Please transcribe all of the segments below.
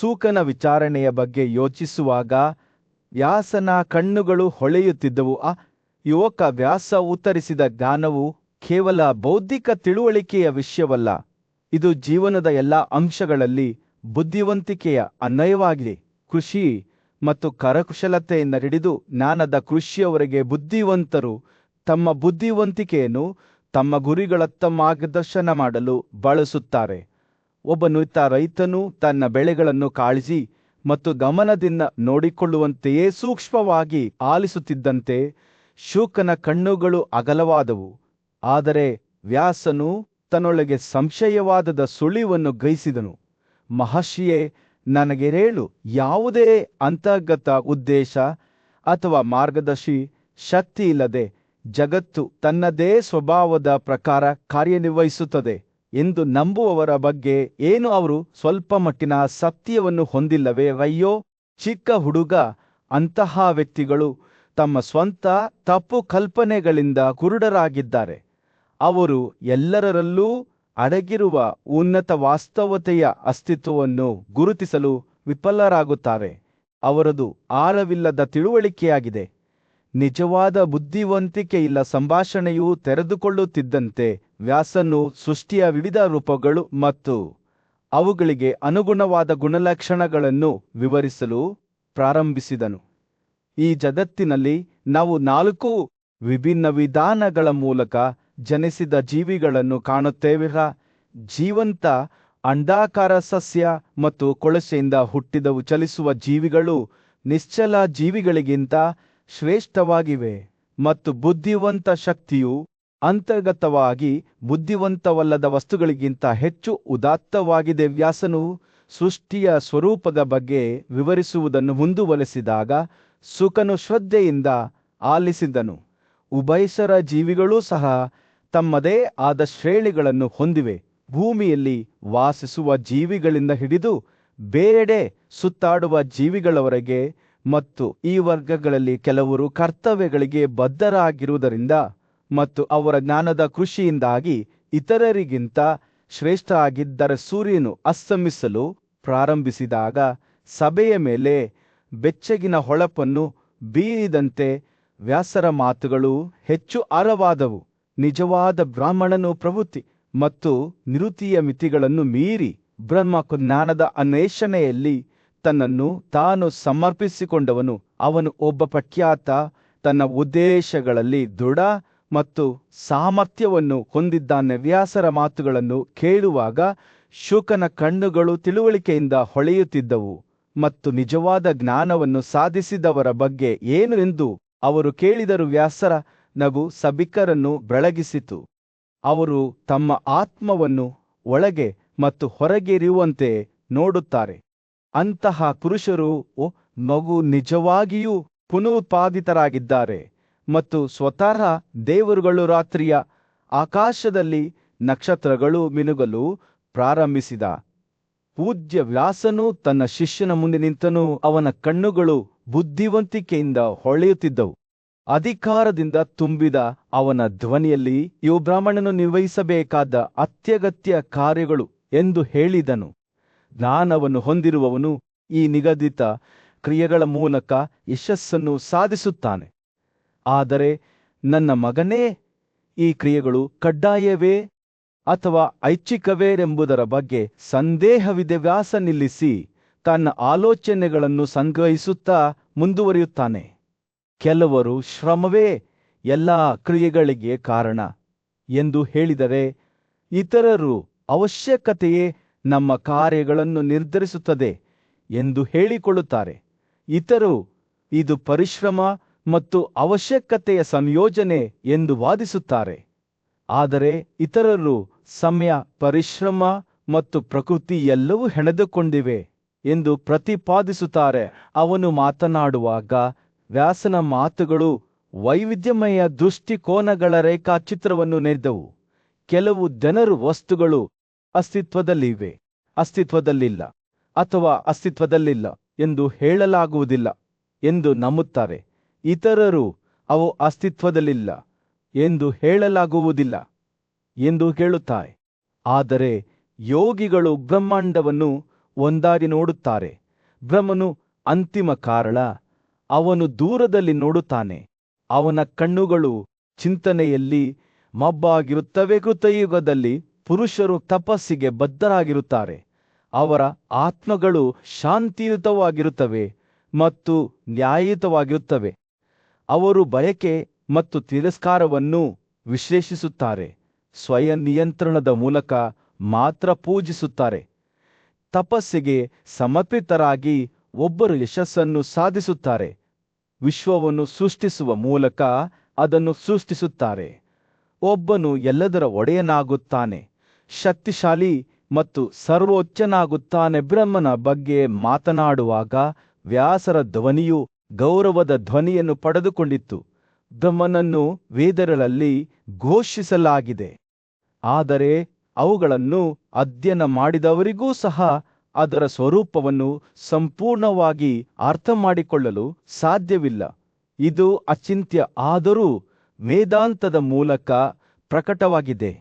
ಸೂಕನ ವಿಚಾರಣೆಯ ಬಗ್ಗೆ ಯೋಚಿಸುವಾಗ ವ್ಯಾಸನ ಕಣ್ಣುಗಳು ಹೊಳೆಯುತ್ತಿದ್ದವು. ಆ ಯುವಕ ವ್ಯಾಸ ಉತ್ತರಿಸಿದ ಜ್ಞಾನವು ಕೇವಲ ಬೌದ್ಧಿಕ ತಿಳುವಳಿಕೆಯ ವಿಷಯವಲ್ಲ, ಇದು ಜೀವನದ ಎಲ್ಲ ಅಂಶಗಳಲ್ಲಿ ಬುದ್ಧಿವಂತಿಕೆಯ ಅನ್ವಯವಾಗಿದೆ. ಕೃಷಿ ಮತ್ತು ಕರಕುಶಲತೆಯಿಂದ ಹಿಡಿದು ಜ್ಞಾನದ ಕೃಷಿಯವರೆಗೆ ಬುದ್ಧಿವಂತರು ತಮ್ಮ ಬುದ್ಧಿವಂತಿಕೆಯನ್ನು ತಮ್ಮ ಗುರಿಗಳತ್ತ ಮಾರ್ಗದರ್ಶನ ಮಾಡಲು ಬಳಸುತ್ತಾರೆ. ಒಬ್ಬ ನುರಿತ ರೈತನು ತನ್ನ ಬೆಳೆಗಳನ್ನು ಕಾಳಜಿ ಮತ್ತು ಗಮನದಿಂದ ನೋಡಿಕೊಳ್ಳುವಂತೆಯೇ ಸೂಕ್ಷ್ಮವಾಗಿ ಆಲಿಸುತ್ತಿದ್ದಂತೆ ಶೂಕನ ಕಣ್ಣುಗಳು ಅಗಲವಾದವು. ಆದರೆ ವ್ಯಾಸನು ತನ್ನೊಳಗೆ ಸಂಶಯವಾದದ ಸುಳಿವನ್ನು ಗ್ರಹಿಸಿದನು. ಮಹರ್ಷಿಯೇ, ನನಗೆ ಹೇಳು, ಯಾವುದೇ ಅಂತರ್ಗತ ಉದ್ದೇಶ ಅಥವಾ ಮಾರ್ಗದರ್ಶಿ ಶಕ್ತಿ ಇಲ್ಲದೆ ಜಗತ್ತು ತನ್ನದೇ ಸ್ವಭಾವದ ಪ್ರಕಾರ ಕಾರ್ಯನಿರ್ವಹಿಸುತ್ತದೆ ಎಂದು ನಂಬುವವರ ಬಗ್ಗೆ ಏನು ಅವರು ಸ್ವಲ್ಪ ಮಟ್ಟಿನ ಸತ್ಯವನ್ನು ಹೊಂದಿಲ್ಲವೇ? ಅಯ್ಯೋ ಚಿಕ್ಕ ಹುಡುಗ, ಅಂತಹ ವ್ಯಕ್ತಿಗಳು ತಮ್ಮ ಸ್ವಂತ ತಪ್ಪು ಕಲ್ಪನೆಗಳಿಂದ ಕುರುಡರಾಗಿದ್ದಾರೆ. ಅವರು ಎಲ್ಲರಲ್ಲೂ ಅಡಗಿರುವ ಉನ್ನತ ವಾಸ್ತವತೆಯ ಅಸ್ತಿತ್ವವನ್ನು ಗುರುತಿಸಲು ವಿಫಲರಾಗುತ್ತಾರೆ. ಅವರದು ಆಳವಿಲ್ಲದ ತಿಳುವಳಿಕೆಯಾಗಿದೆ. ನಿಜವಾದ ಬುದ್ಧಿವಂತಿಕೆಯಿಲ್ಲ ಸಂಭಾಷಣೆಯು ತೆರೆದುಕೊಳ್ಳುತ್ತಿದ್ದಂತೆ ವ್ಯಾಸನು ಸೃಷ್ಟಿಯ ವಿವಿಧ ರೂಪಗಳು ಮತ್ತು ಅವುಗಳಿಗೆ ಅನುಗುಣವಾದ ಗುಣಲಕ್ಷಣಗಳನ್ನು ವಿವರಿಸಲು ಪ್ರಾರಂಭಿಸಿದನು. ಈ ಜಗತ್ತಿನಲ್ಲಿ ನಾವು 4 ವಿಭಿನ್ನ ವಿಧಾನಗಳ ಮೂಲಕ ಜನಿಸಿದ ಜೀವಿಗಳನ್ನು ಕಾಣುತ್ತೇವೆ. ಜೀವಂತ ಅಂಡಾಕಾರ ಸಸ್ಯ ಮತ್ತು ಕೊಳಚೆಯಿಂದ ಹುಟ್ಟಿದವು. ಚಲಿಸುವ ಜೀವಿಗಳು ನಿಶ್ಚಲ ಜೀವಿಗಳಿಗಿಂತ ಶ್ರೇಷ್ಠವಾಗಿವೆ ಮತ್ತು ಬುದ್ಧಿವಂತ ಶಕ್ತಿಯು ಅಂತರ್ಗತವಾಗಿ ಬುದ್ಧಿವಂತವಲ್ಲದ ವಸ್ತುಗಳಿಗಿಂತ ಹೆಚ್ಚು ಉದಾತ್ತವಾಗಿದೆ. ವ್ಯಾಸನು ಸೃಷ್ಟಿಯ ಸ್ವರೂಪದ ಬಗ್ಗೆ ವಿವರಿಸುವುದನ್ನು ಮುಂದುವರೆಸಿದಾಗ ಸುಕನು ಶ್ರದ್ಧೆಯಿಂದ ಆಲಿಸಿದನು. ಉಭಯಚರ ಜೀವಿಗಳೂ ಸಹ ತಮ್ಮದೇ ಆದ ಶ್ರೇಣಿಗಳನ್ನು ಹೊಂದಿವೆ. ಭೂಮಿಯಲ್ಲಿ ವಾಸಿಸುವ ಜೀವಿಗಳಿಂದ ಹಿಡಿದು ಬೇರೆಡೆ ಸುತ್ತಾಡುವ ಜೀವಿಗಳವರೆಗೆ, ಮತ್ತು ಈ ವರ್ಗಗಳಲ್ಲಿ ಕೆಲವರು ಕರ್ತವ್ಯಗಳಿಗೆ ಬದ್ಧರಾಗಿರುವುದರಿಂದ ಮತ್ತು ಅವರ ಜ್ಞಾನದ ಕೃಷಿಯಿಂದಾಗಿ ಇತರರಿಗಿಂತ ಶ್ರೇಷ್ಠರಾಗಿದ್ದರೆ ಸೂರ್ಯನು ಅಸ್ತಮಿಸಲು ಪ್ರಾರಂಭಿಸಿದಾಗ ಸಭೆಯ ಮೇಲೆ ಬೆಚ್ಚಗಿನ ಹೊಳಪನ್ನು ಬೀರಿದಂತೆ ವ್ಯಾಸರ ಮಾತುಗಳು ಹೆಚ್ಚು ಆಳವಾದವು. ನಿಜವಾದ ಬ್ರಾಹ್ಮಣನು ಪ್ರವೃತ್ತಿ ಮತ್ತು ನಿವೃತ್ತಿಯ ಮಿತಿಗಳನ್ನು ಮೀರಿ ಬ್ರಹ್ಮಜ್ಞಾನದ ಅನ್ವೇಷಣೆಯಲ್ಲಿ ತನ್ನನ್ನು ತಾನು ಸಮರ್ಪಿಸಿಕೊಂಡವನು. ಅವನು ಒಬ್ಬ ಪ್ರಖ್ಯಾತ, ತನ್ನ ಉದ್ದೇಶಗಳಲ್ಲಿ ದೃಢ ಮತ್ತು ಸಾಮರ್ಥ್ಯವನ್ನು ಹೊಂದಿದ್ದಾನೆ. ವ್ಯಾಸರ ಮಾತುಗಳನ್ನು ಕೇಳುವಾಗ ಶೂಕನ ಕಣ್ಣುಗಳು ತಿಳುವಳಿಕೆಯಿಂದ ಹೊಳೆಯುತ್ತಿದ್ದವು ಮತ್ತು ನಿಜವಾದ ಜ್ಞಾನವನ್ನು ಸಾಧಿಸಿದವರ ಬಗ್ಗೆ ಏನು ಎಂದು ಅವರು ಕೇಳಿದರು. ವ್ಯಾಸರ ನಗು ಸಭಿಕರನ್ನು ಬೆಳಗಿಸಿತು. ಅವರು ತಮ್ಮ ಆತ್ಮವನ್ನು ಒಳಗೆ ಮತ್ತು ಹೊರಗೆ ಇರುವಂತೆ ನೋಡುತ್ತಾರೆ. ಅಂತಹ ಪುರುಷರು ಮಗು ನಿಜವಾಗಿಯೂ ಪುನರುತ್ಪಾದಿತರಾಗಿದ್ದಾರೆ ಮತ್ತು ಸ್ವತಃ ದೇವರುಗಳು. ರಾತ್ರಿಯ ಆಕಾಶದಲ್ಲಿ ನಕ್ಷತ್ರಗಳು ಮಿನುಗಲು ಪ್ರಾರಂಭಿಸಿದ. ಪೂಜ್ಯ ವ್ಯಾಸನು ತನ್ನ ಶಿಷ್ಯನ ಮುಂದೆ ನಿಂತನು. ಅವನ ಕಣ್ಣುಗಳು ಬುದ್ಧಿವಂತಿಕೆಯಿಂದ ಹೊಳೆಯುತ್ತಿದ್ದವು. ಅಧಿಕಾರದಿಂದ ತುಂಬಿದ ಅವನ ಧ್ವನಿಯಲ್ಲಿ, ಇವು ಬ್ರಾಹ್ಮಣನು ನಿರ್ವಹಿಸಬೇಕಾದ ಅತ್ಯಗತ್ಯ ಕಾರ್ಯಗಳು ಎಂದು ಹೇಳಿದನು. ಜ್ಞಾನವನ್ನು ಹೊಂದಿರುವವನು ಈ ನಿಗದಿತ ಕ್ರಿಯೆಗಳ ಮೂಲಕ ಯಶಸ್ಸನ್ನು ಸಾಧಿಸುತ್ತಾನೆ. ಆದರೆ ನನ್ನ ಮಗನೇ, ಈ ಕ್ರಿಯೆಗಳು ಕಡ್ಡಾಯವೇ ಅಥವಾ ಐಚ್ಛಿಕವೇ ಎಂಬುದರ ಬಗ್ಗೆ ಸಂದೇಹವಿದೆ. ವ್ಯಾಸ ನಿಲ್ಲಿಸಿ ತನ್ನ ಆಲೋಚನೆಗಳನ್ನು ಸಂಗ್ರಹಿಸುತ್ತಾ ಮುಂದುವರಿಯುತ್ತಾನೆ. ಕೆಲವರು ಶ್ರಮವೇ ಎಲ್ಲ ಕ್ರಿಯೆಗಳಿಗೆ ಕಾರಣ ಎಂದು ಹೇಳಿದರೆ, ಇತರರು ಅವಶ್ಯಕತೆಯೇ ನಮ್ಮ ಕಾರ್ಯಗಳನ್ನು ನಿರ್ಧರಿಸುತ್ತದೆ ಎಂದು ಹೇಳಿಕೊಳ್ಳುತ್ತಾರೆ. ಇತರರು ಇದು ಪರಿಶ್ರಮ ಮತ್ತು ಅವಶ್ಯಕತೆಯ ಸಂಯೋಜನೆ ಎಂದು ವಾದಿಸುತ್ತಾರೆ. ಆದರೆ ಇತರರು ಸಮಯ, ಪರಿಶ್ರಮ ಮತ್ತು ಪ್ರಕೃತಿ ಎಲ್ಲವೂ ಹೆಣೆದುಕೊಂಡಿವೆ ಎಂದು ಪ್ರತಿಪಾದಿಸುತ್ತಾರೆ. ಅವನು ಮಾತನಾಡುವಾಗ ವ್ಯಾಸನ ಮಾತುಗಳು ವೈವಿಧ್ಯಮಯ ದೃಷ್ಟಿಕೋನಗಳ ರೇಖಾಚಿತ್ರವನ್ನು ನೆರೆದವು. ಕೆಲವು ಜನರು ವಸ್ತುಗಳು ಅಸ್ತಿತ್ವದಲ್ಲಿವೆ, ಅಸ್ತಿತ್ವದಲ್ಲಿಲ್ಲ ಅಥವಾ ಅಸ್ತಿತ್ವದಲ್ಲಿಲ್ಲ ಎಂದು ಹೇಳಲಾಗುವುದಿಲ್ಲ ಎಂದು ನಂಬುತ್ತಾರೆ. ಇತರರು ಅವು ಅಸ್ತಿತ್ವದಲ್ಲಿಲ್ಲ ಎಂದು ಹೇಳಲಾಗುವುದಿಲ್ಲ ಎಂದು ಹೇಳುತ್ತಾರೆ. ಆದರೆ ಯೋಗಿಗಳು ಬ್ರಹ್ಮಾಂಡವನ್ನು ಒಂದಾಗಿ ನೋಡುತ್ತಾರೆ. ಬ್ರಹ್ಮನು ಅಂತಿಮ ಕಾರಣ. ಅವನು ದೂರದಲ್ಲಿ ನೋಡುತ್ತಾನೆ. ಅವನ ಕಣ್ಣುಗಳು ಚಿಂತನೆಯಲ್ಲಿ ಮಬ್ಬಾಗಿರುತ್ತವೆ. ಕೃತಯುಗದಲ್ಲಿ ಪುರುಷರು ತಪಸ್ಸಿಗೆ ಬದ್ಧರಾಗಿರುತ್ತಾರೆ. ಅವರ ಆತ್ಮಗಳು ಶಾಂತಿಯುತವಾಗಿರುತ್ತವೆ ಮತ್ತು ನ್ಯಾಯಯುತವಾಗಿರುತ್ತವೆ. ಅವರು ಬಯಕೆ ಮತ್ತು ತಿರಸ್ಕಾರವನ್ನು ವಿಶ್ಲೇಷಿಸುತ್ತಾರೆ. ಸ್ವಯಂ ನಿಯಂತ್ರಣದ ಮೂಲಕ ಮಾತ್ರ ಪೂಜಿಸುತ್ತಾರೆ. ತಪಸ್ಸಿಗೆ ಸಮರ್ಪಿತರಾಗಿ ಒಬ್ಬರು ಯಶಸ್ಸನ್ನು ಸಾಧಿಸುತ್ತಾರೆ. ವಿಶ್ವವನ್ನು ಸೃಷ್ಟಿಸುವ ಮೂಲಕ ಅದನ್ನು ಸೃಷ್ಟಿಸುತ್ತಾರೆ. ಒಬ್ಬನು ಎಲ್ಲದರ ಒಡೆಯನಾಗುತ್ತಾನೆ, ಶಕ್ತಿಶಾಲಿ ಮತ್ತು ಸರ್ವೋಚ್ಚನಾಗುತ್ತಾನೆ. ಬ್ರಹ್ಮನ ಬಗ್ಗೆ ಮಾತನಾಡುವಾಗ ವ್ಯಾಸರ ಧ್ವನಿಯು ಗೌರವದ ಧ್ವನಿಯನ್ನು ಪಡೆದುಕೊಂಡಿತ್ತು. ಬ್ರಹ್ಮನನ್ನು ವೇದಗಳಲ್ಲಿ ಘೋಷಿಸಲಾಗಿದೆ, ಆದರೆ ಅವುಗಳನ್ನು ಅಧ್ಯಯನ ಮಾಡಿದವರಿಗೂ ಸಹ ಅದರ ಸ್ವರೂಪವನ್ನು ಸಂಪೂರ್ಣವಾಗಿ ಅರ್ಥಮಾಡಿಕೊಳ್ಳಲು ಸಾಧ್ಯವಿಲ್ಲ. ಇದು ಅಚಿಂತ್ಯ, ಆದರೂ ವೇದಾಂತದ ಮೂಲಕ ಪ್ರಕಟವಾಗಿದೆ.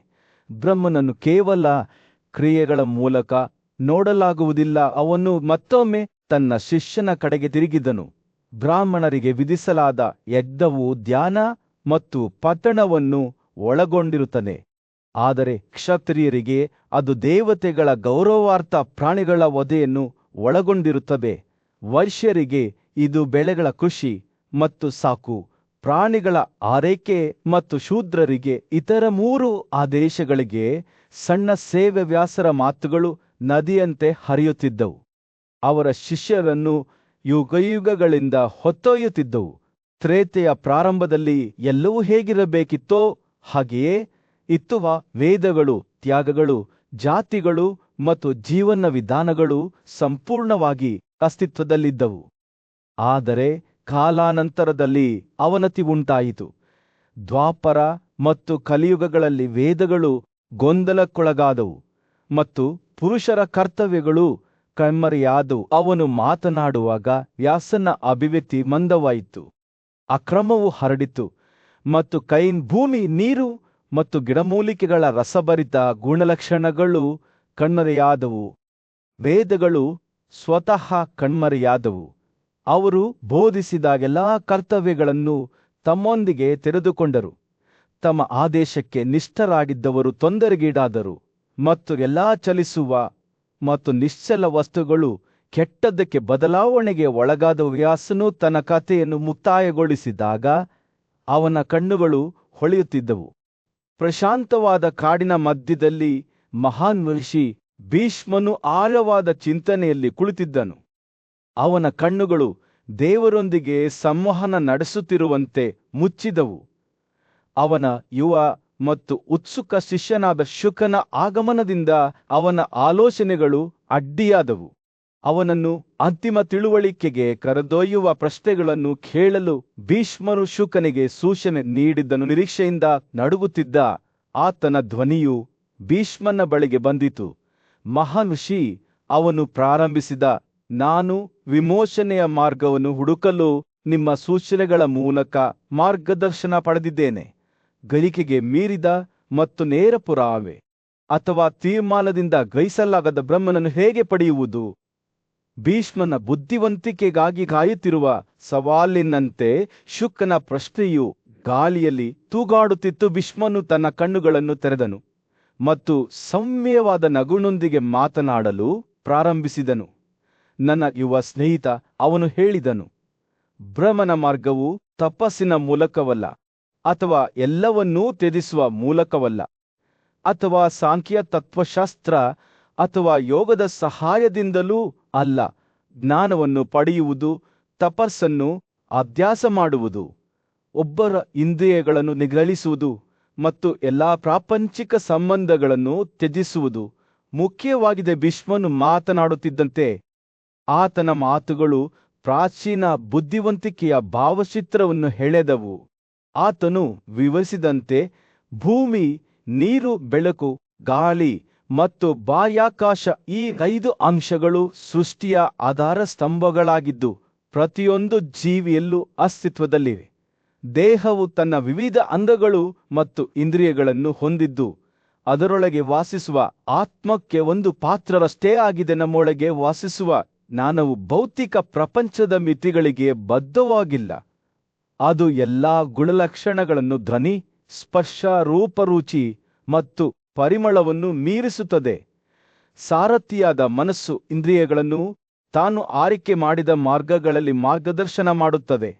ಬ್ರಹ್ಮನನ್ನು ಕೇವಲ ಕ್ರಿಯೆಗಳ ಮೂಲಕ ನೋಡಲಾಗುವುದಿಲ್ಲ. ಅವನು ಮತ್ತೊಮ್ಮೆ ತನ್ನ ಶಿಷ್ಯನ ಕಡೆಗೆ ತಿರುಗಿದನು. ಬ್ರಾಹ್ಮಣರಿಗೆ ವಿಧಿಸಲಾದ ಯಜ್ಞವು ಧ್ಯಾನ ಮತ್ತು ಪಠಣವನ್ನು ಒಳಗೊಂಡಿರುತ್ತದೆ, ಆದರೆ ಕ್ಷತ್ರಿಯರಿಗೆ ಅದು ದೇವತೆಗಳ ಗೌರವಾರ್ಥ ಪ್ರಾಣಿಗಳ ವಧೆಯನ್ನು ಒಳಗೊಂಡಿರುತ್ತದೆ. ವೈಶ್ಯರಿಗೆ ಇದು ಬೆಳೆಗಳ ಕೃಷಿ ಮತ್ತು ಸಾಕು ಪ್ರಾಣಿಗಳ ಆರೈಕೆ, ಮತ್ತು ಶೂದ್ರರಿಗೆ ಇತರ 3 ಆದೇಶಗಳಿಗೆ ಸಣ್ಣ ಸೇವೆ. ವ್ಯಾಸರ ಮಾತುಗಳು ನದಿಯಂತೆ ಹರಿಯುತ್ತಿದ್ದವು. ಅವರ ಶಿಷ್ಯರನ್ನು ಯುಗಯುಗಗಳಿಂದ ಹೊತ್ತೊಯ್ಯುತ್ತಿದ್ದವು. ತ್ರೇತೆಯ ಪ್ರಾರಂಭದಲ್ಲಿ ಎಲ್ಲವೂ ಹೇಗಿರಬೇಕಿತ್ತೋ ಹಾಗೆಯೇ ಇತ್ತುವ ವೇದಗಳು, ತ್ಯಾಗಗಳು, ಜಾತಿಗಳು ಮತ್ತು ಜೀವನ ವಿಧಾನಗಳು ಸಂಪೂರ್ಣವಾಗಿ ಅಸ್ತಿತ್ವದಲ್ಲಿದ್ದವು. ಆದರೆ ಕಾಲಾನಂತರದಲ್ಲಿ ಅವನತಿ ಉಂಟಾಯಿತು. ದ್ವಾಪರ ಮತ್ತು ಕಲಿಯುಗಗಳಲ್ಲಿ ವೇದಗಳು ಗೊಂದಲಕ್ಕೊಳಗಾದವು ಮತ್ತು ಪುರುಷರ ಕರ್ತವ್ಯಗಳು ಕಣ್ಮರೆಯಾದವು. ಅವನು ಮಾತನಾಡುವಾಗ ವ್ಯಾಸನ ಅಭಿವ್ಯಕ್ತಿ ಮಂದವಾಯಿತು. ಅಕ್ರಮವು ಹರಡಿತು ಮತ್ತು ಕೈನ್ ಭೂಮಿ, ನೀರು ಮತ್ತು ಗಿಡಮೂಲಿಕೆಗಳ ರಸಭರಿತ ಗುಣಲಕ್ಷಣಗಳು ಕಣ್ಮರೆಯಾದವು. ವೇದಗಳು ಸ್ವತಃ ಕಣ್ಮರೆಯಾದವು. ಅವರು ಬೋಧಿಸಿದ ಎಲ್ಲಾ ಕರ್ತವ್ಯಗಳನ್ನು ತಮ್ಮೊಂದಿಗೆ ತೆರೆದುಕೊಂಡರು. ತಮ್ಮ ಆದೇಶಕ್ಕೆ ನಿಷ್ಠರಾಗಿದ್ದವರು ತೊಂದರೆಗೀಡಾದರು ಮತ್ತು ಎಲ್ಲಾ ಚಲಿಸುವ ಮತ್ತು ನಿಶ್ಚಲ ವಸ್ತುಗಳು ಕೆಟ್ಟದ್ದಕ್ಕೆ ಬದಲಾವಣೆಗೆ ಒಳಗಾದವು. ವ್ಯಾಸನು ತನ್ನ ಕಥೆಯನ್ನು ಮುಕ್ತಾಯಗೊಳಿಸಿದಾಗ ಅವನ ಕಣ್ಣುಗಳು ಹೊಳೆಯುತ್ತಿದ್ದವು. ಪ್ರಶಾಂತವಾದ ಕಾಡಿನ ಮಧ್ಯದಲ್ಲಿ ಮಹಾನ್ ಋಷಿ ಭೀಷ್ಮನು ಆಳವಾದ ಚಿಂತನೆಯಲ್ಲಿ ಕುಳಿತಿದ್ದನು. ಅವನ ಕಣ್ಣುಗಳು ದೇವರೊಂದಿಗೆ ಸಂವಹನ ನಡೆಸುತ್ತಿರುವಂತೆ ಮುಚ್ಚಿದವು. ಅವನ ಯುವ ಮತ್ತು ಉತ್ಸುಕ ಶಿಷ್ಯನಾದ ಶುಕನ ಆಗಮನದಿಂದ ಅವನ ಆಲೋಚನೆಗಳು ಅಡ್ಡಿಯಾದವು. ಅವನನ್ನು ಅಂತಿಮ ತಿಳುವಳಿಕೆಗೆ ಕರೆದೊಯ್ಯುವ ಪ್ರಶ್ನೆಗಳನ್ನು ಕೇಳಲು ಭೀಷ್ಮನು ಶುಕನಿಗೆ ಸೂಚನೆ ನೀಡಿದ್ದನು. ನಿರೀಕ್ಷೆಯಿಂದ ನಡುಗುತ್ತಿದ್ದ ಆತನ ಧ್ವನಿಯು ಭೀಷ್ಮನ ಬಳಿಗೆ ಬಂದಿತು. ಮಹಾನುಷಿ, ಅವನು ಪ್ರಾರಂಭಿಸಿದ, ನಾನು ವಿಮೋಚನೆಯ ಮಾರ್ಗವನ್ನು ಹುಡುಕಲು ನಿಮ್ಮ ಸೂಚನೆಗಳ ಮೂಲಕ ಮಾರ್ಗದರ್ಶನ ಪಡೆದಿದ್ದೇನೆ. ಗಳಿಕೆಗೆ ಮೀರಿದ ಮತ್ತು ನೇರ ಪುರಾವೆ ಅಥವಾ ತೀರ್ಮಾನದಿಂದ ಗ್ರಹಿಸಲಾಗದ ಬ್ರಹ್ಮನನ್ನು ಹೇಗೆ ಪಡೆಯುವುದು? ಭೀಷ್ಮನ ಬುದ್ಧಿವಂತಿಕೆಗಾಗಿ ಕಾಯುತ್ತಿರುವ ಸವಾಲಿನಂತೆ ಶುಕನ ಪ್ರಶ್ನೆಯು ಗಾಳಿಯಲ್ಲಿ ತೂಗಾಡುತ್ತಿತ್ತು. ಭೀಷ್ಮನು ತನ್ನ ಕಣ್ಣುಗಳನ್ನು ತೆರೆದನು ಮತ್ತು ಸೌಮ್ಯವಾದ ನಗುನೊಂದಿಗೆ ಮಾತನಾಡಲು ಪ್ರಾರಂಭಿಸಿದನು. ನನ್ನ ಯುವ ಸ್ನೇಹಿತ, ಅವನು ಹೇಳಿದನು, ಬ್ರಹ್ಮನ ಮಾರ್ಗವು ತಪಸ್ಸಿನ ಮೂಲಕವಲ್ಲ, ಅಥವಾ ಎಲ್ಲವನ್ನೂ ತ್ಯಜಿಸುವ ಮೂಲಕವಲ್ಲ, ಅಥವಾ ಸಾಂಖ್ಯ ತತ್ವಶಾಸ್ತ್ರ ಅಥವಾ ಯೋಗದ ಸಹಾಯದಿಂದಲೂ ಅಲ್ಲ. ಜ್ಞಾನವನ್ನು ಪಡೆಯುವುದು, ತಪಸ್ಸನ್ನು ಅಭ್ಯಾಸ ಮಾಡುವುದು, ಒಬ್ಬರ ಇಂದ್ರಿಯಗಳನ್ನು ನಿಗ್ರಹಿಸುವುದು ಮತ್ತು ಎಲ್ಲಾ ಪ್ರಾಪಂಚಿಕ ಸಂಬಂಧಗಳನ್ನು ತ್ಯಜಿಸುವುದು ಮುಖ್ಯವಾಗಿದೆ. ಭೀಷ್ಮನು ಮಾತನಾಡುತ್ತಿದ್ದಂತೆ ಆತನ ಮಾತುಗಳು ಪ್ರಾಚೀನ ಬುದ್ಧಿವಂತಿಕೆಯ ಭಾವಚಿತ್ರವನ್ನು ಹೆಣೆದವು. ಆತನು ವಿವರಿಸಿದಂತೆ ಭೂಮಿ, ನೀರು, ಬೆಳಕು, ಗಾಳಿ ಮತ್ತು ಬಾಹ್ಯಾಕಾಶ, ಈ 5 ಅಂಶಗಳು ಸೃಷ್ಟಿಯ ಆಧಾರ ಸ್ತಂಭಗಳಾಗಿದ್ದು ಪ್ರತಿಯೊಂದು ಜೀವಿಯಲ್ಲೂ ಅಸ್ತಿತ್ವದಲ್ಲಿವೆ. ದೇಹವು ತನ್ನ ವಿವಿಧ ಅಂಗಗಳು ಮತ್ತು ಇಂದ್ರಿಯಗಳನ್ನು ಹೊಂದಿದ್ದು ಅದರೊಳಗೆ ವಾಸಿಸುವ ಆತ್ಮಕ್ಕೆ ಒಂದು ಪಾತ್ರರಷ್ಟೇ ಆಗಿದೆ. ನಮ್ಮೊಳಗೆ ವಾಸಿಸುವ ಜ್ಞಾನವು ಭೌತಿಕ ಪ್ರಪಂಚದ ಮಿತಿಗಳಿಗೆ ಬದ್ಧವಾಗಿಲ್ಲ. ಅದು ಎಲ್ಲಾ ಗುಣಲಕ್ಷಣಗಳನ್ನು, ಧ್ವನಿ, ಸ್ಪರ್ಶ, ರೂಪರುಚಿ ಮತ್ತು ಪರಿಮಳವನ್ನು ಮೀರಿಸುತ್ತದೆ. ಸಾರಥಿಯಾದ ಮನಸ್ಸು ಇಂದ್ರಿಯಗಳನ್ನು ತಾನು ಆಯ್ಕೆ ಮಾಡಿದ ಮಾರ್ಗಗಳಲ್ಲಿ ಮಾರ್ಗದರ್ಶನ ಮಾಡುತ್ತದೆ.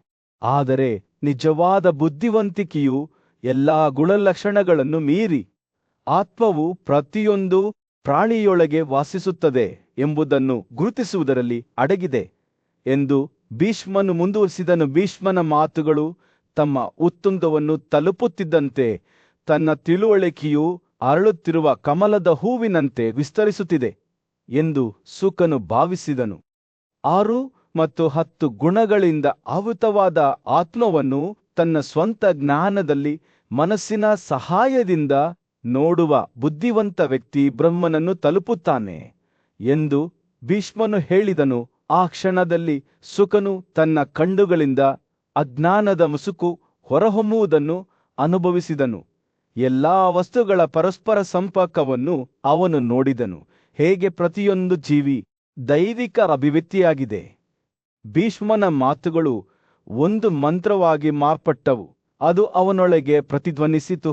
ಆದರೆ ನಿಜವಾದ ಬುದ್ಧಿವಂತಿಕೆಯು ಎಲ್ಲಾ ಗುಣಲಕ್ಷಣಗಳನ್ನು ಮೀರಿ ಆತ್ಮವು ಪ್ರತಿಯೊಂದು ಪ್ರಾಣಿಯೊಳಗೆ ವಾಸಿಸುತ್ತದೆ ಎಂಬುದನ್ನು ಗುರುತಿಸುವುದರಲ್ಲಿ ಅಡಗಿದೆ ಎಂದು ಭೀಷ್ಮನು ಮುಂದುವರಿಸಿದನು. ಭೀಷ್ಮನ ಮಾತುಗಳು ತಮ್ಮ ಉತ್ತುಂಗವನ್ನು ತಲುಪುತ್ತಿದ್ದಂತೆ ತನ್ನ ತಿಳುವಳಿಕೆಯು ಅರಳುತ್ತಿರುವ ಕಮಲದ ಹೂವಿನಂತೆ ವಿಸ್ತರಿಸುತ್ತಿದೆ ಎಂದು ಸುಕನು ಭಾವಿಸಿದನು. 6 ಮತ್ತು 10 ಗುಣಗಳಿಂದ ಆವೃತವಾದ ಆತ್ಮವನ್ನು ತನ್ನ ಸ್ವಂತ ಜ್ಞಾನದಲ್ಲಿ ಮನಸ್ಸಿನ ಸಹಾಯದಿಂದ ನೋಡುವ ಬುದ್ಧಿವಂತ ವ್ಯಕ್ತಿ ಬ್ರಹ್ಮನನ್ನು ತಲುಪುತ್ತಾನೆ ಎಂದು ಭೀಷ್ಮನು ಹೇಳಿದನು. ಆ ಕ್ಷಣದಲ್ಲಿ ಸುಕನು ತನ್ನ ಕಣ್ಣುಗಳಿಂದ ಅಜ್ಞಾನದ ಮುಸುಕು ಹೊರಹೊಮ್ಮುವುದನ್ನು ಅನುಭವಿಸಿದನು. ಎಲ್ಲಾ ವಸ್ತುಗಳ ಪರಸ್ಪರ ಸಂಪರ್ಕವನ್ನು ಅವನು ನೋಡಿದನು. ಹೇಗೆ ಪ್ರತಿಯೊಂದು ಜೀವಿ ದೈವಿಕ ಅಭಿವ್ಯಕ್ತಿಯಾಗಿದೆ. ಭೀಷ್ಮನ ಮಾತುಗಳು ಒಂದು ಮಂತ್ರವಾಗಿ ಮಾರ್ಪಟ್ಟವು. ಅದು ಅವನೊಳಗೆ ಪ್ರತಿಧ್ವನಿಸಿತು.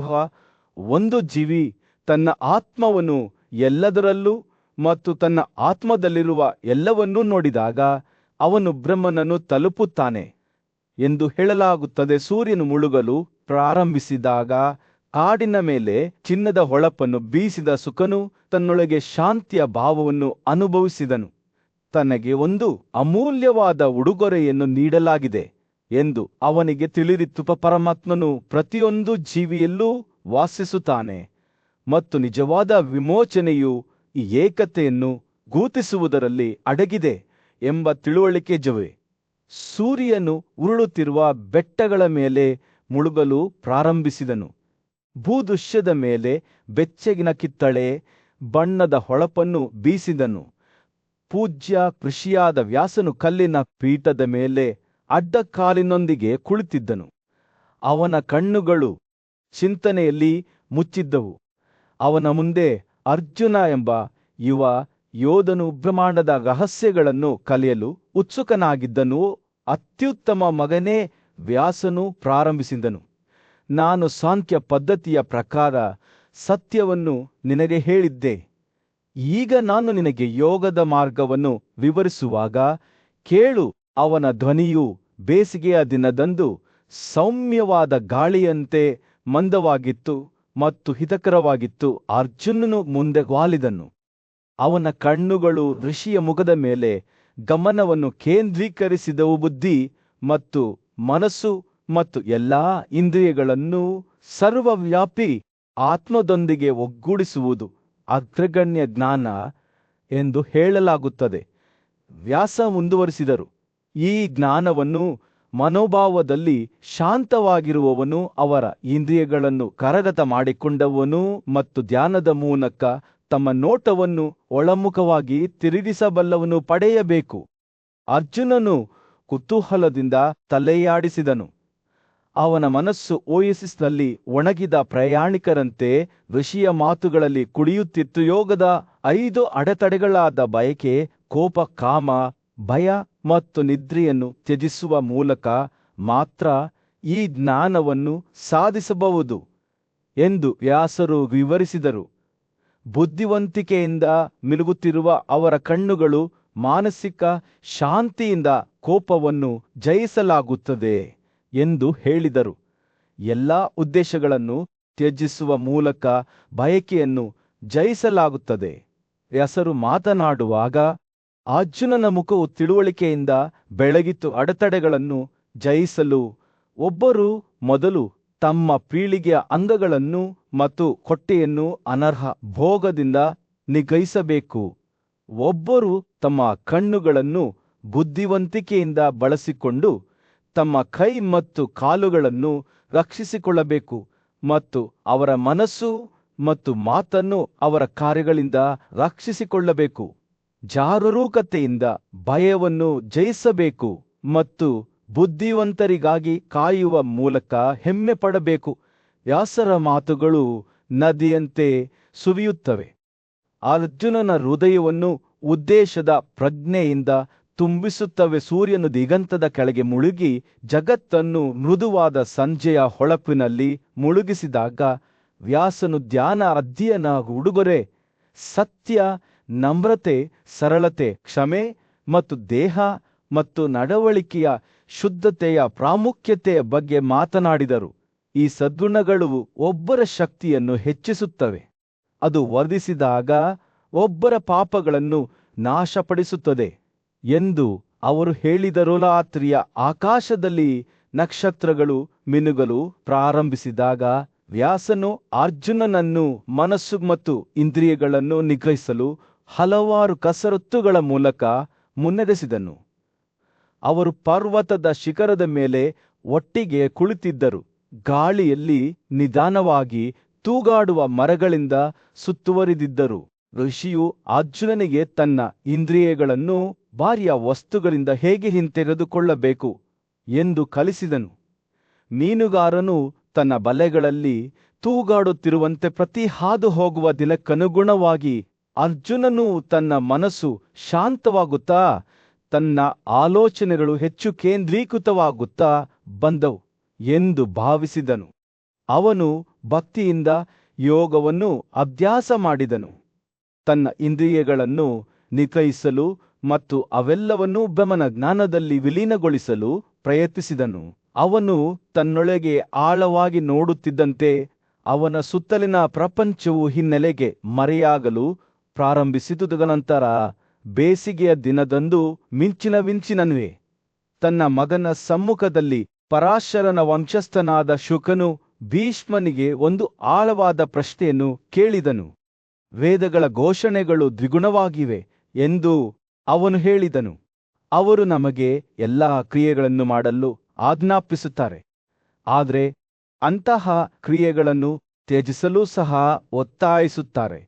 ಒಂದು ಜೀವಿ ತನ್ನ ಆತ್ಮವನ್ನು ಎಲ್ಲದರಲ್ಲೂ ಮತ್ತು ತನ್ನ ಆತ್ಮದಲ್ಲಿರುವ ಎಲ್ಲವನ್ನೂ ನೋಡಿದಾಗ ಅವನು ಬ್ರಹ್ಮನನ್ನು ತಲುಪುತ್ತಾನೆ ಎಂದು ಹೇಳಲಾಗುತ್ತದೆ. ಸೂರ್ಯನು ಮುಳುಗಲು ಪ್ರಾರಂಭಿಸಿದಾಗ ಕಾಡಿನ ಮೇಲೆ ಚಿನ್ನದ ಹೊಳಪನ್ನು ಬೀಸಿದ ಸುಕನು ತನ್ನೊಳಗೆ ಶಾಂತಿಯ ಭಾವವನ್ನು ಅನುಭವಿಸಿದನು. ತನಗೆ ಒಂದು ಅಮೂಲ್ಯವಾದ ಉಡುಗೊರೆಯನ್ನು ನೀಡಲಾಗಿದೆ ಎಂದು ಅವನಿಗೆ ತಿಳಿದಿತ್ತು. ಪರಮಾತ್ಮನು ಪ್ರತಿಯೊಂದು ಜೀವಿಯಲ್ಲೂ ವಾಸಿಸುತ್ತಾನೆ ಮತ್ತು ನಿಜವಾದ ವಿಮೋಚನೆಯು ಈ ಏಕತೆಯನ್ನು ಗುರುತಿಸುವುದರಲ್ಲಿ ಅಡಗಿದೆ ಎಂಬ ತಿಳುವಳಿಕೆ ಜವೆ. ಸೂರ್ಯನು ಉರುಳುತ್ತಿರುವ ಬೆಟ್ಟಗಳ ಮೇಲೆ ಮುಳುಗಲು ಪ್ರಾರಂಭಿಸಿದನು. ಭೂದೃಶ್ಯದ ಮೇಲೆ ಬೆಚ್ಚಗಿನ ಕಿತ್ತಳೆ ಬಣ್ಣದ ಹೊಳಪನ್ನು ಬೀಸಿದನು. ಪೂಜ್ಯ ಋಷಿಯಾದ ವ್ಯಾಸನು ಕಲ್ಲಿನ ಪೀಠದ ಮೇಲೆ ಅಡ್ಡಕಾಲಿನೊಂದಿಗೆ ಕುಳಿತಿದ್ದನು. ಅವನ ಕಣ್ಣುಗಳು ಚಿಂತನೆಯಲ್ಲಿ ಮುಚ್ಚಿದ್ದವು. ಅವನ ಮುಂದೆ ಅರ್ಜುನ ಎಂಬ ಯುವ ಯೋಧನು ಬ್ರಹ್ಮಾಂಡದ ರಹಸ್ಯಗಳನ್ನು ಕಲಿಯಲು ಉತ್ಸುಕನಾಗಿದ್ದನು. ಅತ್ಯುತ್ತಮ ಮಗನೇ, ವ್ಯಾಸನು ಪ್ರಾರಂಭಿಸಿದನು. ನಾನು ಸಾಂಖ್ಯ ಪದ್ಧತಿಯ ಪ್ರಕಾರ ಸತ್ಯವನ್ನು ನಿನಗೆ ಹೇಳಿದ್ದೆ. ಈಗ ನಾನು ನಿನಗೆ ಯೋಗದ ಮಾರ್ಗವನ್ನು ವಿವರಿಸುವಾಗ ಕೇಳು. ಅವನ ಧ್ವನಿಯು ಬೇಸಿಗೆಯ ದಿನದಂದು ಸೌಮ್ಯವಾದ ಗಾಳಿಯಂತೆ ಮಂದವಾಗಿತ್ತು ಮತ್ತು ಹಿತಕರವಾಗಿತ್ತು. ಅರ್ಜುನನು ಮುಂದೆ ವಾಲಿದನು. ಅವನ ಕಣ್ಣುಗಳು ಋಷಿಯ ಮುಖದ ಮೇಲೆ ಗಮನವನ್ನು ಕೇಂದ್ರೀಕರಿಸಿದವು. ಬುದ್ಧಿ ಮತ್ತು ಮನಸ್ಸು ಮತ್ತು ಎಲ್ಲಾ ಇಂದ್ರಿಯಗಳನ್ನು ಸರ್ವವ್ಯಾಪಿ ಆತ್ಮದೊಂದಿಗೆ ಒಗ್ಗೂಡಿಸುವುದು ಅಗ್ರಗಣ್ಯ ಜ್ಞಾನ ಎಂದು ಹೇಳಲಾಗುತ್ತದೆ. ವ್ಯಾಸ ಮುಂದುವರಿಸಿದರು. ಈ ಜ್ಞಾನವನ್ನು ಮನೋಭಾವದಲ್ಲಿ ಶಾಂತವಾಗಿರುವವನು, ಅವರ ಇಂದ್ರಿಯಗಳನ್ನು ಕರಗತ ಮಾಡಿಕೊಂಡವನು ಮತ್ತು ಧ್ಯಾನದ ಮೂಲಕ ತಮ್ಮ ನೋಟವನ್ನು ಒಳಮುಖವಾಗಿ ತಿರುಗಿಸಬಲ್ಲವನು ಪಡೆಯಬೇಕು. ಅರ್ಜುನನು ಕುತೂಹಲದಿಂದ ತಲೆಯಾಡಿಸಿದನು. ಅವನ ಮನಸ್ಸು ಓಯಸಿಸ್ನಲ್ಲಿ ಒಣಗಿದ ಪ್ರಯಾಣಿಕರಂತೆ ಋಷಿಯ ಮಾತುಗಳಲ್ಲಿ ಕುಡಿಯುತ್ತಿತ್ತು. ಯೋಗದ 5 ಅಡೆತಡೆಗಳಾದ ಬಯಕೆ, ಕೋಪ, ಕಾಮ, ಭಯ ಮತ್ತು ನಿದ್ರೆಯನ್ನು ತ್ಯಜಿಸುವ ಮೂಲಕ ಮಾತ್ರ ಈ ಜ್ಞಾನವನ್ನು ಸಾಧಿಸಬಹುದು ಎಂದು ವ್ಯಾಸರು ವಿವರಿಸಿದರು. ಬುದ್ಧಿವಂತಿಕೆಯಿಂದ ಮಿನುಗುತ್ತಿರುವ ಅವರ ಕಣ್ಣುಗಳು ಮಾನಸಿಕ ಶಾಂತಿಯಿಂದ ಕೋಪವನ್ನು ಜಯಿಸಲಾಗುತ್ತದೆ ಎಂದು ಹೇಳಿದರು. ಎಲ್ಲಾ ಉದ್ದೇಶಗಳನ್ನು ತ್ಯಜಿಸುವ ಮೂಲಕ ಬಯಕೆಯನ್ನು ಜಯಿಸಲಾಗುತ್ತದೆ. ವ್ಯಾಸರು ಮಾತನಾಡುವಾಗ ಅರ್ಜುನನ ಮುಖವು ತಿಳುವಳಿಕೆಯಿಂದ ಬೆಳಗಿತು. ಅಡೆತಡೆಗಳನ್ನು ಜಯಿಸಲು ಒಬ್ಬರು ಮೊದಲು ತಮ್ಮ ಪೀಳಿಗೆಯ ಅಂಗಗಳನ್ನು ಮತ್ತು ಹೊಟ್ಟೆಯನ್ನು ಅನರ್ಹ ಭೋಗದಿಂದ ನಿಗ್ರಹಿಸಬೇಕು. ಒಬ್ಬರು ತಮ್ಮ ಕಣ್ಣುಗಳನ್ನು ಬುದ್ಧಿವಂತಿಕೆಯಿಂದ ಬಳಸಿಕೊಂಡು ತಮ್ಮ ಕೈ ಮತ್ತು ಕಾಲುಗಳನ್ನು ರಕ್ಷಿಸಿಕೊಳ್ಳಬೇಕು ಮತ್ತು ಅವರ ಮನಸ್ಸು ಮತ್ತು ಮಾತನ್ನು ಅವರ ಕಾರ್ಯಗಳಿಂದ ರಕ್ಷಿಸಿಕೊಳ್ಳಬೇಕು. ಜಾಗರೂಕತೆಯಿಂದ ಭಯವನ್ನು ಜಯಿಸಬೇಕು ಮತ್ತು ಬುದ್ಧಿವಂತರಿಗಾಗಿ ಕಾಯುವ ಮೂಲಕ ಹೆಮ್ಮೆ ಪಡಬೇಕು. ವ್ಯಾಸರ ಮಾತುಗಳು ನದಿಯಂತೆ ಸುರಿಯುತ್ತವೆ. ಅರ್ಜುನನ ಹೃದಯವನ್ನು ಉದ್ದೇಶದ ಪ್ರಜ್ಞೆಯಿಂದ ತುಂಬಿಸುತ್ತವೆ. ಸೂರ್ಯನು ದಿಗಂತದ ಕೆಳಗೆ ಮುಳುಗಿ ಜಗತ್ತನ್ನು ಮೃದುವಾದ ಸಂಜೆಯ ಹೊಳಪಿನಲ್ಲಿ ಮುಳುಗಿಸಿದಾಗ ವ್ಯಾಸನು ಧ್ಯಾನ ಅಧ್ಯಯನ ಉಡುಗೊರೆ, ಸತ್ಯ, ನಮ್ರತೆ, ಸರಳತೆ, ಕ್ಷಮೆ ಮತ್ತು ದೇಹ ಮತ್ತು ನಡವಳಿಕೆಯ ಶುದ್ಧತೆಯ ಪ್ರಾಮುಖ್ಯತೆಯ ಬಗ್ಗೆ ಮಾತನಾಡಿದರು. ಈ ಸದ್ಗುಣಗಳು ಒಬ್ಬರ ಶಕ್ತಿಯನ್ನು ಹೆಚ್ಚಿಸುತ್ತವೆ. ಅದು ವರ್ಧಿಸಿದಾಗ ಒಬ್ಬರ ಪಾಪಗಳನ್ನು ನಾಶಪಡಿಸುತ್ತದೆ ಎಂದು ಅವರು ಹೇಳಿದರು. ರಾತ್ರಿಯ ಆಕಾಶದಲ್ಲಿ ನಕ್ಷತ್ರಗಳು ಮಿನುಗಲು ಪ್ರಾರಂಭಿಸಿದಾಗ ವ್ಯಾಸನು ಅರ್ಜುನನನ್ನು ಮನಸ್ಸು ಮತ್ತು ಇಂದ್ರಿಯಗಳನ್ನು ನಿಗ್ರಹಿಸಲು ಹಲವಾರು ಕಸರತ್ತುಗಳ ಮೂಲಕ ಮುನ್ನಡೆಸಿದನು. ಅವರು ಪರ್ವತದ ಶಿಖರದ ಮೇಲೆ ಒಟ್ಟಿಗೆ ಕುಳಿತಿದ್ದರು. ಗಾಳಿಯಲ್ಲಿ ನಿಧಾನವಾಗಿ ತೂಗಾಡುವ ಮರಗಳಿಂದ ಸುತ್ತುವರಿದಿದ್ದರು. ಋಷಿಯು ಅರ್ಜುನನಿಗೆ ತನ್ನ ಇಂದ್ರಿಯಗಳನ್ನು ಭಾರ್ಯ ವಸ್ತುಗಳಿಂದ ಹೇಗೆ ಹಿಂತೆಗೆದುಕೊಳ್ಳಬೇಕು ಎಂದು ಕಲಿಸಿದನು. ಮೀನುಗಾರನು ತನ್ನ ಬಲೆಗಳಲ್ಲಿ ತೂಗಾಡುತ್ತಿರುವಂತೆ ಪ್ರತಿ ಹಾದು ಹೋಗುವ ದಿನಕ್ಕನುಗುಣವಾಗಿ ಅರ್ಜುನನು ತನ್ನ ಮನಸ್ಸು ಶಾಂತವಾಗುತ್ತಾ ತನ್ನ ಆಲೋಚನೆಗಳು ಹೆಚ್ಚು ಕೇಂದ್ರೀಕೃತವಾಗುತ್ತಾ ಬಂದವು ಎಂದು ಭಾವಿಸಿದನು. ಅವನು ಭಕ್ತಿಯಿಂದ ಯೋಗವನ್ನು ಅಭ್ಯಾಸ ಮಾಡಿದನು, ತನ್ನ ಇಂದ್ರಿಯಗಳನ್ನು ನಿಗ್ರಹಿಸಲು ಮತ್ತು ಅವೆಲ್ಲವನ್ನೂ ಬ್ರಹ್ಮನ ಜ್ಞಾನದಲ್ಲಿ ವಿಲೀನಗೊಳಿಸಲು ಪ್ರಯತ್ನಿಸಿದನು. ಅವನು ತನ್ನೊಳಗೆ ಆಳವಾಗಿ ನೋಡುತ್ತಿದ್ದಂತೆ ಅವನ ಸುತ್ತಲಿನ ಪ್ರಪಂಚವು ಹಿನ್ನೆಲೆಗೆ ಮರೆಯಾಗಲು ಪ್ರಾರಂಭಿಸಿದುದ ನಂತರ ಬೇಸಿಗೆಯ ದಿನದಂದು ಮಿಂಚಿನವೇ ತನ್ನ ಮಗನ ಸಮ್ಮುಖದಲ್ಲಿ ಪರಾಶರನ ವಂಶಸ್ಥನಾದ ಶುಕನು ಭೀಷ್ಮನಿಗೆ ಒಂದು ಆಳವಾದ ಪ್ರಶ್ನೆಯನ್ನು ಕೇಳಿದನು. ವೇದಗಳ ಘೋಷಣೆಗಳು ದ್ವಿಗುಣವಾಗಿವೆ ಎಂದು ಅವನು ಹೇಳಿದನು. ಅವರು ನಮಗೆ ಎಲ್ಲಾ ಕ್ರಿಯೆಗಳನ್ನು ಮಾಡಲು ಆಜ್ಞಾಪಿಸುತ್ತಾರೆ, ಆದರೆ ಅಂತಹ ಕ್ರಿಯೆಗಳನ್ನು ತ್ಯಜಿಸಲು ಸಹ ಒತ್ತಾಯಿಸುತ್ತಾರೆ.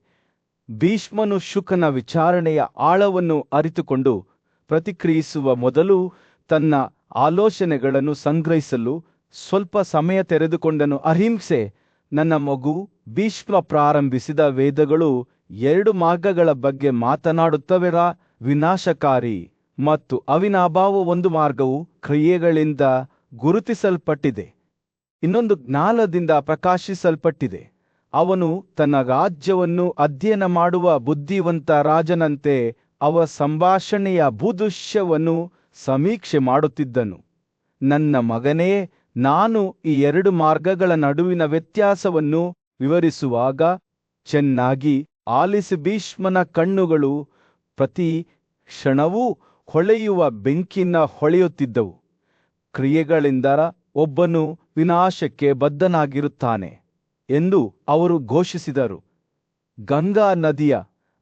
ಭೀಷ್ಮನು ಶುಕನ ವಿಚಾರಣೆಯ ಆಳವನ್ನು ಅರಿತುಕೊಂಡು ಪ್ರತಿಕ್ರಿಯಿಸುವ ಮೊದಲು ತನ್ನ ಆಲೋಚನೆಗಳನ್ನು ಸಂಗ್ರಹಿಸಲು ಸ್ವಲ್ಪ ಸಮಯ ತೆರೆದುಕೊಂಡನು. ಅಹಿಂಸೆ ನನ್ನ ಮಗು, ಭೀಷ್ಮ ಪ್ರಾರಂಭಿಸಿದ ವೇದಗಳು 2 ಮಾರ್ಗಗಳ ಬಗ್ಗೆ ಮಾತನಾಡುತ್ತವೆ. ವಿನಾಶಕಾರಿ ಮತ್ತು ಅವಿನಾಭಾವ. ಒಂದು ಮಾರ್ಗವು ಕ್ರಿಯೆಗಳಿಂದ ಗುರುತಿಸಲ್ಪಟ್ಟಿದೆ, ಇನ್ನೊಂದು ಜ್ಞಾನದಿಂದ ಪ್ರಕಾಶಿಸಲ್ಪಟ್ಟಿದೆ. ಅವನು ತನ್ನ ರಾಜ್ಯವನ್ನು ಅಧ್ಯಯನ ಮಾಡುವ ಬುದ್ಧಿವಂತ ರಾಜನಂತೆ ಅವ ಸಂಭಾಷಣೆಯ ಭೂದೃಶ್ಯವನ್ನು ಸಮೀಕ್ಷೆ ಮಾಡುತ್ತಿದ್ದನು. ನನ್ನ ಮಗನೇ, ನಾನು ಈ 2 ಮಾರ್ಗಗಳ ನಡುವಿನ ವ್ಯತ್ಯಾಸವನ್ನು ವಿವರಿಸುವಾಗ ಚೆನ್ನಾಗಿ ಆಲಿಸಿ. ಭೀಷ್ಮನ ಕಣ್ಣುಗಳು ಪ್ರತಿ ಕ್ಷಣವೂ ಹೊಳೆಯುವ ಬೆಂಕಿನ ಹೊಳೆಯುತ್ತಿದ್ದವು. ಕ್ರಿಯೆಗಳಿಂದ ಒಬ್ಬನು ವಿನಾಶಕ್ಕೆ ಬದ್ಧನಾಗಿರುತ್ತಾನೆ ಎಂದು ಅವರು ಘೋಷಿಸಿದರು. ಗಂಗಾ ನದಿಯ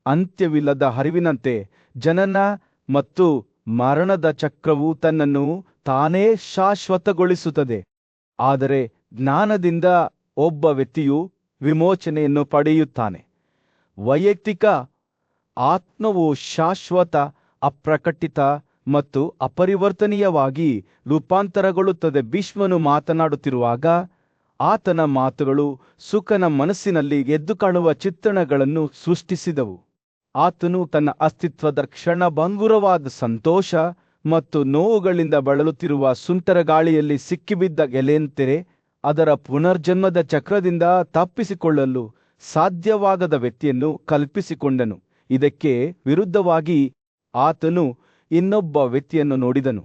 ಅಂತ್ಯವಿಲ್ಲದ ಹರಿವಿನಂತೆ ಜನನ ಮತ್ತು ಮರಣದ ಚಕ್ರವು ತನ್ನನ್ನು ತಾನೇ ಶಾಶ್ವತಗೊಳಿಸುತ್ತದೆ. ಆದರೆ ಜ್ಞಾನದಿಂದ ಒಬ್ಬ ವ್ಯಕ್ತಿಯು ವಿಮೋಚನೆಯನ್ನು ಪಡೆಯುತ್ತಾನೆ. ವೈಯಕ್ತಿಕ ಆತ್ಮವು ಶಾಶ್ವತ, ಅಪ್ರಕಟಿತ ಮತ್ತು ಅಪರಿವರ್ತನೀಯವಾಗಿ ರೂಪಾಂತರಗೊಳ್ಳುತ್ತದೆ. ಭೀಷ್ಮನು ಮಾತನಾಡುತ್ತಿರುವಾಗ ಆತನ ಮಾತುಗಳು ಸುಕನ ಮನಸ್ಸಿನಲ್ಲಿ ಎದ್ದು ಕಾಣುವ ಚಿತ್ರಣಗಳನ್ನು ಸೃಷ್ಟಿಸಿದವು. ಆತನು ತನ್ನ ಅಸ್ತಿತ್ವದ ಕ್ಷಣಭಂಗುರವಾದ ಸಂತೋಷ ಮತ್ತು ನೋವುಗಳಿಂದ ಬಳಲುತ್ತಿರುವ ಸುಂಟರಗಾಳಿಯಲ್ಲಿ ಸಿಕ್ಕಿಬಿದ್ದ ಎಲೆಯಂತೆ ಅದರ ಪುನರ್ಜನ್ಮದ ಚಕ್ರದಿಂದ ತಪ್ಪಿಸಿಕೊಳ್ಳಲು ಸಾಧ್ಯವಾಗದ ವ್ಯಕ್ತಿಯನ್ನು ಕಲ್ಪಿಸಿಕೊಂಡನು. ಇದಕ್ಕೆ ವಿರುದ್ಧವಾಗಿ ಆತನು ಇನ್ನೊಬ್ಬ ವ್ಯಕ್ತಿಯನ್ನು ನೋಡಿದನು.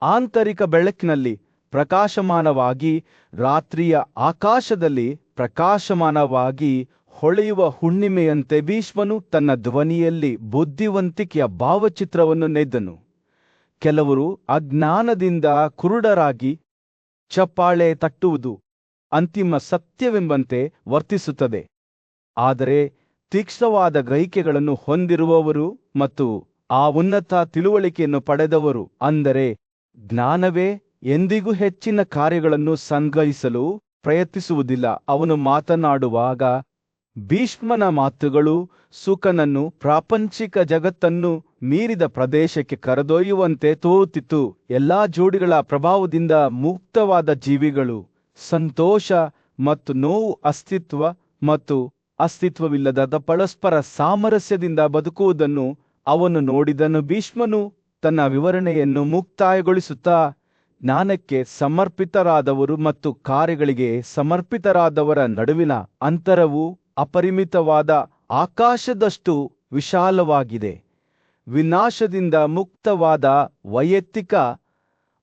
ಆಂತರಿಕ ಬೆಳಕಿನಲ್ಲಿ ಪ್ರಕಾಶಮಾನವಾಗಿ, ರಾತ್ರಿಯ ಆಕಾಶದಲ್ಲಿ ಪ್ರಕಾಶಮಾನವಾಗಿ ಹೊಳೆಯುವ ಹುಣ್ಣಿಮೆಯಂತೆ ಭೀಷ್ಮನು ತನ್ನ ಧ್ವನಿಯಲ್ಲಿ ಬುದ್ಧಿವಂತಿಕೆಯ ಭಾವಚಿತ್ರವನ್ನು ನೆದ್ದನು. ಕೆಲವರು ಅಜ್ಞಾನದಿಂದ ಕುರುಡರಾಗಿ ಚಪ್ಪಾಳೆ ತಟ್ಟುವುದು ಅಂತಿಮ ಸತ್ಯವೆಂಬಂತೆ ವರ್ತಿಸುತ್ತದೆ. ಆದರೆ ತೀಕ್ಷ್ಣವಾದ ಗ್ರಹಿಕೆಗಳನ್ನು ಹೊಂದಿರುವವರು ಮತ್ತು ಆ ಉನ್ನತ ತಿಳುವಳಿಕೆಯನ್ನು ಪಡೆದವರು, ಅಂದರೆ ಜ್ಞಾನವೇ, ಎಂದಿಗೂ ಹೆಚ್ಚಿನ ಕಾರ್ಯಗಳನ್ನು ಸಂಗ್ರಹಿಸಲು ಪ್ರಯತ್ನಿಸುವುದಿಲ್ಲ. ಅವನು ಮಾತನಾಡುವಾಗ ಭೀಷ್ಮನ ಮಾತುಗಳು ಸುಕನನ್ನು ಪ್ರಾಪಂಚಿಕ ಜಗತ್ತನ್ನು ಮೀರಿದ ಪ್ರದೇಶಕ್ಕೆ ಕರೆದೊಯ್ಯುವಂತೆ ತೋರುತ್ತಿತ್ತು. ಎಲ್ಲಾ ಜೋಡಿಗಳ ಪ್ರಭಾವದಿಂದ ಮುಕ್ತವಾದ ಜೀವಿಗಳು ಸಂತೋಷ ಮತ್ತು ನೋವು, ಅಸ್ತಿತ್ವ ಮತ್ತು ಅಸ್ತಿತ್ವವಿಲ್ಲದ ಪರಸ್ಪರ ಸಾಮರಸ್ಯದಿಂದ ಬದುಕುವುದನ್ನು ಅವನು ನೋಡಿದನು. ಭೀಷ್ಮನು ತನ್ನ ವಿವರಣೆಯನ್ನು ಮುಕ್ತಾಯಗೊಳಿಸುತ್ತಾ, ಜ್ಞಾನಕ್ಕೆ ಸಮರ್ಪಿತರಾದವರು ಮತ್ತು ಕಾರ್ಯಗಳಿಗೆ ಸಮರ್ಪಿತರಾದವರ ನಡುವಿನ ಅಂತರವು ಅಪರಿಮಿತವಾದ ಆಕಾಶದಷ್ಟು ವಿಶಾಲವಾಗಿದೆ. ವಿನಾಶದಿಂದ ಮುಕ್ತವಾದ ವೈಯಕ್ತಿಕ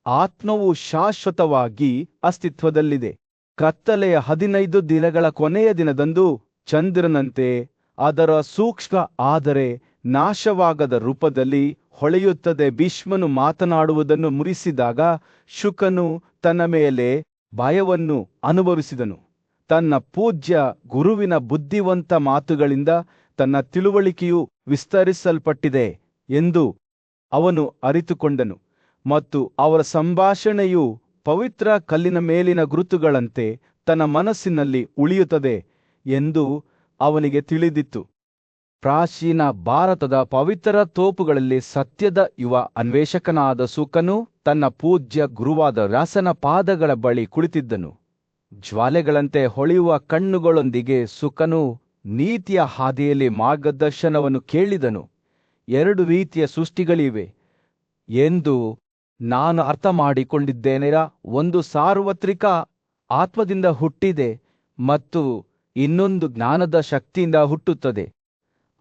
ಆತ್ಮವು ಶಾಶ್ವತವಾಗಿ ಅಸ್ತಿತ್ವದಲ್ಲಿದೆ. ಕತ್ತಲೆಯ 15 ದಿನಗಳ ಕೊನೆಯ ದಿನದಂದು ಚಂದ್ರನಂತೆ ಅದರ ಸೂಕ್ಷ್ಮ ಆದರೆ ನಾಶವಾಗದ ರೂಪದಲ್ಲಿ ಹೊಳೆಯುತ್ತದೆ. ಭೀಷ್ಮನು ಮಾತನಾಡುವುದನ್ನು ಮುಗಿಸಿದಾಗ ಶುಕನು ತನ್ನ ಮೇಲೆ ಭಯವನ್ನು ಅನುಭವಿಸಿದನು. ತನ್ನ ಪೂಜ್ಯ ಗುರುವಿನ ಬುದ್ಧಿವಂತ ಮಾತುಗಳಿಂದ ತನ್ನ ತಿಳುವಳಿಕೆಯು ವಿಸ್ತರಿಸಲ್ಪಟ್ಟಿದೆ ಎಂದು ಅವನು ಅರಿತುಕೊಂಡನು ಮತ್ತು ಅವರ ಸಂಭಾಷಣೆಯು ಪವಿತ್ರ ಕಲ್ಲಿನ ಮೇಲಿನ ಗುರುತುಗಳಂತೆ ತನ್ನ ಮನಸ್ಸಿನಲ್ಲಿ ಉಳಿಯುತ್ತದೆ ಎಂದು ಅವನಿಗೆ ತಿಳಿದಿತ್ತು. ಪ್ರಾಚೀನ ಭಾರತದ ಪವಿತ್ರ ತೋಪುಗಳಲ್ಲಿ ಸತ್ಯದ ಯುವ ಅನ್ವೇಷಕನಾದ ಶುಕನು ತನ್ನ ಪೂಜ್ಯ ಗುರುವಾದ ವ್ಯಾಸನ ಪಾದಗಳ ಬಳಿ ಕುಳಿತಿದ್ದನು. ಜ್ವಾಲೆಗಳಂತೆ ಹೊಳೆಯುವ ಕಣ್ಣುಗಳೊಂದಿಗೆ ಶುಕನು ನೀತಿಯ ಹಾದಿಯಲ್ಲಿ ಮಾರ್ಗದರ್ಶನವನ್ನು ಕೇಳಿದನು. 2 ರೀತಿಯ ಸೃಷ್ಟಿಗಳಿವೆ ಎಂದು ನಾನು ಅರ್ಥ ಮಾಡಿಕೊಂಡಿದ್ದೇನೆ. ಒಂದು ಸಾರ್ವತ್ರಿಕ ಆತ್ಮದಿಂದ ಹುಟ್ಟಿದೆ ಮತ್ತು ಇನ್ನೊಂದು ಜ್ಞಾನದ ಶಕ್ತಿಯಿಂದ ಹುಟ್ಟುತ್ತದೆ.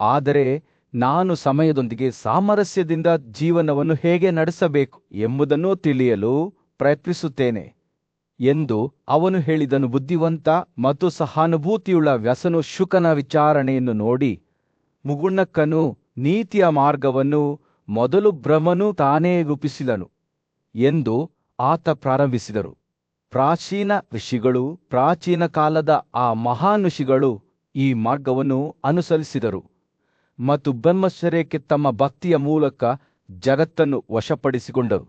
ಆದರೆ ನಾನು ಸಮಯದೊಂದಿಗೆ ಸಾಮರಸ್ಯದಿಂದ ಜೀವನವನ್ನು ಹೇಗೆ ನಡೆಸಬೇಕು ಎಂಬುದನ್ನು ತಿಳಿಯಲು ಪ್ರಯತ್ನಿಸುತ್ತೇನೆ ಎಂದು ಅವನು ಹೇಳಿದನು. ಬುದ್ಧಿವಂತ ಮತ್ತು ಸಹಾನುಭೂತಿಯುಳ್ಳ ವ್ಯಾಸನು ಶುಕನ ವಿಚಾರಣೆಯನ್ನು ನೋಡಿ, ಮುಗುಳ್ನಕ್ಕನು ನೀತಿಯ ಮಾರ್ಗವನ್ನು ಮೊದಲು ಬ್ರಹ್ಮನು ತಾನೇ ರೂಪಿಸಿದನು ಎಂದು ಆತ ಪ್ರಾರಂಭಿಸಿದರು. ಪ್ರಾಚೀನ ಋಷಿಗಳು, ಪ್ರಾಚೀನ ಕಾಲದ ಆ ಮಹಾನ್ ಋಷಿಗಳು ಈ ಮಾರ್ಗವನ್ನು ಅನುಸರಿಸಿದರು ಮತ್ತು ಬ್ರಹ್ಮಚರ್ಯಕ್ಕೆ ತಮ್ಮ ಭಕ್ತಿಯ ಮೂಲಕ ಜಗತ್ತನ್ನು ವಶಪಡಿಸಿಕೊಂಡರು.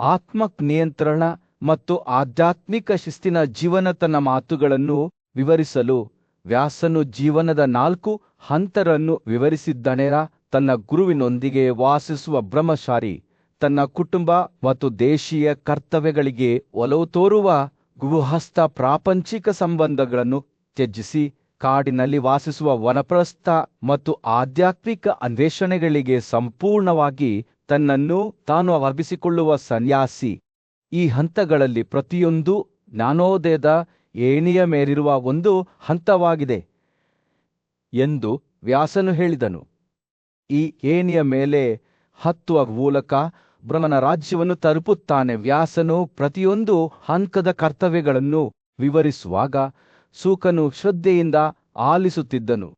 ಆತ್ಮ ನಿಯಂತ್ರಣ ಮತ್ತು ಆಧ್ಯಾತ್ಮಿಕ ಶಿಸ್ತಿನ ಜೀವನ ತನ್ನ ಮಾತುಗಳನ್ನು ವಿವರಿಸಲು ವ್ಯಾಸನು ಜೀವನದ 4 ಹಂತಗಳನ್ನು ವಿವರಿಸಿದ್ದಾನೆ. ತನ್ನ ಗುರುವಿನೊಂದಿಗೆ ವಾಸಿಸುವ ಬ್ರಹ್ಮಚಾರಿ ತನ್ನ ಕುಟುಂಬ ಮತ್ತು ದೇಶೀಯ ಕರ್ತವ್ಯಗಳಿಗೆ ಒಲವು ತೋರುವ ಗೃಹಸ್ಥ ಪ್ರಾಪಂಚಿಕ ಸಂಬಂಧಗಳನ್ನು ತ್ಯಜಿಸಿ ಕಾಡಿನಲ್ಲಿ ವಾಸಿಸುವ ವನಪ್ರಸ್ಥ ಮತ್ತು ಆಧ್ಯಾತ್ಮಿಕ ಅನ್ವೇಷಣೆಗಳಿಗೆ ಸಂಪೂರ್ಣವಾಗಿ ತನ್ನನ್ನು ತಾನು ಅರ್ಪಿಸಿಕೊಳ್ಳುವ ಸನ್ಯಾಸಿ. ಈ ಹಂತಗಳಲ್ಲಿ ಪ್ರತಿಯೊಂದು ಜ್ಞಾನೋದಯದ ಏಣಿಯ ಮೇಲಿರುವ ಒಂದು ಹಂತವಾಗಿದೆ ಎಂದು ವ್ಯಾಸನು ಹೇಳಿದನು. ಈ ಏಣಿಯ ಮೇಲೆ ಹತ್ತುವ ಮೂಲಕ ಬ್ರಹ್ಮನ ರಾಜ್ಯವನ್ನು ತಲುಪುತ್ತಾನೆ. ವ್ಯಾಸನು ಪ್ರತಿಯೊಂದು ಹಂತದ ಕರ್ತವ್ಯಗಳನ್ನು ವಿವರಿಸುವಾಗ ಶುಕನು ಶ್ರದ್ಧೆಯಿಂದ ಆಲಿಸುತ್ತಿದ್ದನು.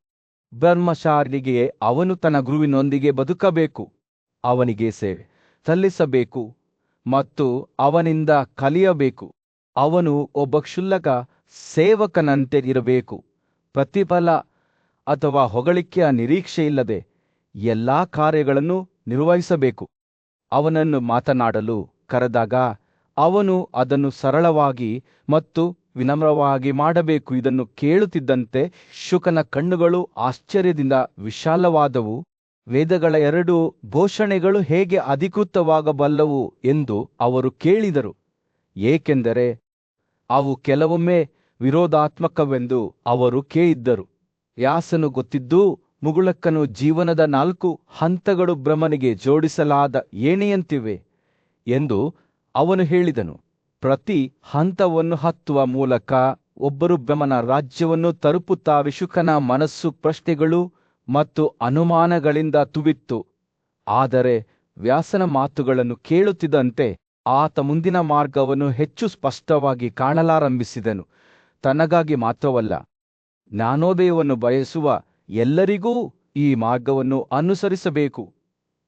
ಬ್ರಹ್ಮಚಾರಿಗೆ ಅವನು ತನ್ನ ಗುರುವಿನೊಂದಿಗೆ ಬದುಕಬೇಕು, ಅವನಿಗೆ ಸೇವೆ ಸಲ್ಲಿಸಬೇಕು ಮತ್ತು ಅವನಿಂದ ಕಲಿಯಬೇಕು. ಅವನು ಒಬ್ಬ ಕ್ಷುಲ್ಲಕ ಸೇವಕನಂತೆ ಇರಬೇಕು. ಪ್ರತಿಫಲ ಅಥವಾ ಹೊಗಳಿಕೆಯ ನಿರೀಕ್ಷೆಯಿಲ್ಲದೆ ಎಲ್ಲಾ ಕಾರ್ಯಗಳನ್ನು ನಿರ್ವಹಿಸಬೇಕು. ಅವನನ್ನು ಮಾತನಾಡಲು ಕರೆದಾಗ ಅವನು ಅದನ್ನು ಸರಳವಾಗಿ ಮತ್ತು ವಿನಮ್ರವಾಗಿ ಮಾಡಬೇಕು. ಇದನ್ನು ಕೇಳುತ್ತಿದ್ದಂತೆ ಶುಕನ ಕಣ್ಣುಗಳು ಆಶ್ಚರ್ಯದಿಂದ ವಿಶಾಲವಾದವು. ವೇದಗಳ 2 ಘೋಷಣೆಗಳು ಹೇಗೆ ಅಧಿಕೃತವಾಗಬಲ್ಲವು ಎಂದು ಅವರು ಕೇಳಿದರು, ಏಕೆಂದರೆ ಅವು ಕೆಲವೊಮ್ಮೆ ವಿರೋಧಾತ್ಮಕವೆಂದು ಅವರು ಕೇಳಿದ್ದರು. ವ್ಯಾಸನು ಗೊತ್ತಿದ್ದೂ ಮುಗುಳಕ್ಕನು ಜೀವನದ 4 ಹಂತಗಳು ಬ್ರಹ್ಮನಿಗೆ ಜೋಡಿಸಲಾದ ಏಣಿಯಂತಿವೆ ಎಂದು ಅವನು ಹೇಳಿದನು. ಪ್ರತಿ ಹಂತವನ್ನು ಹತ್ತುವ ಮೂಲಕ ಒಬ್ಬರು ಬ್ರಹ್ಮನ ರಾಜ್ಯವನ್ನು ತಲುಪುತ್ತಾರೆ. ಶುಕನ ಮನಸ್ಸು ಪ್ರಶ್ನೆಗಳು ಮತ್ತು ಅನುಮಾನಗಳಿಂದ ತುಂಬಿತ್ತು. ಆದರೆ ವ್ಯಾಸನ ಮಾತುಗಳನ್ನು ಕೇಳುತ್ತಿದ್ದಂತೆ ಆತ ಮುಂದಿನ ಮಾರ್ಗವನ್ನು ಹೆಚ್ಚು ಸ್ಪಷ್ಟವಾಗಿ ಕಾಣಲಾರಂಭಿಸಿದನು. ತನಗಾಗಿ ಮಾತ್ರವಲ್ಲ, ಜ್ಞಾನೋದಯವನ್ನು ಬಯಸುವ ಎಲ್ಲರಿಗೂ ಈ ಮಾರ್ಗವನ್ನು ಅನುಸರಿಸಬೇಕು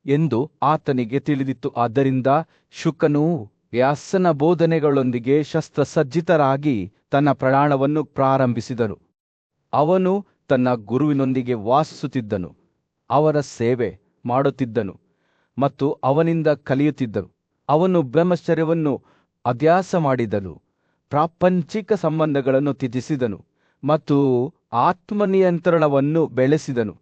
ಎಂದು ಆತನಿಗೆ ತಿಳಿದಿತ್ತು. ಆದ್ದರಿಂದ ಶುಕನು ವ್ಯಾಸನ ಬೋಧನೆಗಳೊಂದಿಗೆ ಶಸ್ತ್ರಸಜ್ಜಿತರಾಗಿ ತನ್ನ ಪ್ರಯಾಣವನ್ನು ಪ್ರಾರಂಭಿಸಿದನು. ಅವನು ತನ್ನ ಗುರುವಿನೊಂದಿಗೆ ವಾಸಿಸುತ್ತಿದ್ದನು, ಅವರ ಸೇವೆ ಮಾಡುತ್ತಿದ್ದನು ಮತ್ತು ಅವನಿಂದ ಕಲಿಯುತ್ತಿದ್ದನು. ಅವನು ಬ್ರಹ್ಮಚರ್ಯವನ್ನು ಅಭ್ಯಾಸ ಮಾಡಿದನು, ಪ್ರಾಪಂಚಿಕ ಸಂಬಂಧಗಳನ್ನು ತ್ಯಜಿಸಿದನು ಮತ್ತು ಆತ್ಮನಿಯಂತ್ರಣವನ್ನು ಬೆಳೆಸಿದನು.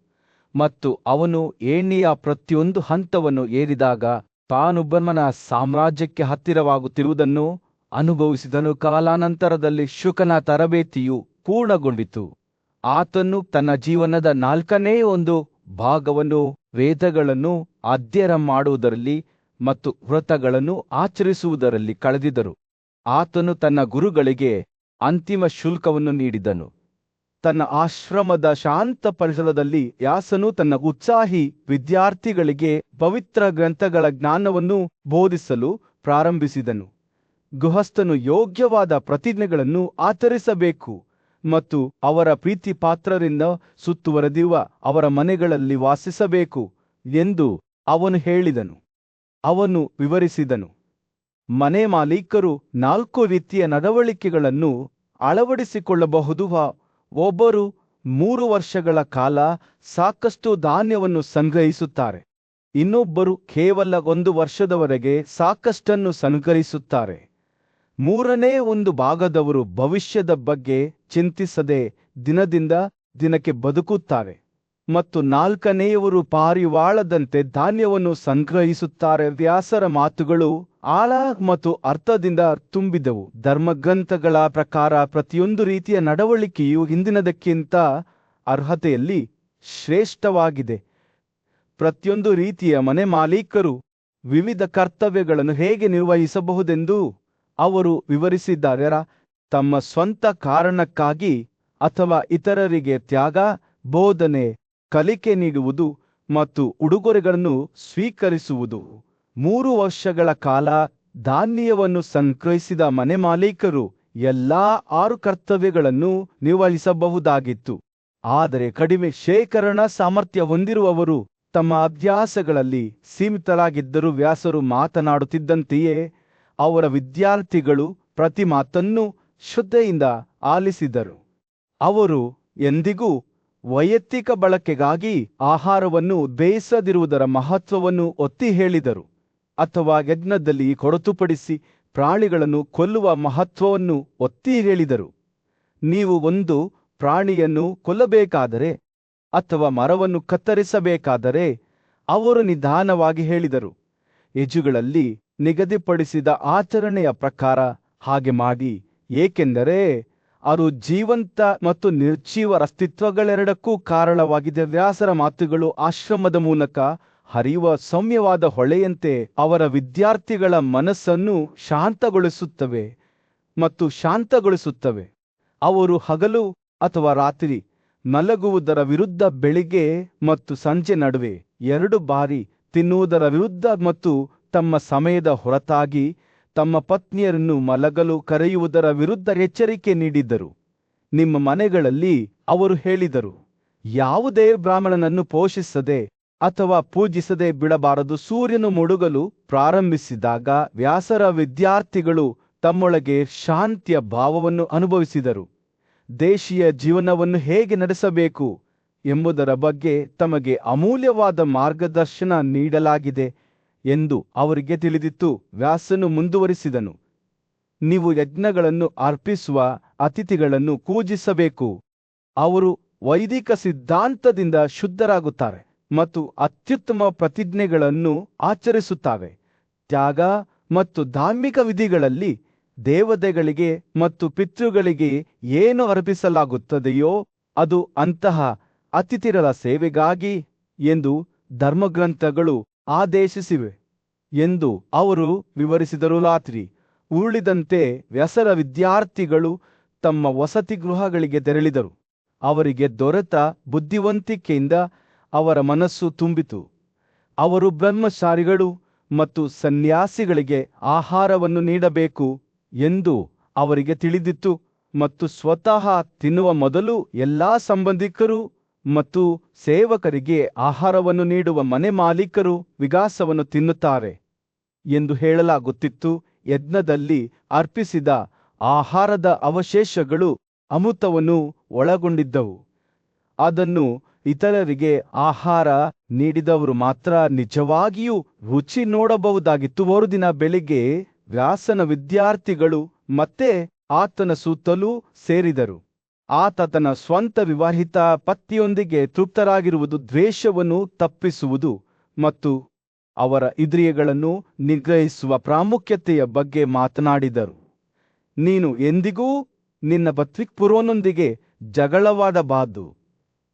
ಮತ್ತು ಅವನು ಏಣಿಯ ಪ್ರತಿಯೊಂದು ಹಂತವನ್ನು ಏರಿದಾಗ ತಾನು ಬ್ರಹ್ಮನ ಸಾಮ್ರಾಜ್ಯಕ್ಕೆ ಹತ್ತಿರವಾಗುತ್ತಿರುವುದನ್ನು ಅನುಭವಿಸಿದನು. ಕಾಲಾನಂತರದಲ್ಲಿ ಶುಕನ ತರಬೇತಿಯು ಪೂರ್ಣಗೊಂಡಿತು ಆತನು ತನ್ನ ಜೀವನದ 1/4 ಭಾಗವನ್ನು ವೇದಗಳನ್ನು ಅಧ್ಯಯನ ಮಾಡುವುದರಲ್ಲಿ ಮತ್ತು ವ್ರತಗಳನ್ನು ಆಚರಿಸುವುದರಲ್ಲಿ ಕಳೆದಿದ್ದರು. ಆತನು ತನ್ನ ಗುರುಗಳಿಗೆ ಅಂತಿಮ ಶುಲ್ಕವನ್ನು ನೀಡಿದನು. ತನ್ನ ಆಶ್ರಮದ ಶಾಂತ ಪರಿಸರದಲ್ಲಿ ವ್ಯಾಸನು ತನ್ನ ಉತ್ಸಾಹಿ ವಿದ್ಯಾರ್ಥಿಗಳಿಗೆ ಪವಿತ್ರ ಗ್ರಂಥಗಳ ಜ್ಞಾನವನ್ನು ಬೋಧಿಸಲು ಪ್ರಾರಂಭಿಸಿದನು. ಗೃಹಸ್ಥನು ಯೋಗ್ಯವಾದ ಪ್ರತಿಜ್ಞೆಗಳನ್ನು ಆಚರಿಸಬೇಕು ಮತ್ತು ಅವರ ಪ್ರೀತಿ ಪಾತ್ರರಿಂದ ಸುತ್ತುವರೆದಿರುವ ಅವರ ಮನೆಗಳಲ್ಲಿ ವಾಸಿಸಬೇಕು ಎಂದು ಅವನು ಹೇಳಿದನು. ಅವನು ವಿವರಿಸಿದನು, ಮನೆ ಮಾಲೀಕರು 4 ರೀತಿಯ ನಡವಳಿಕೆಗಳನ್ನು ಅಳವಡಿಸಿಕೊಳ್ಳಬಹುದು. ಒಬ್ಬರು 3 ವರ್ಷಗಳ ಕಾಲ ಸಾಕಷ್ಟು ಧಾನ್ಯವನ್ನು ಸಂಗ್ರಹಿಸುತ್ತಾರೆ. ಇನ್ನೊಬ್ಬರು ಕೇವಲ 1 ವರ್ಷದವರೆಗೆ ಸಾಕಷ್ಟನ್ನು ಸಂಗ್ರಹಿಸುತ್ತಾರೆ. 1/3 ಭಾಗದವರು ಭವಿಷ್ಯದ ಬಗ್ಗೆ ಚಿಂತಿಸದೆ ದಿನದಿಂದ ದಿನಕ್ಕೆ ಬದುಕುತ್ತಾರೆ ಮತ್ತು 4ನೆಯವರು ಪಾರಿವಾಳದಂತೆ ಧಾನ್ಯವನ್ನು ಸಂಗ್ರಹಿಸುತ್ತಾರೆ. ವ್ಯಾಸರ ಮಾತುಗಳು ಆಳ ಮತ್ತು ಅರ್ಥದಿಂದ ತುಂಬಿದವು. ಧರ್ಮಗ್ರಂಥಗಳ ಪ್ರಕಾರ ಪ್ರತಿಯೊಂದು ರೀತಿಯ ನಡವಳಿಕೆಯು ಹಿಂದಿನದಕ್ಕಿಂತ ಅರ್ಹತೆಯಲ್ಲಿ ಶ್ರೇಷ್ಠವಾಗಿದೆ. ಪ್ರತಿಯೊಂದು ರೀತಿಯ ಮನೆ ಮಾಲೀಕರು ವಿವಿಧ ಕರ್ತವ್ಯಗಳನ್ನು ಹೇಗೆ ನಿರ್ವಹಿಸಬಹುದೆಂದು ಅವರು ವಿವರಿಸಿದ್ದಾರೆ. ತಮ್ಮ ಸ್ವಂತ ಕಾರಣಕ್ಕಾಗಿ ಅಥವಾ ಇತರರಿಗೆ ತ್ಯಾಗ, ಬೋಧನೆ, ಕಲಿಕೆ ನೀಡುವುದು ಮತ್ತು ಉಡುಗೊರೆಗಳನ್ನು ಸ್ವೀಕರಿಸುವುದು. 3 ವರ್ಷಗಳ ಕಾಲ ಧಾನ್ಯವನ್ನು ಸಂಗ್ರಹಿಸಿದ ಮನೆ ಮಾಲೀಕರು ಎಲ್ಲಾ 6 ಕರ್ತವ್ಯಗಳನ್ನು ನಿರ್ವಹಿಸಬಹುದಾಗಿತ್ತು. ಆದರೆ ಕಡಿಮೆ ಶೇಖರಣಾ ಸಾಮರ್ಥ್ಯ ಹೊಂದಿರುವವರು ತಮ್ಮ ಅಭ್ಯಾಸಗಳಲ್ಲಿ ಸೀಮಿತರಾಗಿದ್ದರು. ವ್ಯಾಸರು ಮಾತನಾಡುತ್ತಿದ್ದಂತೆಯೇ ಅವರ ವಿದ್ಯಾರ್ಥಿಗಳು ಪ್ರತಿ ಮಾತನ್ನು ಶ್ರದ್ಧೆಯಿಂದ ಆಲಿಸಿದರು. ಅವರು ಎಂದಿಗೂ ವೈಯಕ್ತಿಕ ಬಳಕೆಗಾಗಿ ಆಹಾರವನ್ನು ಬೇಯಿಸದಿರುವುದರ ಮಹತ್ವವನ್ನು ಒತ್ತಿ ಹೇಳಿದರು ಅಥವಾ ಯಜ್ಞದಲ್ಲಿ ಹೊರತುಪಡಿಸಿ ಪ್ರಾಣಿಗಳನ್ನು ಕೊಲ್ಲುವ ಮಹತ್ವವನ್ನು ಒತ್ತಿ ಹೇಳಿದರು. ನೀವು ಒಂದು ಪ್ರಾಣಿಯನ್ನು ಕೊಲ್ಲಬೇಕಾದರೆ ಅಥವಾ ಮರವನ್ನು ಕತ್ತರಿಸಬೇಕಾದರೆ ಅವರು ನಿಧಾನವಾಗಿ ಹೇಳಿದರು, ಯಜುಗಳಲ್ಲಿ ನಿಗದಿಪಡಿಸಿದ ಆಚರಣೆಯ ಪ್ರಕಾರ ಹಾಗೆ ಮಾಡಿ, ಏಕೆಂದರೆ ಅದು ಜೀವಂತ ಮತ್ತು ನಿರ್ಜೀವ ಅಸ್ತಿತ್ವಗಳೆರಡಕ್ಕೂ ಕಾರಣವಾಗಿದೆ. ವ್ಯಾಸರ ಮಾತುಗಳು ಆಶ್ರಮದ ಮೂಲಕ ಹರಿಯುವ ಸೌಮ್ಯವಾದ ಹೊಳೆಯಂತೆ ಅವರ ವಿದ್ಯಾರ್ಥಿಗಳ ಮನಸ್ಸನ್ನು ಶಾಂತಗೊಳಿಸುತ್ತವೆ. ಅವರು ಹಗಲು ಅಥವಾ ರಾತ್ರಿ ಮಲಗುವುದರ ವಿರುದ್ಧ ಬೆಳಿಗ್ಗೆ ಮತ್ತು ಸಂಜೆ ನಡುವೆ 2 ಬಾರಿ ತಿನ್ನುವುದರ ವಿರುದ್ಧ ಮತ್ತು ತಮ್ಮ ಸಮಯದ ಹೊರತಾಗಿ ತಮ್ಮ ಪತ್ನಿಯರನ್ನು ಮಲಗಲು ಕರೆಯುವುದರ ವಿರುದ್ಧ ಎಚ್ಚರಿಕೆ ನೀಡಿದ್ದರು. ನಿಮ್ಮ ಮನೆಗಳಲ್ಲಿ ಅವರು ಹೇಳಿದರು, ಯಾವುದೇ ಬ್ರಾಹ್ಮಣನನ್ನು ಪೋಷಿಸದೆ ಅಥವಾ ಪೂಜಿಸದೆ ಬಿಡಬಾರದು. ಸೂರ್ಯನು ಮುಳುಗಲು ಪ್ರಾರಂಭಿಸಿದಾಗ ವ್ಯಾಸರ ವಿದ್ಯಾರ್ಥಿಗಳು ತಮ್ಮೊಳಗೆ ಶಾಂತಿಯ ಭಾವವನ್ನು ಅನುಭವಿಸಿದರು. ದೇಶೀಯ ಜೀವನವನ್ನು ಹೇಗೆ ನಡೆಸಬೇಕು ಎಂಬುದರ ಬಗ್ಗೆ ತಮಗೆ ಅಮೂಲ್ಯವಾದ ಮಾರ್ಗದರ್ಶನ ನೀಡಲಾಗಿದೆ ಎಂದು ಅವರಿಗೆ ತಿಳಿದಿತ್ತು. ವ್ಯಾಸನು ಮುಂದುವರಿಸಿದನು, ನೀವು ಯಜ್ಞಗಳನ್ನು ಅರ್ಪಿಸುವ ಅತಿಥಿಗಳನ್ನು ಪೂಜಿಸಬೇಕು. ಅವರು ವೈದಿಕ ಸಿದ್ಧಾಂತದಿಂದ ಶುದ್ಧರಾಗುತ್ತಾರೆ ಮತ್ತು ಅತ್ಯುತ್ತಮ ಪ್ರತಿಜ್ಞೆಗಳನ್ನು ಆಚರಿಸುತ್ತಾರೆ. ತ್ಯಾಗ ಮತ್ತು ಧಾರ್ಮಿಕ ವಿಧಿಗಳಲ್ಲಿ ದೇವತೆಗಳಿಗೆ ಮತ್ತು ಪಿತೃಗಳಿಗೆ ಏನು ಅರ್ಪಿಸಲಾಗುತ್ತದೆಯೋ ಅದು ಅಂತಹ ಅತಿಥಿಗಳ ಸೇವೆಗಾಗಿ ಎಂದು ಧರ್ಮಗ್ರಂಥಗಳು ಆದೇಶಿಸಿವೆ ಎಂದು ಅವರು ವಿವರಿಸಿದರು. ರಾತ್ರಿ ಉರುಳಿದಂತೆ ವ್ಯಾಸರ ವಿದ್ಯಾರ್ಥಿಗಳು ತಮ್ಮ ವಸತಿ ಗೃಹಗಳಿಗೆ ತೆರಳಿದರು. ಅವರಿಗೆ ದೊರೆತ ಬುದ್ಧಿವಂತಿಕೆಯಿಂದ ಅವರ ಮನಸ್ಸು ತುಂಬಿತು. ಅವರು ಬ್ರಹ್ಮಚಾರಿಗಳು ಮತ್ತು ಸನ್ಯಾಸಿಗಳಿಗೆ ಆಹಾರವನ್ನು ನೀಡಬೇಕು ಎಂದು ಅವರಿಗೆ ತಿಳಿದಿತ್ತು ಮತ್ತು ಸ್ವತಃ ತಿನ್ನುವ ಮೊದಲು ಎಲ್ಲಾ ಸಂಬಂಧಿಕರು ಮತ್ತು ಸೇವಕರಿಗೆ ಆಹಾರವನ್ನು ನೀಡುವ ಮನೆ ಮಾಲೀಕರು ವಿಗಾಸವನ್ನು ತಿನ್ನುತ್ತಾರೆ ಎಂದು ಹೇಳಲಾಗುತ್ತಿತ್ತು. ಯಜ್ಞದಲ್ಲಿ ಅರ್ಪಿಸಿದ ಆಹಾರದ ಅವಶೇಷಗಳು ಅಮೃತವನ್ನು ಒಳಗೊಂಡಿದ್ದವು. ಅದನ್ನು ಇತರರಿಗೆ ಆಹಾರ ನೀಡಿದವರು ಮಾತ್ರ ನಿಜವಾಗಿಯೂ ರುಚಿ ನೋಡಬಹುದಾಗಿತ್ತು. ಮರುದಿನ ಬೆಳಿಗ್ಗೆ ವ್ಯಾಸನ ವಿದ್ಯಾರ್ಥಿಗಳು ಮತ್ತೆ ಆತನ ಸುತ್ತಲೂ ಸೇರಿದರು. ಆತ ತನ್ನ ಸ್ವಂತ ವಿವಾಹಿತ ಪತ್ನಿಯೊಂದಿಗೆ ತೃಪ್ತರಾಗಿರುವುದು, ದ್ವೇಷವನ್ನು ತಪ್ಪಿಸುವುದು ಮತ್ತು ಅವರ ಇಂದ್ರಿಯಗಳನ್ನು ನಿಗ್ರಹಿಸುವ ಪ್ರಾಮುಖ್ಯತೆಯ ಬಗ್ಗೆ ಮಾತನಾಡಿದರು. ನೀನು ಎಂದಿಗೂ ನಿನ್ನ ಪತ್ನಿಪುರೋನೊಂದಿಗೆ ಜಗಳವಾಡಬಾರದು.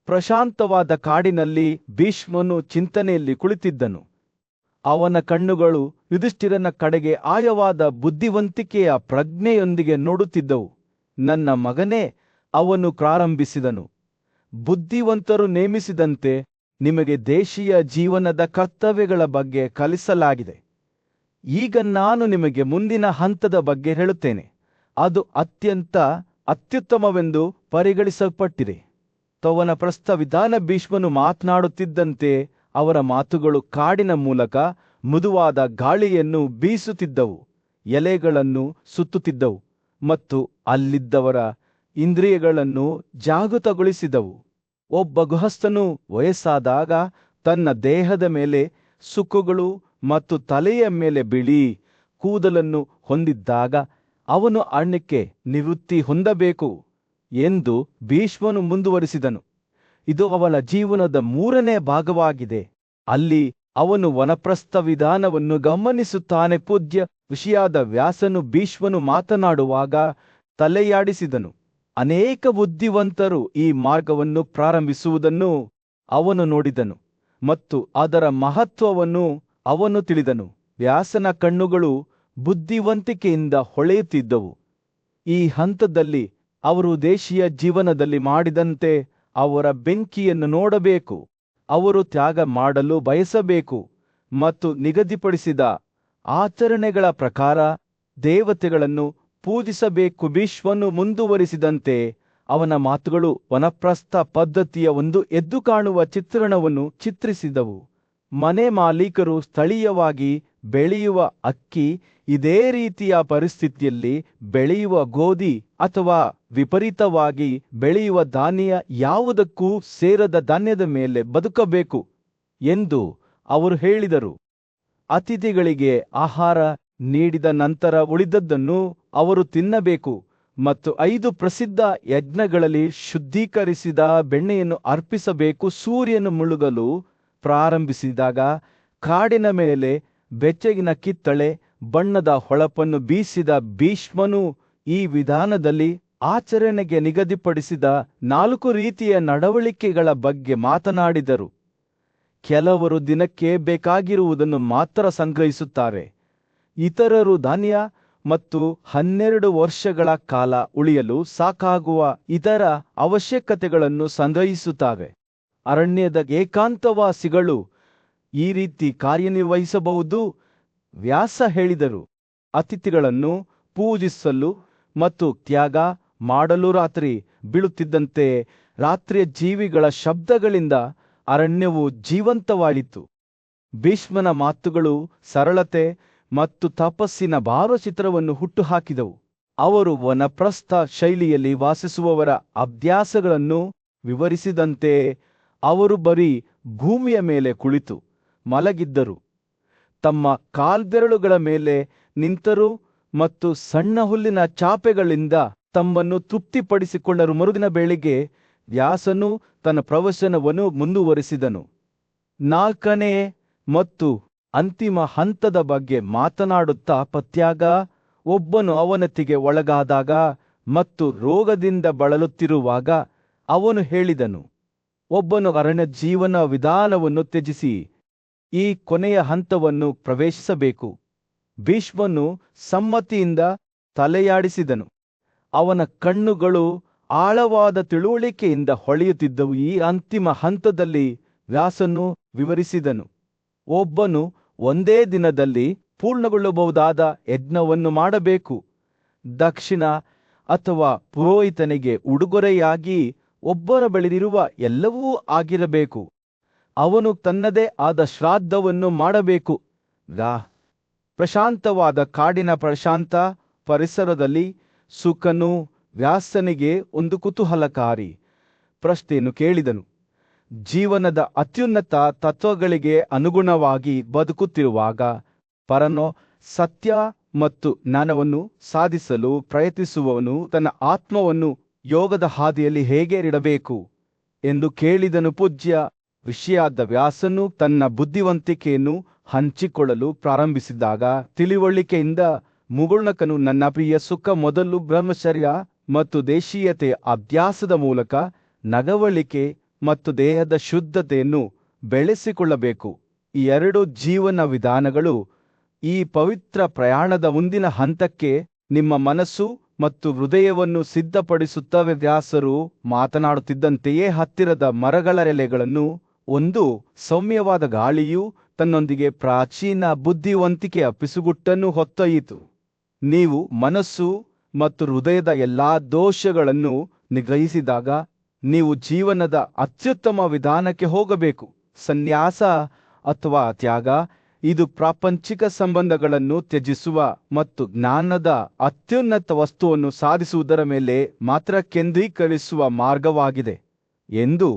ಪ್ರಶಾಂತವಾದ ಕಾಡಿನಲ್ಲಿ ಭೀಷ್ಮನು ಚಿಂತನೆಯಲ್ಲಿ ಕುಳಿತಿದ್ದನು. ಅವನ ಕಣ್ಣುಗಳು ಯುಧಿಷ್ಠಿರನ ಕಡೆಗೆ ಆಳವಾದ ಬುದ್ಧಿವಂತಿಕೆಯ ಪ್ರಜ್ಞೆಯೊಂದಿಗೆ ನೋಡುತ್ತಿದ್ದವು. ನನ್ನ ಮಗನೇ, ಅವನು ಪ್ರಾರಂಭಿಸಿದನು, ಬುದ್ಧಿವಂತರು ನೇಮಿಸಿದಂತೆ ನಿಮಗೆ ದೇಶೀಯ ಜೀವನದ ಕರ್ತವ್ಯಗಳ ಬಗ್ಗೆ ಕಲಿಸಲಾಗಿದೆ. ಈಗ ನಾನು ನಿಮಗೆ ಮುಂದಿನ ಹಂತದ ಬಗ್ಗೆ ಹೇಳುತ್ತೇನೆ. ಅದು ಅತ್ಯಂತ ಅತ್ಯುತ್ತಮವೆಂದು ಪರಿಗಣಿಸಲ್ಪಟ್ಟಿದೆ. ತವನ ಪ್ರಸ್ಥವಿಧಾನ ಭೀಷ್ಮನು ಮಾತನಾಡುತ್ತಿದ್ದಂತೆ ಅವರ ಮಾತುಗಳು ಕಾಡಿನ ಮೂಲಕ ಮೃದುವಾದ ಗಾಳಿಯನ್ನು ಬೀಸುತ್ತಿದ್ದವು, ಎಲೆಗಳನ್ನು ಸುತ್ತುತ್ತಿದ್ದವು ಮತ್ತು ಅಲ್ಲಿದ್ದವರ ಇಂದ್ರಿಯಗಳನ್ನು ಜಾಗೃತಗೊಳಿಸಿದವು. ಒಬ್ಬ ಗೃಹಸ್ಥನು ವಯಸ್ಸಾದಾಗ ತನ್ನ ದೇಹದ ಮೇಲೆ ಸುಕ್ಕುಗಳು ಮತ್ತು ತಲೆಯ ಮೇಲೆ ಬಿಳಿ ಕೂದಲನ್ನು ಹೊಂದಿದ್ದಾಗ ಅವನು ಅರಣ್ಯಕ್ಕೆ ನಿವೃತ್ತಿ ಹೊಂದಬೇಕು ಎಂದು ಭೀಷ್ಮನು ಮುಂದುವರಿಸಿದನು. ಇದು ಅವಳ ಜೀವನದ 3ನೇ ಭಾಗವಾಗಿದೆ. ಅಲ್ಲಿ ಅವನು ವನಪ್ರಸ್ಥ ವಿಧಾನವನ್ನು ಗಮನಿಸುತ್ತಾನೆ. ಪೂಜ್ಯ ಋಷಿಯಾದ ವ್ಯಾಸನು ಭೀಷ್ಮನು ಮಾತನಾಡುವಾಗ ತಲೆಯಾಡಿಸಿದನು. ಅನೇಕ ಬುದ್ಧಿವಂತರು ಈ ಮಾರ್ಗವನ್ನು ಪ್ರಾರಂಭಿಸುವುದನ್ನು ಅವನು ನೋಡಿದನು ಮತ್ತು ಅದರ ಮಹತ್ವವನ್ನು ಅವನು ತಿಳಿದನು. ವ್ಯಾಸನ ಕಣ್ಣುಗಳು ಬುದ್ಧಿವಂತಿಕೆಯಿಂದ ಹೊಳೆಯುತ್ತಿದ್ದವು. ಈ ಹಂತದಲ್ಲಿ ಅವರು ದೇಶೀಯ ಜೀವನದಲ್ಲಿ ಮಾಡಿದಂತೆ ಅವರ ಬೆಂಕಿಯನ್ನು ನೋಡಬೇಕು. ಅವರು ತ್ಯಾಗ ಮಾಡಲು ಬಯಸಬೇಕು ಮತ್ತು ನಿಗದಿಪಡಿಸಿದ ಆಚರಣೆಗಳ ಪ್ರಕಾರ ದೇವತೆಗಳನ್ನು ಪೂಜಿಸಬೇಕು. ಭೀಷ್ಮನು ಮುಂದುವರಿಸಿದಂತೆ ಅವನ ಮಾತುಗಳು ವನಪ್ರಸ್ಥ ಪದ್ಧತಿಯ ಒಂದು ಎದ್ದು ಕಾಣುವ ಚಿತ್ರಣವನ್ನು ಚಿತ್ರಿಸಿದವು. ಮನೆ ಮಾಲೀಕರು ಸ್ಥಳೀಯವಾಗಿ ಬೆಳೆಯುವ ಅಕ್ಕಿ, ಇದೇ ರೀತಿಯ ಪರಿಸ್ಥಿತಿಯಲ್ಲಿ ಬೆಳೆಯುವ ಗೋಧಿ ಅಥವಾ ವಿಪರೀತವಾಗಿ ಬೆಳೆಯುವ ಧಾನ್ಯ ಯಾವುದಕ್ಕೂ ಸೇರದ ಧಾನ್ಯದ ಮೇಲೆ ಬದುಕಬೇಕು ಎಂದು ಅವರು ಹೇಳಿದರು. ಅತಿಥಿಗಳಿಗೆ ಆಹಾರ ನೀಡಿದ ನಂತರ ಉಳಿದದ್ದನ್ನು ಅವರು ತಿನ್ನಬೇಕು ಮತ್ತು 5 ಪ್ರಸಿದ್ಧ ಯಜ್ಞಗಳಲ್ಲಿ ಶುದ್ಧೀಕರಿಸಿದ ಬೆಣ್ಣೆಯನ್ನು ಅರ್ಪಿಸಬೇಕು. ಸೂರ್ಯನು ಮುಳುಗಲು ಪ್ರಾರಂಭಿಸಿದಾಗ ಕಾಡಿನ ಮೇಲೆ ಬೆಚ್ಚಗಿನ ಕಿತ್ತಳೆ ಬಣ್ಣದ ಹೊಳಪನ್ನು ಬೀಸಿದ ಭೀಷ್ಮನು ಈ ವಿಧಾನದಲ್ಲಿ ಆಚರಣೆಗೆ ನಿಗದಿಪಡಿಸಿದ 4 ರೀತಿಯ ನಡವಳಿಕೆಗಳ ಬಗ್ಗೆ ಮಾತನಾಡಿದರು. ಕೆಲವರು ದಿನಕ್ಕೆ ಬೇಕಾಗಿರುವುದನ್ನು ಮಾತ್ರ ಸಂಗ್ರಹಿಸುತ್ತಾರೆ. ಇತರರು ಧಾನ್ಯ ಮತ್ತು 12 ವರ್ಷಗಳ ಕಾಲ ಉಳಿಯಲು ಸಾಕಾಗುವ ಇತರ ಅವಶ್ಯಕತೆಗಳನ್ನು ಸಂಗ್ರಹಿಸುತ್ತಾರೆ. ಅರಣ್ಯದ ಏಕಾಂತವಾಸಿಗಳು ಈ ರೀತಿ ಕಾರ್ಯನಿರ್ವಹಿಸಬಹುದು. ವ್ಯಾಸ ಹೇಳಿದರು, ಅತಿಥಿಗಳನ್ನು ಪೂಜಿಸಲು ಮತ್ತು ತ್ಯಾಗ ಮಾಡಲು ರಾತ್ರಿ ಬೀಳುತ್ತಿದ್ದಂತೆ ರಾತ್ರಿಯ ಜೀವಿಗಳ ಶಬ್ದಗಳಿಂದ ಅರಣ್ಯವು ಜೀವಂತವಾಯಿತು. ಭೀಷ್ಮನ ಮಾತುಗಳು ಸರಳತೆ ಮತ್ತು ತಪಸ್ಸಿನ ಭಾವಚಿತ್ರವನ್ನು ಹುಟ್ಟುಹಾಕಿದವು. ಅವರು ವನಪ್ರಸ್ಥ ಶೈಲಿಯಲ್ಲಿ ವಾಸಿಸುವವರ ಅಭ್ಯಾಸಗಳನ್ನು ವಿವರಿಸಿದಂತೆ ಅವರು ಬರೀ ಭೂಮಿಯ ಮೇಲೆ ಕುಳಿತು ಮಲಗಿದ್ದರು, ತಮ್ಮ ಕಾಲ್ಬೆರಳುಗಳ ಮೇಲೆ ನಿಂತರು ಮತ್ತು ಸಣ್ಣ ಹುಲ್ಲಿನ ಚಾಪೆಗಳಿಂದ ತಮ್ಮನ್ನು ತೃಪ್ತಿಪಡಿಸಿಕೊಂಡರು. ಮರುದಿನ ಬೆಳಿಗ್ಗೆ ವ್ಯಾಸನು ತನ್ನ ಪ್ರವಚನವನ್ನು ಮುಂದುವರಿಸಿದನು. 4ನೇ ಮತ್ತು ಅಂತಿಮ ಹಂತದ ಬಗ್ಗೆ ಮಾತನಾಡುತ್ತಾ ಪತ್ಯಾಗ, ಒಬ್ಬನು ಅವನತಿಗೆ ಒಳಗಾದಾಗ ಮತ್ತು ರೋಗದಿಂದ ಬಳಲುತ್ತಿರುವಾಗ ಅವನು ಹೇಳಿದನು, ಒಬ್ಬನು ಅರಣ್ಯ ಜೀವನ ವಿಧಾನವನ್ನು ತ್ಯಜಿಸಿ ಈ ಕೊನೆಯ ಹಂತವನ್ನು ಪ್ರವೇಶಿಸಬೇಕು. ಭೀಷ್ಮನು ಸಮ್ಮತಿಯಿಂದ ತಲೆಯಾಡಿಸಿದನು. ಅವನ ಕಣ್ಣುಗಳು ಆಳವಾದ ತಿಳುವಳಿಕೆಯಿಂದ ಹೊಳೆಯುತ್ತಿದ್ದವು. ಈ ಅಂತಿಮ ಹಂತದಲ್ಲಿ ವ್ಯಾಸನು ವಿವರಿಸಿದನು, ಒಬ್ಬನು ಒಂದೇ ದಿನದಲ್ಲಿ ಪೂರ್ಣಗೊಳ್ಳಬಹುದಾದ ಯಜ್ಞವನ್ನು ಮಾಡಬೇಕು. ದಕ್ಷಿಣ ಅಥವಾ ಪುರೋಹಿತನಿಗೆ ಉಡುಗೊರೆಯಾಗಿ ಒಬ್ಬರ ಬಳಿಯಿರುವ ಎಲ್ಲವೂ ಆಗಿರಬೇಕು. ಅವನು ತನ್ನದೇ ಆದ ಶ್ರಾದ್ದವನ್ನು ಮಾಡಬೇಕು. ಪ್ರಶಾಂತವಾದ ಕಾಡಿನ ಪ್ರಶಾಂತ ಪರಿಸರದಲ್ಲಿ ಸುಕನು ವ್ಯಾಸನಿಗೆ ಒಂದು ಕುತೂಹಲಕಾರಿ ಪ್ರಶ್ನೆಯನ್ನು ಕೇಳಿದನು. ಜೀವನದ ಅತ್ಯುನ್ನತ ತತ್ವಗಳಿಗೆ ಅನುಗುಣವಾಗಿ ಬದುಕುತ್ತಿರುವಾಗ ಪರನೋ ಸತ್ಯ ಮತ್ತು ಜ್ಞಾನವನ್ನು ಸಾಧಿಸಲು ಪ್ರಯತ್ನಿಸುವವನು ತನ್ನ ಆತ್ಮವನ್ನು ಯೋಗದ ಹಾದಿಯಲ್ಲಿ ಹೇಗೆ ಇಡಬೇಕು ಎಂದು ಕೇಳಿದನು. ಪೂಜ್ಯ ಋಷಿಯಾದ ವ್ಯಾಸನು ತನ್ನ ಬುದ್ಧಿವಂತಿಕೆಯನ್ನು ಹಂಚಿಕೊಳ್ಳಲು ಪ್ರಾರಂಭಿಸಿದಾಗ ತಿಳಿವಳಿಕೆಯಿಂದ ಮುಗುಳ್ನಕನು, ನನ್ನ ಪ್ರಿಯ ಸುಖ, ಮೊದಲು ಬ್ರಹ್ಮಚರ್ಯ ಮತ್ತು ದೇಶೀಯತೆಯ ಅಭ್ಯಾಸದ ಮೂಲಕ ನಡವಳಿಕೆ ಮತ್ತು ದೇಹದ ಶುದ್ಧತೆಯನ್ನು ಬೆಳೆಸಿಕೊಳ್ಳಬೇಕು. ಈ ಎರಡು ಜೀವನ ವಿಧಾನಗಳು ಈ ಪವಿತ್ರ ಪ್ರಯಾಣದ ಮುಂದಿನ ಹಂತಕ್ಕೆ ನಿಮ್ಮ ಮನಸ್ಸು ಮತ್ತು ಹೃದಯವನ್ನು ಸಿದ್ಧಪಡಿಸುತ್ತವೆ. ವ್ಯಾಸರು ಮಾತನಾಡುತ್ತಿದ್ದಂತೆಯೇ ಹತ್ತಿರದ ಮರಗಳ ಎಲೆಗಳನ್ನು ಒಂದು ಸೌಮ್ಯವಾದ ಗಾಳಿಯು ತನ್ನೊಂದಿಗೆ ಪ್ರಾಚೀನ ಬುದ್ಧಿವಂತಿಕೆಯ ಪಿಸುಗುಟ್ಟನ್ನು ಹೊತ್ತೊಯ್ಯಿತು. ನೀವು ಮನಸ್ಸು ಮತ್ತು ಹೃದಯದ ಎಲ್ಲಾ ದೋಷಗಳನ್ನು ನಿಗ್ರಹಿಸಿದಾಗ ನೀವು ಜೀವನದ ಅತ್ಯುತ್ತಮ ವಿಧಾನಕ್ಕೆ ಹೋಗಬೇಕು. ಸನ್ಯಾಸ ಅಥವಾ ತ್ಯಾಗ ಇದು ಪ್ರಾಪಂಚಿಕ ಸಂಬಂಧಗಳನ್ನು ತ್ಯಜಿಸುವ ಮತ್ತು ಜ್ಞಾನದ ಅತ್ಯುನ್ನತ ವಸ್ತುವನ್ನು ಸಾಧಿಸುವುದರ ಮೇಲೆ ಮಾತ್ರ ಕೇಂದ್ರೀಕರಿಸುವ ಮಾರ್ಗವಾಗಿದೆ ಎಂದು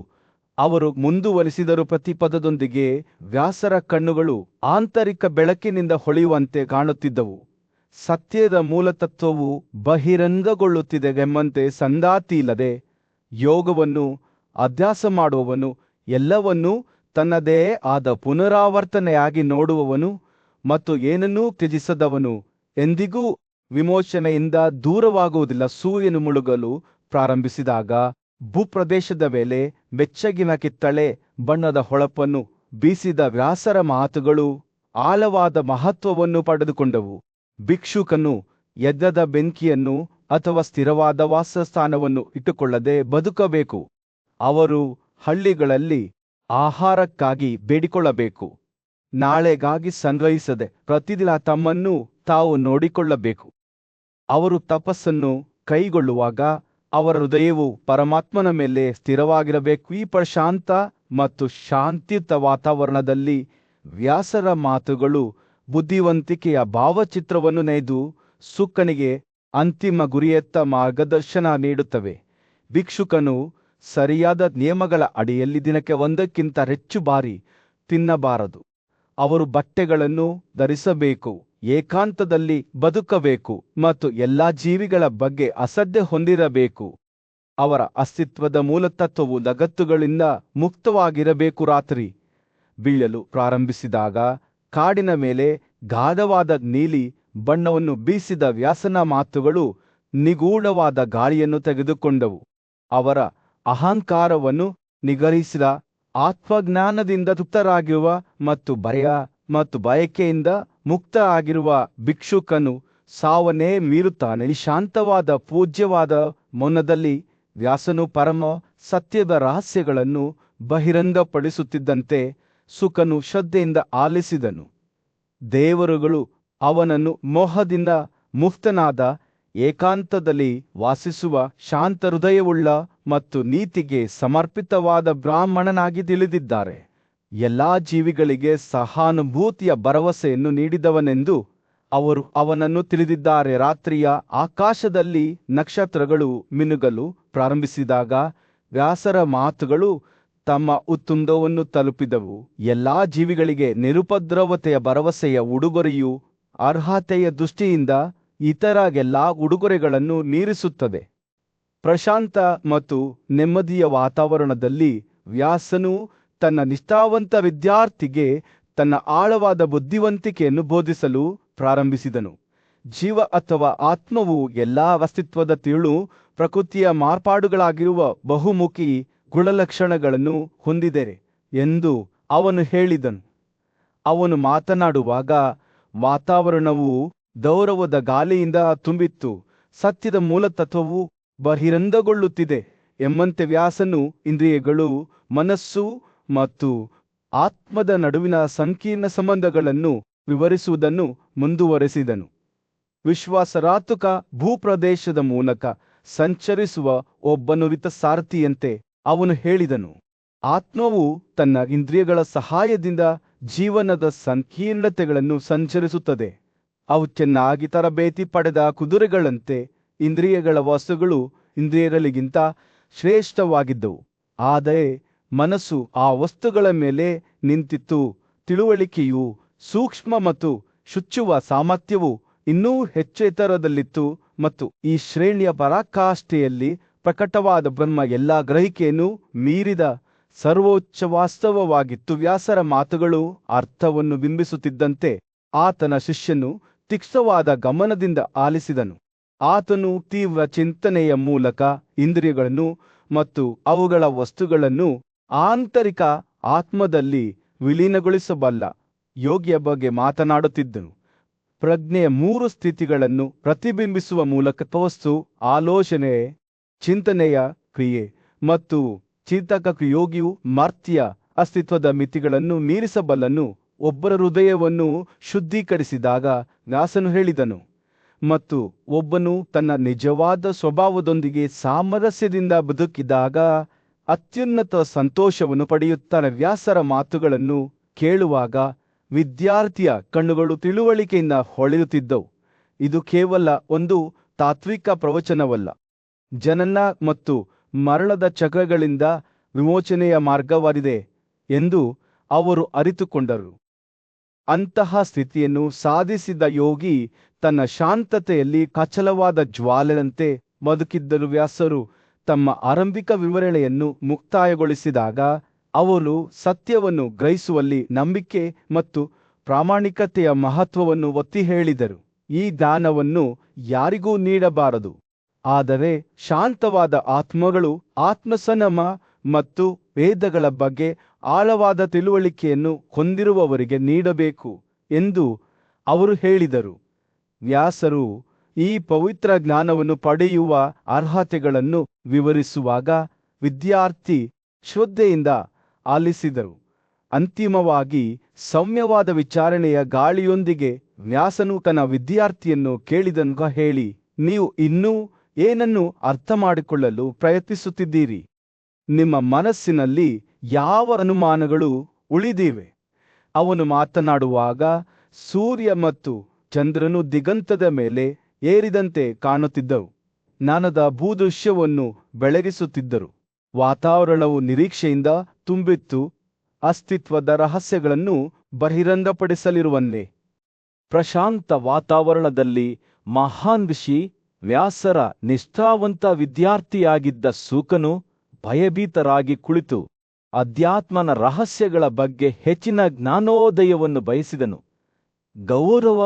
ಅವರು ಮುಂದುವರಿಸಿದರು. ಪ್ರತಿಪದದೊಂದಿಗೆ ವ್ಯಾಸರ ಕಣ್ಣುಗಳು ಆಂತರಿಕ ಬೆಳಕಿನಿಂದ ಹೊಳೆಯುವಂತೆ ಕಾಣುತ್ತಿದ್ದವು. ಸತ್ಯದ ಮೂಲತತ್ವವು ಬಹಿರಂಗಗೊಳ್ಳುತ್ತಿದೆ ಎಂಬಂತೆ ಸಂಗಾತಿಯಿಲ್ಲದೆ ಯೋಗವನ್ನು ಅಭ್ಯಾಸ ಮಾಡುವವನು ಎಲ್ಲವನ್ನೂ ತನ್ನದೇ ಆದ ಪುನರಾವರ್ತನೆಯಾಗಿ ನೋಡುವವನು ಮತ್ತು ಏನನ್ನೂ ತ್ಯಜಿಸದವನು ಎಂದಿಗೂ ವಿಮೋಚನೆಯಿಂದ ದೂರವಾಗುವುದಿಲ್ಲ. ಸೂರ್ಯನು ಮುಳುಗಲು ಪ್ರಾರಂಭಿಸಿದಾಗ ಭೂಪ್ರದೇಶದ ಮೇಲೆ ಬೆಚ್ಚಗಿನ ಕಿತ್ತಳೆ ಬಣ್ಣದ ಹೊಳಪನ್ನು ಬೀಸಿದ ವ್ಯಾಸರ ಮಾತುಗಳು ಆಳವಾದ ಮಹತ್ವವನ್ನು ಪಡೆದುಕೊಂಡವು. ಭಿಕ್ಷುಕನು ಎದ್ದದ ಬೆಂಕಿಯನ್ನು ಅಥವಾ ಸ್ಥಿರವಾದ ವಾಸಸ್ಥಾನವನ್ನು ಇಟ್ಟುಕೊಳ್ಳದೆ ಬದುಕಬೇಕು. ಅವರು ಹಳ್ಳಿಗಳಲ್ಲಿ ಆಹಾರಕ್ಕಾಗಿ ಬೇಡಿಕೊಳ್ಳಬೇಕು. ನಾಳೆಗಾಗಿ ಸಂಗ್ರಹಿಸದೆ ಪ್ರತಿದಿನ ತಮ್ಮನ್ನು ತಾವು ನೋಡಿಕೊಳ್ಳಬೇಕು. ಅವರು ತಪಸ್ಸನ್ನು ಕೈಗೊಳ್ಳುವಾಗ ಅವರ ಹೃದಯವು ಪರಮಾತ್ಮನ ಮೇಲೆ ಸ್ಥಿರವಾಗಿರಬೇಕು. ಈ ಪ್ರಶಾಂತ ಮತ್ತು ಶಾಂತಿಯುತ ವಾತಾವರಣದಲ್ಲಿ ವ್ಯಾಸರ ಮಾತುಗಳು ಬುದ್ಧಿವಂತಿಕೆಯ ಭಾವಚಿತ್ರವನ್ನು ನೇಯ್ದು ಸುಕ್ಕನಿಗೆ ಅಂತಿಮ ಗುರಿಯತ್ತ ಮಾರ್ಗದರ್ಶನ ನೀಡುತ್ತವೆ. ಭಿಕ್ಷುಕನು ಸರಿಯಾದ ನಿಯಮಗಳ ಅಡಿಯಲ್ಲಿ ದಿನಕ್ಕೆ ಒಂದಕ್ಕಿಂತ ಹೆಚ್ಚು ಬಾರಿ ತಿನ್ನಬಾರದು. ಅವರು ಬಟ್ಟೆಗಳನ್ನು ಧರಿಸಬೇಕು, ಏಕಾಂತದಲ್ಲಿ ಬದುಕಬೇಕು ಮತ್ತು ಎಲ್ಲಾ ಜೀವಿಗಳ ಬಗ್ಗೆ ಅಸಡ್ಡೆ ಹೊಂದಿರಬೇಕು. ಅವರ ಅಸ್ತಿತ್ವದ ಮೂಲತತ್ವವು ಲಗತ್ತುಗಳಿಂದ ಮುಕ್ತವಾಗಿರಬೇಕು. ರಾತ್ರಿ ಬೀಳಲು ಪ್ರಾರಂಭಿಸಿದಾಗ ಕಾಡಿನ ಮೇಲೆ ಗಾಢವಾದ ನೀಲಿ ಬಣ್ಣವನ್ನು ಬೀಸಿದ ವ್ಯಾಸನ ಮಾತುಗಳು ನಿಗೂಢವಾದ ಗಾಳಿಯನ್ನು ತೆಗೆದುಕೊಂಡವು. ಅವರ ಅಹಂಕಾರವನ್ನು ನಿಗ್ರಹಿಸಿದ ಆತ್ಮಜ್ಞಾನದಿಂದ ತೃಪ್ತರಾಗಿರುವ ಮತ್ತು ಭಯ ಮತ್ತು ಬಯಕೆಯಿಂದ ಮುಕ್ತ ಆಗಿರುವ ಭಿಕ್ಷುಕನು ಸಾವನ್ನೇ ಮೀರುತ್ತಾನೆ. ಶಾಂತವಾದ ಪೂಜ್ಯವಾದ ಮೌನದಲ್ಲಿ ವ್ಯಾಸನು ಪರಮ ಸತ್ಯದ ರಹಸ್ಯಗಳನ್ನು ಬಹಿರಂಗಪಡಿಸುತ್ತಿದ್ದಂತೆ ಸುಕನು ಶ್ರದ್ಧೆಯಿಂದ ಆಲಿಸಿದನು. ದೇವರುಗಳು ಅವನನ್ನು ಮೋಹದಿಂದ ಮುಕ್ತನಾದ ಏಕಾಂತದಲ್ಲಿ ವಾಸಿಸುವ ಶಾಂತ ಹೃದಯವುಳ್ಳ ಮತ್ತು ನೀತಿಗೆ ಸಮರ್ಪಿತವಾದ ಬ್ರಾಹ್ಮಣನಾಗಿ ತಿಳಿದಿದ್ದಾರೆ. ಎಲ್ಲಾ ಜೀವಿಗಳಿಗೆ ಸಹಾನುಭೂತಿಯ ಭರವಸೆಯನ್ನು ನೀಡಿದವನೆಂದು ಅವರು ಅವನನ್ನು ತಿಳಿದಿದ್ದಾರೆ. ರಾತ್ರಿಯ ಆಕಾಶದಲ್ಲಿ ನಕ್ಷತ್ರಗಳು ಮಿನುಗಲು ಪ್ರಾರಂಭಿಸಿದಾಗ ವ್ಯಾಸರ ಮಾತುಗಳು ತಮ್ಮ ಉತ್ತುಂಗವನ್ನು ತಲುಪಿದವು. ಎಲ್ಲಾ ಜೀವಿಗಳಿಗೆ ನಿರುಪದ್ರವತೆಯ ಭರವಸೆಯ ಉಡುಗೊರೆಯು ಅರ್ಹತೆಯ ದೃಷ್ಟಿಯಿಂದ ಇತರ ಎಲ್ಲಾ ಉಡುಗೊರೆಗಳನ್ನು ಮೀರಿಸುತ್ತದೆ. ಪ್ರಶಾಂತ ಮತ್ತು ನೆಮ್ಮದಿಯ ವಾತಾವರಣದಲ್ಲಿ ವ್ಯಾಸನು ತನ್ನ ನಿಷ್ಠಾವಂತ ವಿದ್ಯಾರ್ಥಿಗೆ ತನ್ನ ಆಳವಾದ ಬುದ್ಧಿವಂತಿಕೆಯನ್ನು ಬೋಧಿಸಲು ಪ್ರಾರಂಭಿಸಿದನು. ಜೀವ ಅಥವಾ ಆತ್ಮವು ಎಲ್ಲಾ ಅಸ್ತಿತ್ವದ ತಿಳು ಪ್ರಕೃತಿಯ ಮಾರ್ಪಾಡುಗಳಾಗಿರುವ ಬಹುಮುಖಿ ಗುಣಲಕ್ಷಣಗಳನ್ನು ಹೊಂದಿದೆ ಎಂದು ಅವನು ಹೇಳಿದನು. ಅವನು ಮಾತನಾಡುವಾಗ ವಾತಾವರಣವು ಗೌರವದ ಗಾಳಿಯಿಂದ ತುಂಬಿತ್ತು. ಸತ್ಯದ ಮೂಲತತ್ವವು ಬಹಿರಂಗಗೊಳ್ಳುತ್ತಿದೆ ಎಂಬಂತೆ ವ್ಯಾಸನು ಇಂದ್ರಿಯಗಳು, ಮನಸ್ಸು ಮತ್ತು ಆತ್ಮದ ನಡುವಿನ ಸಂಕೀರ್ಣ ಸಂಬಂಧಗಳನ್ನು ವಿವರಿಸುವುದನ್ನು ಮುಂದುವರೆಸಿದನು. ವಿಶ್ವಾಸಾರ್ಹಕ ಭೂಪ್ರದೇಶದ ಮೂಲಕ ಸಂಚರಿಸುವ ಒಬ್ಬ ನುರಿತ ಸಾರಥಿಯಂತೆ ಅವನು ಹೇಳಿದನು. ಆತ್ಮವು ತನ್ನ ಇಂದ್ರಿಯಗಳ ಸಹಾಯದಿಂದ ಜೀವನದ ಸಂಕೀರ್ಣತೆಗಳನ್ನು ಸಂಚರಿಸುತ್ತದೆ. ಅವು ಚೆನ್ನಾಗಿ ತರಬೇತಿ ಪಡೆದ ಕುದುರೆಗಳಂತೆ. ಇಂದ್ರಿಯಗಳ ವಸ್ತುಗಳು ಇಂದ್ರಿಯಗಳಿಗಿಂತ ಶ್ರೇಷ್ಠವಾಗಿದ್ದವು, ಆದರೆ ಮನಸ್ಸು ಆ ವಸ್ತುಗಳ ಮೇಲೆ ನಿಂತಿತ್ತು. ತಿಳುವಳಿಕೆಯು ಸೂಕ್ಷ್ಮ ಮತ್ತು ಶುಚ್ಚುವ ಸಾಮರ್ಥ್ಯವು ಇನ್ನೂ ಹೆಚ್ಚು ಎತ್ತರದಲ್ಲಿತ್ತು ಮತ್ತು ಈ ಶ್ರೇಣಿಯ ಪರಾಕಾಷ್ಠೆಯಲ್ಲಿ ಪ್ರಕಟವಾದ ಬ್ರಹ್ಮ ಎಲ್ಲ ಗ್ರಹಿಕೆಯನ್ನು ಮೀರಿದ ಸರ್ವೋಚ್ಚ ವಾಸ್ತವವಾಗಿತ್ತು. ವ್ಯಾಸರ ಮಾತುಗಳು ಅರ್ಥವನ್ನು ಬಿಂಬಿಸುತ್ತಿದ್ದಂತೆ ಆತನ ಶಿಷ್ಯನು ತೀಕ್ಷ್ಣವಾದ ಗಮನದಿಂದ ಆಲಿಸಿದನು. ಆತನು ತೀವ್ರ ಚಿಂತನೆಯ ಮೂಲಕ ಇಂದ್ರಿಯಗಳನ್ನು ಮತ್ತು ಅವುಗಳ ವಸ್ತುಗಳನ್ನು ಆಂತರಿಕ ಆತ್ಮದಲ್ಲಿ ವಿಲೀನಗೊಳಿಸಬಲ್ಲ ಯೋಗಿಯ ಬಗ್ಗೆ ಮಾತನಾಡುತ್ತಿದ್ದನು. ಪ್ರಜ್ಞೆಯ 3 ಸ್ಥಿತಿಗಳನ್ನು ಪ್ರತಿಬಿಂಬಿಸುವ ಮೂಲಕ ವಸ್ತು, ಆಲೋಚನೆ, ಚಿಂತನೆಯ ಕ್ರಿಯೆ ಮತ್ತು ಚಿಂತಕ ಯೋಗಿಯು ಮರ್ತ್ಯ ಅಸ್ತಿತ್ವದ ಮಿತಿಗಳನ್ನು ಮೀರಿಸಬಲ್ಲನು. ಒಬ್ಬರ ಹೃದಯವನ್ನು ಶುದ್ಧೀಕರಿಸಿದಾಗ ವ್ಯಾಸನು ಹೇಳಿದನು, ಮತ್ತು ಒಬ್ಬನು ತನ್ನ ನಿಜವಾದ ಸ್ವಭಾವದೊಂದಿಗೆ ಸಾಮರಸ್ಯದಿಂದ ಬದುಕಿದಾಗ ಅತ್ಯುನ್ನತ ಸಂತೋಷವನ್ನು ಪಡೆಯುತ್ತಾನೆ. ವ್ಯಾಸರ ಮಾತುಗಳನ್ನು ಕೇಳುವಾಗ ವಿದ್ಯಾರ್ಥಿಯ ಕಣ್ಣುಗಳು ತಿಳುವಳಿಕೆಯಿಂದ ಹೊಳೆಯುತ್ತಿದ್ದವು. ಇದು ಕೇವಲ ಒಂದು ತಾತ್ವಿಕ ಪ್ರವಚನವಲ್ಲ, ಜನನ ಮತ್ತು ಮರಣದ ಚಕ್ರಗಳಿಂದ ವಿಮೋಚನೆಯ ಮಾರ್ಗವಾಗಿದೆ ಎಂದು ಅವರು ಅರಿತುಕೊಂಡರು. ಅಂತಹ ಸ್ಥಿತಿಯನ್ನು ಸಾಧಿಸಿದ ಯೋಗಿ ತನ್ನ ಶಾಂತತೆಯಲ್ಲಿ ಕಚಲವಾದ ಜ್ವಾಲೆಯಂತೆ ಬದುಕಿದ್ದರು. ವ್ಯಾಸರು ತಮ್ಮ ಆರಂಭಿಕ ವಿವರಣೆಯನ್ನು ಮುಕ್ತಾಯಗೊಳಿಸಿದಾಗ ಅವರು ಸತ್ಯವನ್ನು ಗ್ರಹಿಸುವಲ್ಲಿ ನಂಬಿಕೆ ಮತ್ತು ಪ್ರಾಮಾಣಿಕತೆಯ ಮಹತ್ವವನ್ನು ಒತ್ತಿ ಹೇಳಿದರು. ಈ ದಾನವನ್ನು ಯಾರಿಗೂ ನೀಡಬಾರದು, ಆದರೆ ಶಾಂತವಾದ ಆತ್ಮಗಳು ಆತ್ಮಸಂಯಮ ಮತ್ತು ವೇದಗಳ ಬಗ್ಗೆ ಆಳವಾದ ತಿಳುವಳಿಕೆಯನ್ನು ಹೊಂದಿರುವವರಿಗೆ ನೀಡಬೇಕು ಎಂದು ಅವರು ಹೇಳಿದರು. ವ್ಯಾಸರು ಈ ಪವಿತ್ರ ಜ್ಞಾನವನ್ನು ಪಡೆಯುವ ಅರ್ಹತೆಗಳನ್ನು ವಿವರಿಸುವಾಗ ವಿದ್ಯಾರ್ಥಿ ಶ್ರದ್ಧೆಯಿಂದ ಆಲಿಸಿದರು. ಅಂತಿಮವಾಗಿ ಸೌಮ್ಯವಾದ ವಿಚಾರಣೆಯ ಗಾಳಿಯೊಂದಿಗೆ ವ್ಯಾಸನು ತನ್ನ ವಿದ್ಯಾರ್ಥಿಯನ್ನು ಕೇಳಿದನು, ಹೇಳಿ, ನೀವು ಇನ್ನೂ ಏನನ್ನು ಅರ್ಥ ಮಾಡಿಕೊಳ್ಳಲು ಪ್ರಯತ್ನಿಸುತ್ತಿದ್ದೀರಿ? ನಿಮ್ಮ ಮನಸ್ಸಿನಲ್ಲಿ ಯಾವ ಅನುಮಾನಗಳು ಉಳಿದಿವೆ? ಅವನು ಮಾತನಾಡುವಾಗ ಸೂರ್ಯ ಮತ್ತು ಚಂದ್ರನು ದಿಗಂತದ ಮೇಲೆ ಏರಿದಂತೆ ಕಾಣುತ್ತಿದ್ದವು. ಜ್ಞಾನದ ಭೂದೃಶ್ಯವನ್ನು ಬೆಳಗಿಸುತ್ತಿದ್ದರು. ವಾತಾವರಣವು ನಿರೀಕ್ಷೆಯಿಂದ ತುಂಬಿತ್ತು, ಅಸ್ತಿತ್ವದ ರಹಸ್ಯಗಳನ್ನು ಬಹಿರಂಗಪಡಿಸಲಿರುವನ್ನೇ. ಪ್ರಶಾಂತ ವಾತಾವರಣದಲ್ಲಿ ಮಹಾನ್ ಋಷಿ ವ್ಯಾಸರ ನಿಷ್ಠಾವಂತ ವಿದ್ಯಾರ್ಥಿಯಾಗಿದ್ದ ಶುಕನು ಭಯಭೀತರಾಗಿ ಕುಳಿತು ಅಧ್ಯಾತ್ಮನ ರಹಸ್ಯಗಳ ಬಗ್ಗೆ ಹೆಚ್ಚಿನ ಜ್ಞಾನೋದಯವನ್ನು ಬಯಸಿದನು. ಗೌರವ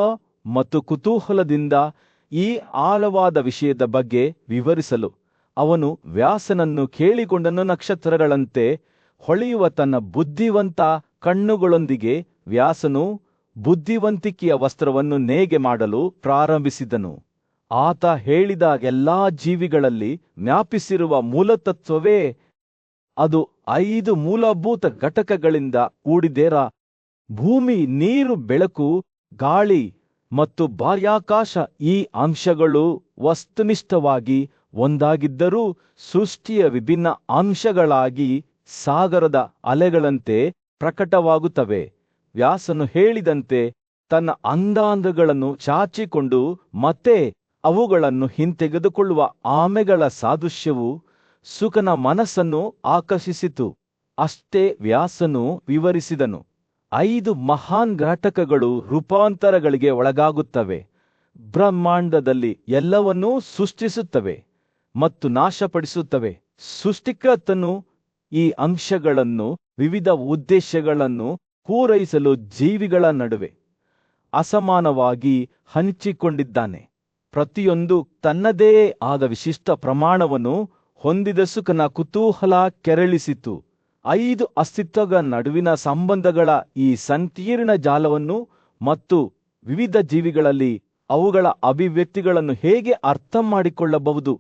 ಮತ್ತು ಕುತೂಹಲದಿಂದ ಈ ಆಳವಾದ ವಿಷಯದ ಬಗ್ಗೆ ವಿವರಿಸಲು ಅವನು ವ್ಯಾಸನನ್ನು ಕೇಳಿಕೊಂಡನು. ನಕ್ಷತ್ರಗಳಂತೆ ಹೊಳೆಯುವ ತನ್ನ ಬುದ್ಧಿವಂತ ಕಣ್ಣುಗಳೊಂದಿಗೆ ವ್ಯಾಸನು ಬುದ್ಧಿವಂತಿಕೆಯ ವಸ್ತ್ರವನ್ನು ನೇಯ್ಗೆ ಮಾಡಲು ಪ್ರಾರಂಭಿಸಿದನು. ಆತ ಹೇಳಿದ ಎಲ್ಲಾ ಜೀವಿಗಳಲ್ಲಿ ವ್ಯಾಪಿಸಿರುವ ಮೂಲತತ್ವವೇ ಅದು 5 ಮೂಲಭೂತ ಘಟಕಗಳಿಂದ ಕೂಡಿದೇರ ಭೂಮಿ, ನೀರು, ಬೆಳಕು, ಗಾಳಿ ಮತ್ತು ಬಾಹ್ಯಾಕಾಶ. ಈ ಅಂಶಗಳು ವಸ್ತುನಿಷ್ಠವಾಗಿ ಒಂದಾಗಿದ್ದರೂ ಸೃಷ್ಟಿಯ ವಿಭಿನ್ನ ಅಂಶಗಳಾಗಿ ಸಾಗರದ ಅಲೆಗಳಂತೆ ಪ್ರಕಟವಾಗುತ್ತವೆ. ವ್ಯಾಸನು ಹೇಳಿದಂತೆ ತನ್ನ ಅಂಗಾಂಗಗಳನ್ನು ಚಾಚಿಕೊಂಡು ಮತ್ತೆ ಅವುಗಳನ್ನು ಹಿಂತೆಗೆದುಕೊಳ್ಳುವ ಆಮೆಗಳ ಸಾದೃಶ್ಯವು ಶುಕನ ಮನಸ್ಸನ್ನು ಆಕರ್ಷಿಸಿತು. ಅಷ್ಟೇ ವ್ಯಾಸನು ವಿವರಿಸಿದನು. 5 ಮಹಾನ್ ಘಟಕಗಳು ರೂಪಾಂತರಗಳಿಗೆ ಒಳಗಾಗುತ್ತವೆ, ಬ್ರಹ್ಮಾಂಡದಲ್ಲಿ ಎಲ್ಲವನ್ನೂ ಸೃಷ್ಟಿಸುತ್ತವೆ ಮತ್ತು ನಾಶಪಡಿಸುತ್ತವೆ. ಸೃಷ್ಟಿಕರ್ತನು ಈ ಅಂಶಗಳನ್ನು ವಿವಿಧ ಉದ್ದೇಶಗಳನ್ನು ಪೂರೈಸಲು ಜೀವಿಗಳ ನಡುವೆ ಅಸಮಾನವಾಗಿ ಹಂಚಿಕೊಂಡಿದ್ದಾನೆ. ಪ್ರತಿಯೊಂದು ತನ್ನದೇ ಆದ ವಿಶಿಷ್ಟ ಪ್ರಮಾಣವನ್ನು ಹೊಂದಿದ ಶುಕನ ಕುತೂಹಲ ಕೆರಳಿಸಿತು. 5 ಅಸ್ತಿತ್ವಗಳ ನಡುವಿನ ಸಂಬಂಧಗಳ ಈ ಸಂಕೀರ್ಣ ಜಾಲವನ್ನು ಮತ್ತು ವಿವಿಧ ಜೀವಿಗಳಲ್ಲಿ ಅವುಗಳ ಅಭಿವ್ಯಕ್ತಿಗಳನ್ನು ಹೇಗೆ ಅರ್ಥ ಮಾಡಿಕೊಳ್ಳಬಹುದು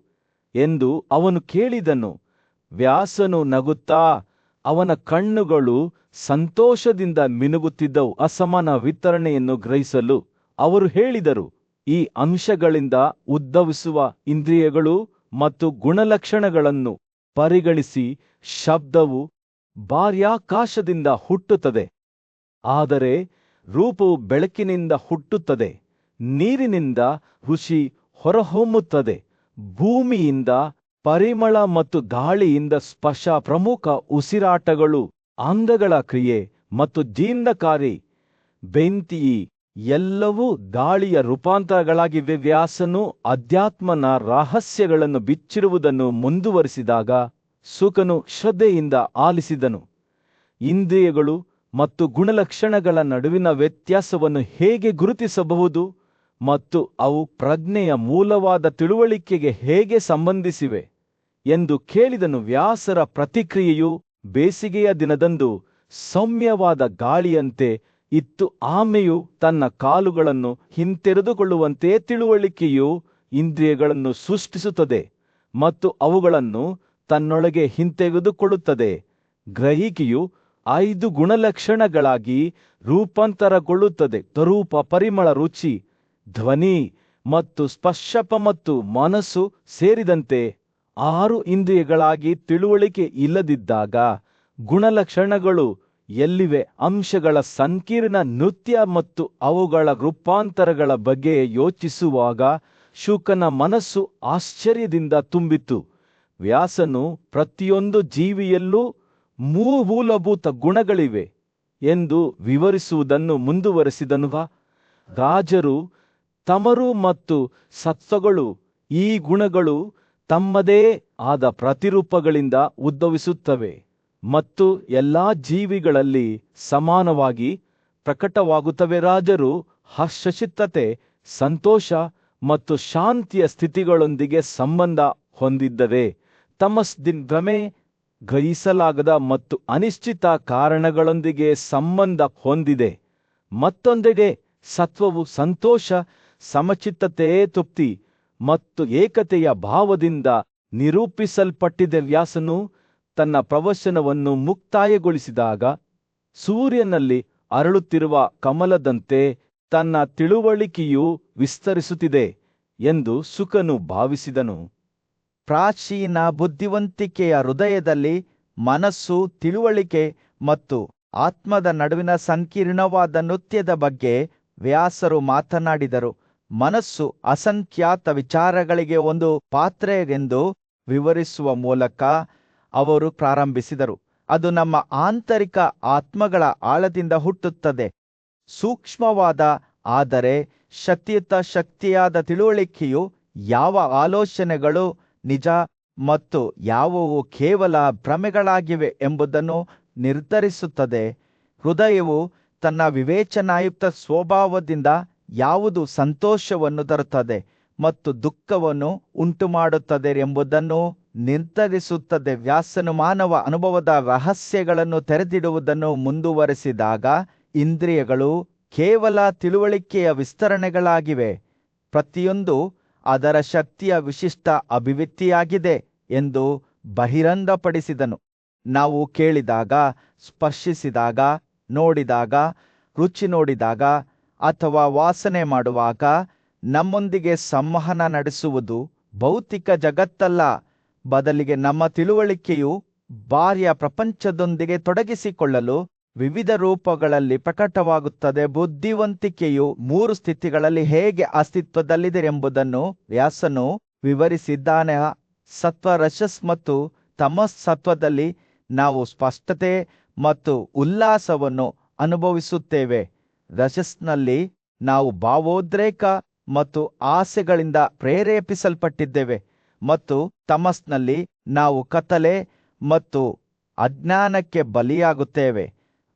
ಎಂದು ಅವನು ಕೇಳಿದನು. ವ್ಯಾಸನು ನಗುತ್ತಾ, ಅವನ ಕಣ್ಣುಗಳು ಸಂತೋಷದಿಂದ ಮಿನುಗುತ್ತಿದ್ದವು. ಅಸಮಾನ ವಿತರಣೆಯನ್ನು ಗ್ರಹಿಸಲು ಅವರು ಹೇಳಿದರು, ಈ ಅಂಶಗಳಿಂದ ಉದ್ಭವಿಸುವ ಇಂದ್ರಿಯಗಳು ಮತ್ತು ಗುಣಲಕ್ಷಣಗಳನ್ನು ಪರಿಗಣಿಸಿ ಶಬ್ದವು ಬಾಹ್ಯಾಕಾಶದಿಂದ ಹುಟ್ಟುತ್ತದೆ, ಆದರೆ ರೂಪವು ಬೆಳಕಿನಿಂದ ಹುಟ್ಟುತ್ತದೆ. ನೀರಿನಿಂದ ಋಷಿ ಹೊರಹೊಮ್ಮುತ್ತದೆ, ಭೂಮಿಯಿಂದ ಪರಿಮಳ ಮತ್ತು ಗಾಳಿಯಿಂದ ಸ್ಪರ್ಶ. ಪ್ರಮುಖ ಉಸಿರಾಟಗಳು ಅಂಗಗಳ ಕ್ರಿಯೆ ಮತ್ತು ಜೀರ್ಣಕಾರಿ ಬೆಂಕಿ ಎಲ್ಲವೂ ಗಾಳಿಯ ರೂಪಾಂತರಗಳಾಗಿವೆ. ವ್ಯಾಸನು ಅಧ್ಯಾತ್ಮನ ರಹಸ್ಯಗಳನ್ನು ಬಿಚ್ಚಿರುವುದನ್ನು ಮುಂದುವರಿಸಿದಾಗ ಶುಕನು ಶ್ರದ್ಧೆಯಿಂದ ಆಲಿಸಿದನು. ಇಂದ್ರಿಯಗಳು ಮತ್ತು ಗುಣಲಕ್ಷಣಗಳ ನಡುವಿನ ವ್ಯತ್ಯಾಸವನ್ನು ಹೇಗೆ ಗುರುತಿಸಬಹುದು ಮತ್ತು ಅವು ಪ್ರಜ್ಞೆಯ ಮೂಲವಾದ ತಿಳುವಳಿಕೆಗೆ ಹೇಗೆ ಸಂಬಂಧಿಸಿವೆ ಎಂದು ಕೇಳಿದನು. ವ್ಯಾಸರ ಪ್ರತಿಕ್ರಿಯೆಯು ಬೇಸಿಗೆಯ ದಿನದಂದು ಸೌಮ್ಯವಾದ ಗಾಳಿಯಂತೆ ಇತ್ತು. ಆಮೆಯು ತನ್ನ ಕಾಲುಗಳನ್ನು ಹಿಂತೆರೆದುಕೊಳ್ಳುವಂತೆ ತಿಳುವಳಿಕೆಯು ಇಂದ್ರಿಯಗಳನ್ನು ಸೃಷ್ಟಿಸುತ್ತದೆ ಮತ್ತು ಅವುಗಳನ್ನು ತನ್ನೊಳಗೆ ಹಿಂತೆಗೆದುಕೊಳ್ಳುತ್ತದೆ. ಗ್ರಹಿಕೆಯು 5 ಗುಣಲಕ್ಷಣಗಳಾಗಿ ರೂಪಾಂತರಗೊಳ್ಳುತ್ತದೆ: ಸ್ವರೂಪ, ಪರಿಮಳ, ರುಚಿ, ಧ್ವನಿ ಮತ್ತು ಸ್ಪರ್ಶ ಮತ್ತು ಮನಸ್ಸು ಸೇರಿದಂತೆ 6 ಇಂದ್ರಿಯಗಳಾಗಿ. ತಿಳುವಳಿಕೆ ಇಲ್ಲದಿದ್ದಾಗ ಗುಣಲಕ್ಷಣಗಳು ಎಲ್ಲಿವೆ? ಅಂಶಗಳ ಸಂಕೀರ್ಣ ನೃತ್ಯ ಮತ್ತು ಅವುಗಳ ರೂಪಾಂತರಗಳ ಬಗ್ಗೆ ಯೋಚಿಸುವಾಗ ಶುಕನ ಮನಸ್ಸು ಆಶ್ಚರ್ಯದಿಂದ ತುಂಬಿತು. ವ್ಯಾಸನು ಪ್ರತಿಯೊಂದು ಜೀವಿಯಲ್ಲೂ 3 ಮೂಲಭೂತ ಗುಣಗಳಿವೆ ಎಂದು ವಿವರಿಸುವುದನ್ನು ಮುಂದುವರೆಸಿದನು. ರಾಜರು, ತಮರು ಮತ್ತು ಸತ್ವಗಳು. ಈ ಗುಣಗಳು ತಮ್ಮದೇ ಆದ ಪ್ರತಿರೂಪಗಳಿಂದ ಉದ್ಭವಿಸುತ್ತವೆ ಮತ್ತು ಎಲ್ಲಾ ಜೀವಿಗಳಲ್ಲಿ ಸಮಾನವಾಗಿ ಪ್ರಕಟವಾಗುತ್ತವೆ. ರಾಜರು ಹರ್ಷಚಿತ್ತತೆ, ಸಂತೋಷ ಮತ್ತು ಶಾಂತಿಯ ಸ್ಥಿತಿಗಳೊಂದಿಗೆ ಸಂಬಂಧ ಹೊಂದಿದ್ದರೆ, ತಮಸ್ಸಿನ ಭ್ರಮೆ, ಗ್ರಹಿಸಲಾಗದ ಮತ್ತು ಅನಿಶ್ಚಿತ ಕಾರಣಗಳೊಂದಿಗೆ ಸಂಬಂಧ ಹೊಂದಿದೆ. ಮತ್ತೊಂದೆಡೆ ಸತ್ವವು ಸಂತೋಷ, ಸಮಚಿತ್ತತೆ, ತೃಪ್ತಿ ಮತ್ತು ಏಕತೆಯ ಭಾವದಿಂದ ನಿರೂಪಿಸಲ್ಪಟ್ಟಿದೆ. ವ್ಯಾಸನು ತನ್ನ ಪ್ರವಚನವನ್ನು ಮುಕ್ತಾಯಗೊಳಿಸಿದಾಗ ಸೂರ್ಯನಲ್ಲಿ ಅರಳುತ್ತಿರುವ ಕಮಲದಂತೆ ತನ್ನ ತಿಳುವಳಿಕೆಯು ವಿಸ್ತರಿಸುತ್ತಿದೆ ಎಂದು ಶುಕನು ಭಾವಿಸಿದನು. ಪ್ರಾಚೀನ ಬುದ್ಧಿವಂತಿಕೆಯ ಹೃದಯದಲ್ಲಿ ಮನಸ್ಸು, ತಿಳುವಳಿಕೆ ಮತ್ತು ಆತ್ಮದ ನಡುವಿನ ಸಂಕೀರ್ಣವಾದ ನೃತ್ಯದ ಬಗ್ಗೆ ವ್ಯಾಸರು ಮಾತನಾಡಿದರು. ಮನಸ್ಸು ಅಸಂಖ್ಯಾತ ವಿಚಾರಗಳಿಗೆ ಒಂದು ಪಾತ್ರೆಯೆಂದು ವಿವರಿಸುವ ಮೂಲಕ ಅವರು ಪ್ರಾರಂಭಿಸಿದರು. ಅದು ನಮ್ಮ ಆಂತರಿಕ ಆತ್ಮಗಳ ಆಳದಿಂದ ಹುಟ್ಟುತ್ತದೆ. ಸೂಕ್ಷ್ಮವಾದ ಆದರೆ ಶಕ್ತಿಯಾದ ತಿಳುವಳಿಕೆಯು ಯಾವ ಆಲೋಚನೆಗಳು ನಿಜ ಮತ್ತು ಯಾವುವು ಕೇವಲ ಭ್ರಮೆಗಳಾಗಿವೆ ಎಂಬುದನ್ನು ನಿರ್ಧರಿಸುತ್ತದೆ. ಹೃದಯವು ತನ್ನ ವಿವೇಚನಾಯುಕ್ತ ಸ್ವಭಾವದಿಂದ ಯಾವುದು ಸಂತೋಷವನ್ನು ತರುತ್ತದೆ ಮತ್ತು ದುಃಖವನ್ನು ಉಂಟುಮಾಡುತ್ತದೆ ಎಂಬುದನ್ನು ನಿರ್ಧರಿಸುತ್ತದೆ. ವ್ಯಾಸನು ಮಾನವ ಅನುಭವದ ರಹಸ್ಯಗಳನ್ನು ತೆರೆದಿಡುವುದನ್ನು ಮುಂದುವರೆಸಿದಾಗ ಇಂದ್ರಿಯಗಳು ಕೇವಲ ತಿಳುವಳಿಕೆಯ ವಿಸ್ತರಣೆಗಳಾಗಿವೆ, ಪ್ರತಿಯೊಂದು ಅದರ ಶಕ್ತಿಯ ವಿಶಿಷ್ಟ ಅಭಿವ್ಯಕ್ತಿಯಾಗಿದೆ ಎಂದು ಬಹಿರಂಗಪಡಿಸಿದನು. ನಾವು ಕೇಳಿದಾಗ, ಸ್ಪರ್ಶಿಸಿದಾಗ, ನೋಡಿದಾಗ, ರುಚಿ ನೋಡಿದಾಗ ಅಥವಾ ವಾಸನೆ ಮಾಡುವಾಗ ನಮ್ಮೊಂದಿಗೆ ಸಂವಹನ ನಡೆಸುವುದು ಭೌತಿಕ ಜಗತ್ತಲ್ಲ, ಬದಲಿಗೆ ನಮ್ಮ ತಿಳುವಳಿಕೆಯು ಬಾಹ್ಯ ಪ್ರಪಂಚದೊಂದಿಗೆ ತೊಡಗಿಸಿಕೊಳ್ಳಲು ವಿವಿಧ ರೂಪಗಳಲ್ಲಿ ಪ್ರಕಟವಾಗುತ್ತದೆ. ಬುದ್ಧಿವಂತಿಕೆಯು 3 ಸ್ಥಿತಿಗಳಲ್ಲಿ ಹೇಗೆ ಅಸ್ತಿತ್ವದಲ್ಲಿದೆ ಎಂಬುದನ್ನು ವ್ಯಾಸನು ವಿವರಿಸಿದ್ದಾನೆ. ಸತ್ವ, ರಜಸ್ ಮತ್ತು ತಮಸ್. ಸತ್ವದಲ್ಲಿ ನಾವು ಸ್ಪಷ್ಟತೆ ಮತ್ತು ಉಲ್ಲಾಸವನ್ನು ಅನುಭವಿಸುತ್ತೇವೆ. ರಜಸ್ನಲ್ಲಿ ನಾವು ಭಾವೋದ್ರೇಕ ಮತ್ತು ಆಸೆಗಳಿಂದ ಪ್ರೇರೇಪಿಸಲ್ಪಟ್ಟಿದ್ದೇವೆ ಮತ್ತು ತಮಸ್ನಲ್ಲಿ ನಾವು ಕತ್ತಲೆ ಮತ್ತು ಅಜ್ಞಾನಕ್ಕೆ ಬಲಿಯಾಗುತ್ತೇವೆ.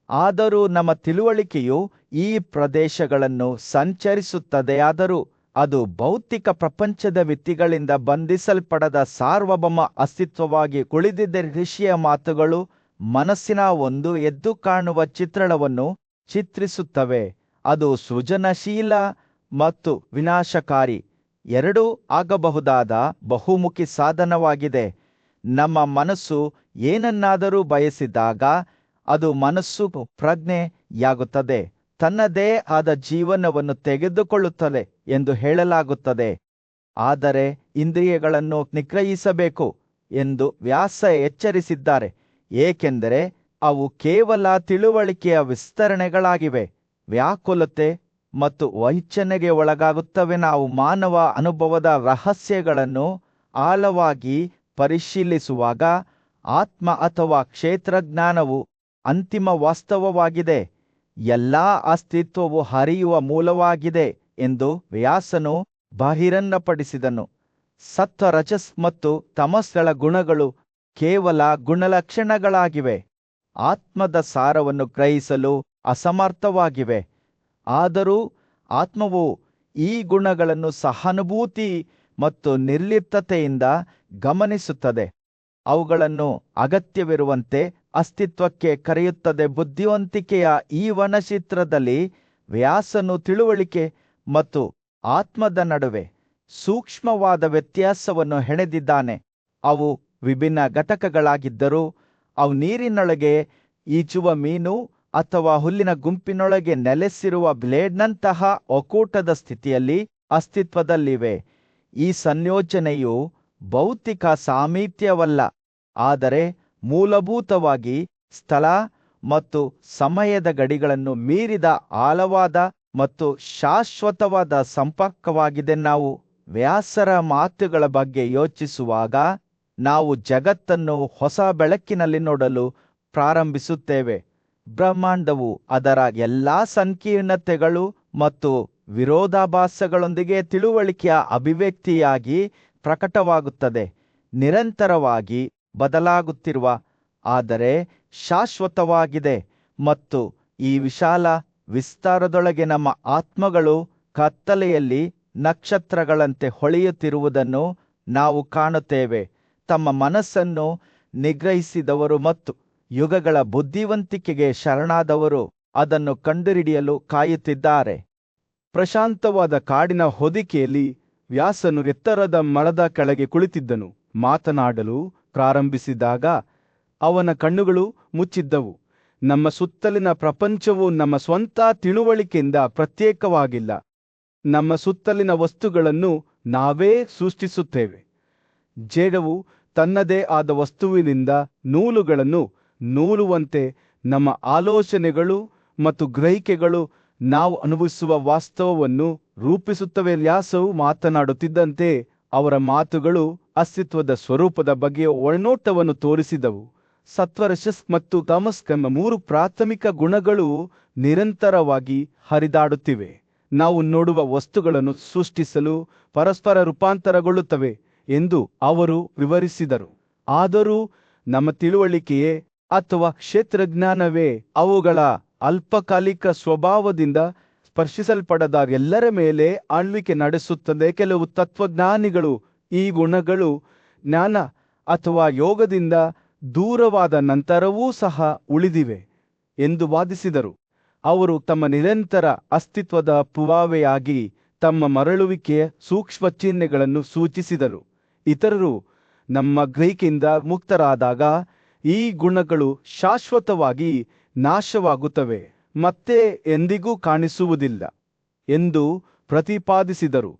ಆದರೂ ನಮ್ಮ ತಿಳುವಳಿಕೆಯು ಈ ಪ್ರದೇಶಗಳನ್ನು ಸಂಚರಿಸುತ್ತದೆಯಾದರೂ ಅದು ಭೌತಿಕ ಪ್ರಪಂಚದ ಮಿತಿಗಳಿಂದ ಬಂಧಿಸಲ್ಪಡದ ಸಾರ್ವಭೌಮ ಅಸ್ತಿತ್ವವಾಗಿ ಕುಳಿದಿದ್ದ ಋಷಿಯ ಮಾತುಗಳು ಮನಸ್ಸಿನ ಒಂದು ಎದ್ದು ಕಾಣುವ ಚಿತ್ರಣವನ್ನು ಚಿತ್ರಿಸುತ್ತವೆ. ಅದು ಸೃಜನಶೀಲ ಮತ್ತು ವಿನಾಶಕಾರಿ ಎರಡೂ ಆಗಬಹುದಾದ ಬಹುಮುಖಿ ಸಾಧನವಾಗಿದೆ. ನಮ್ಮ ಮನಸ್ಸು ಏನನ್ನಾದರೂ ಬಯಸಿದಾಗ ಅದು ಮನಸ್ಸು ಪ್ರಜ್ಞೆಯಾಗುತ್ತದೆ, ತನ್ನದೇ ಆದ ಜೀವನವನ್ನು ತೆಗೆದುಕೊಳ್ಳುತ್ತದೆ ಎಂದು ಹೇಳಲಾಗುತ್ತದೆ. ಆದರೆ ಇಂದ್ರಿಯಗಳನ್ನು ನಿಗ್ರಹಿಸಬೇಕು ಎಂದು ವ್ಯಾಸ ಎಚ್ಚರಿಸಿದ್ದಾರೆ, ಏಕೆಂದರೆ ಅವು ಕೇವಲ ತಿಳುವಳಿಕೆಯ ವಿಸ್ತರಣೆಗಳಾಗಿವೆ, ವ್ಯಾಕುಲತೆ ಮತ್ತು ವಂಚನೆಗೆ ಒಳಗಾಗುತ್ತವೆ. ನಾವು ಮಾನವ ಅನುಭವದ ರಹಸ್ಯಗಳನ್ನು ಆಳವಾಗಿ ಪರಿಶೀಲಿಸುವಾಗ ಆತ್ಮ ಅಥವಾ ಕ್ಷೇತ್ರಜ್ಞಾನವು ಅಂತಿಮ ವಾಸ್ತವವಾಗಿದೆ, ಎಲ್ಲಾ ಅಸ್ತಿತ್ವವು ಹರಿಯುವ ಮೂಲವಾಗಿದೆ ಎಂದು ವ್ಯಾಸನು ಬಹಿರಂಗಪಡಿಸಿದನು. ಸತ್ವ, ರಜಸ್ ಮತ್ತು ತಮಸ್ಗಳ ಗುಣಗಳು ಕೇವಲ ಗುಣಲಕ್ಷಣಗಳಾಗಿವೆ, ಆತ್ಮದ ಸಾರವನ್ನು ಗ್ರಹಿಸಲು ಅಸಮರ್ಥವಾಗಿವೆ. ಆದರೂ ಆತ್ಮವು ಈ ಗುಣಗಳನ್ನು ಸಹಾನುಭೂತಿ ಮತ್ತು ನಿರ್ಲಿಪ್ತತೆಯಿಂದ ಗಮನಿಸುತ್ತದೆ. ಅವುಗಳನ್ನು ಅಗತ್ಯವಿರುವಂತೆ ಅಸ್ತಿತ್ವಕ್ಕೆ ಕರೆಯುತ್ತದೆ. ಬುದ್ಧಿವಂತಿಕೆಯ ಈ ವನಚಿತ್ರದಲ್ಲಿ ವ್ಯಾಸನು ತಿಳುವಳಿಕೆ ಮತ್ತು ಆತ್ಮದ ನಡುವೆ ಸೂಕ್ಷ್ಮವಾದ ವ್ಯತ್ಯಾಸವನ್ನು ಹೆಣೆದಿದ್ದಾನೆ. ಅವು ವಿಭಿನ್ನ ಘಟಕಗಳಾಗಿದ್ದರೂ ಅವು ನೀರಿನೊಳಗೆ ಈಜುವ ಮೀನು ಅಥವಾ ಹುಲ್ಲಿನ ಗುಂಪಿನೊಳಗೆ ನೆಲೆಸಿರುವ ಬ್ಲೇಡ್ನಂತಹ ಒಕ್ಕೂಟದ ಸ್ಥಿತಿಯಲ್ಲಿ ಅಸ್ತಿತ್ವದಲ್ಲಿವೆ. ಈ ಸಂಯೋಜನೆಯು ಭೌತಿಕ ಸಾಮೀಪ್ಯವಲ್ಲ, ಆದರೆ ಮೂಲಭೂತವಾಗಿ ಸ್ಥಳ ಮತ್ತು ಸಮಯದ ಗಡಿಗಳನ್ನು ಮೀರಿದ ಆಳವಾದ ಮತ್ತು ಶಾಶ್ವತವಾದ ಸಂಪರ್ಕವಾಗಿದೆ. ನಾವು ವ್ಯಾಸರ ಮಾತುಗಳ ಬಗ್ಗೆ ಯೋಚಿಸುವಾಗ ನಾವು ಜಗತ್ತನ್ನು ಹೊಸ ಬೆಳಕಿನಲ್ಲಿ ನೋಡಲು ಪ್ರಾರಂಭಿಸುತ್ತೇವೆ. ಬ್ರಹ್ಮಾಂಡವು ಅದರ ಎಲ್ಲಾ ಸಂಕೀರ್ಣತೆಗಳು ಮತ್ತು ವಿರೋಧಾಭಾಸಗಳೊಂದಿಗೆ ತಿಳುವಳಿಕೆಯ ಅಭಿವ್ಯಕ್ತಿಯಾಗಿ ಪ್ರಕಟವಾಗುತ್ತದೆ. ನಿರಂತರವಾಗಿ ಬದಲಾಗುತ್ತಿರುವ ಆದರೆ ಶಾಶ್ವತವಾಗಿದೆ ಮತ್ತು ಈ ವಿಶಾಲ ವಿಸ್ತಾರದೊಳಗೆ ನಮ್ಮ ಆತ್ಮಗಳು ಕತ್ತಲೆಯಲ್ಲಿ ನಕ್ಷತ್ರಗಳಂತೆ ಹೊಳೆಯುತ್ತಿರುವುದನ್ನು ನಾವು ಕಾಣುತ್ತೇವೆ. ತಮ್ಮ ಮನಸ್ಸನ್ನು ನಿಗ್ರಹಿಸಿದವರು ಮತ್ತು ಯುಗಗಳ ಬುದ್ಧಿವಂತಿಕೆಗೆ ಶರಣಾದವರು ಅದನ್ನು ಕಂಡುಹಿಡಿಯಲು ಕಾಯುತ್ತಿದ್ದಾರೆ. ಪ್ರಶಾಂತವಾದ ಕಾಡಿನ ಹೊದಿಕೆಯಲ್ಲಿ ವ್ಯಾಸನು ಎತ್ತರದ ಮರದ ಕೆಳಗೆ ಕುಳಿತಿದ್ದನು. ಮಾತನಾಡಲು ಪ್ರಾರಂಭಿಸಿದಾಗ ಅವನ ಕಣ್ಣುಗಳು ಮುಚ್ಚಿದ್ದವು. ನಮ್ಮ ಸುತ್ತಲಿನ ಪ್ರಪಂಚವು ನಮ್ಮ ಸ್ವಂತ ತಿಳುವಳಿಕೆಯಿಂದ ಪ್ರತ್ಯೇಕವಾಗಿಲ್ಲ. ನಮ್ಮ ಸುತ್ತಲಿನ ವಸ್ತುಗಳನ್ನು ನಾವೇ ಸೃಷ್ಟಿಸುತ್ತೇವೆ. ಜೇಡವು ತನ್ನದೇ ಆದ ವಸ್ತುವಿನಿಂದ ನೂಲುಗಳನ್ನು ನೂಲುವಂತೆ ನಮ್ಮ ಆಲೋಚನೆಗಳು ಮತ್ತು ಗ್ರಹಿಕೆಗಳು ನಾವು ಅನುಭವಿಸುವ ವಾಸ್ತವವನ್ನು ರೂಪಿಸುತ್ತವೆ. ವ್ಯಾಸವು ಮಾತನಾಡುತ್ತಿದ್ದಂತೆ ಅವರ ಮಾತುಗಳು ಅಸ್ತಿತ್ವದ ಸ್ವರೂಪದ ಬಗ್ಗೆ ಒಳನೋಟವನ್ನು ತೋರಿಸಿದವು. ಸತ್ವರಜಸ್ ಮತ್ತು ತಮಸ್ ಎಂಬ 3 ಪ್ರಾಥಮಿಕ ಗುಣಗಳು ನಿರಂತರವಾಗಿ ಹರಿದಾಡುತ್ತಿವೆ. ನಾವು ನೋಡುವ ವಸ್ತುಗಳನ್ನು ಸೃಷ್ಟಿಸಲು ಪರಸ್ಪರ ರೂಪಾಂತರಗೊಳ್ಳುತ್ತವೆ ಎಂದು ಅವರು ವಿವರಿಸಿದರು. ಆದರೂ ನಮ್ಮ ತಿಳುವಳಿಕೆಯೇ ಅಥವಾ ಕ್ಷೇತ್ರಜ್ಞಾನವೇ ಅವುಗಳ ಅಲ್ಪಕಾಲಿಕ ಸ್ವಭಾವದಿಂದ ಸ್ಪರ್ಶಿಸಲ್ಪಡದ ಎಲ್ಲರ ಮೇಲೆ ಆಳ್ವಿಕೆ ನಡೆಸುತ್ತದೆ. ಕೆಲವು ತತ್ವಜ್ಞಾನಿಗಳು ಈ ಗುಣಗಳು ಜ್ಞಾನ ಅಥವಾ ಯೋಗದಿಂದ ದೂರವಾದ ನಂತರವೂ ಸಹ ಉಳಿದಿವೆ ಎಂದು ವಾದಿಸಿದರು. ಅವರು ತಮ್ಮ ನಿರಂತರ ಅಸ್ತಿತ್ವದ ಪುರಾವೆಯಾಗಿ ತಮ್ಮ ಮರಳುವಿಕೆಯ ಸೂಕ್ಷ್ಮ ಚಿಹ್ನೆಗಳನ್ನು ಸೂಚಿಸಿದರು. ಇತರರು ನಮ್ಮ ಗ್ರಹಿಕೆಯಿಂದ ಮುಕ್ತರಾದಾಗ ಈ ಗುಣಗಳು ಶಾಶ್ವತವಾಗಿ ನಾಶವಾಗುತ್ತವೆ, ಮತ್ತೆ ಎಂದಿಗೂ ಕಾಣಿಸುವುದಿಲ್ಲ ಎಂದು ಪ್ರತಿಪಾದಿಸಿದರು.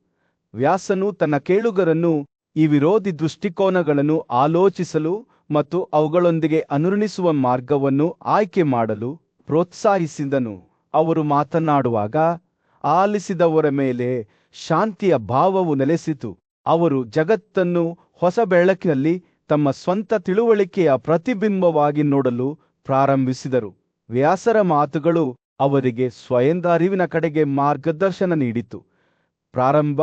ವ್ಯಾಸನು ತನ್ನ ಕೇಳುಗರನ್ನು ಈ ವಿರೋಧಿ ದೃಷ್ಟಿಕೋನಗಳನ್ನು ಆಲೋಚಿಸಲು ಮತ್ತು ಅವುಗಳೊಂದಿಗೆ ಅನುರಣಿಸುವ ಮಾರ್ಗವನ್ನು ಆಯ್ಕೆ ಮಾಡಲು ಪ್ರೋತ್ಸಾಹಿಸಿದನು. ಅವರು ಮಾತನಾಡುವಾಗ ಆಲಿಸಿದವರ ಮೇಲೆ ಶಾಂತಿಯ ಭಾವವು ನೆಲೆಸಿತು. ಅವರು ಜಗತ್ತನ್ನು ಹೊಸ ಬೆಳಕಿನಲ್ಲಿ ತಮ್ಮ ಸ್ವಂತ ತಿಳುವಳಿಕೆಯ ಪ್ರತಿಬಿಂಬವಾಗಿ ನೋಡಲು ಪ್ರಾರಂಭಿಸಿದರು. ವ್ಯಾಸರ ಮಾತುಗಳು ಅವರಿಗೆ ಸ್ವಯಂದ ಅರಿವಿನ ಕಡೆಗೆ ಮಾರ್ಗದರ್ಶನ ನೀಡಿತು. ಪ್ರಾರಂಭ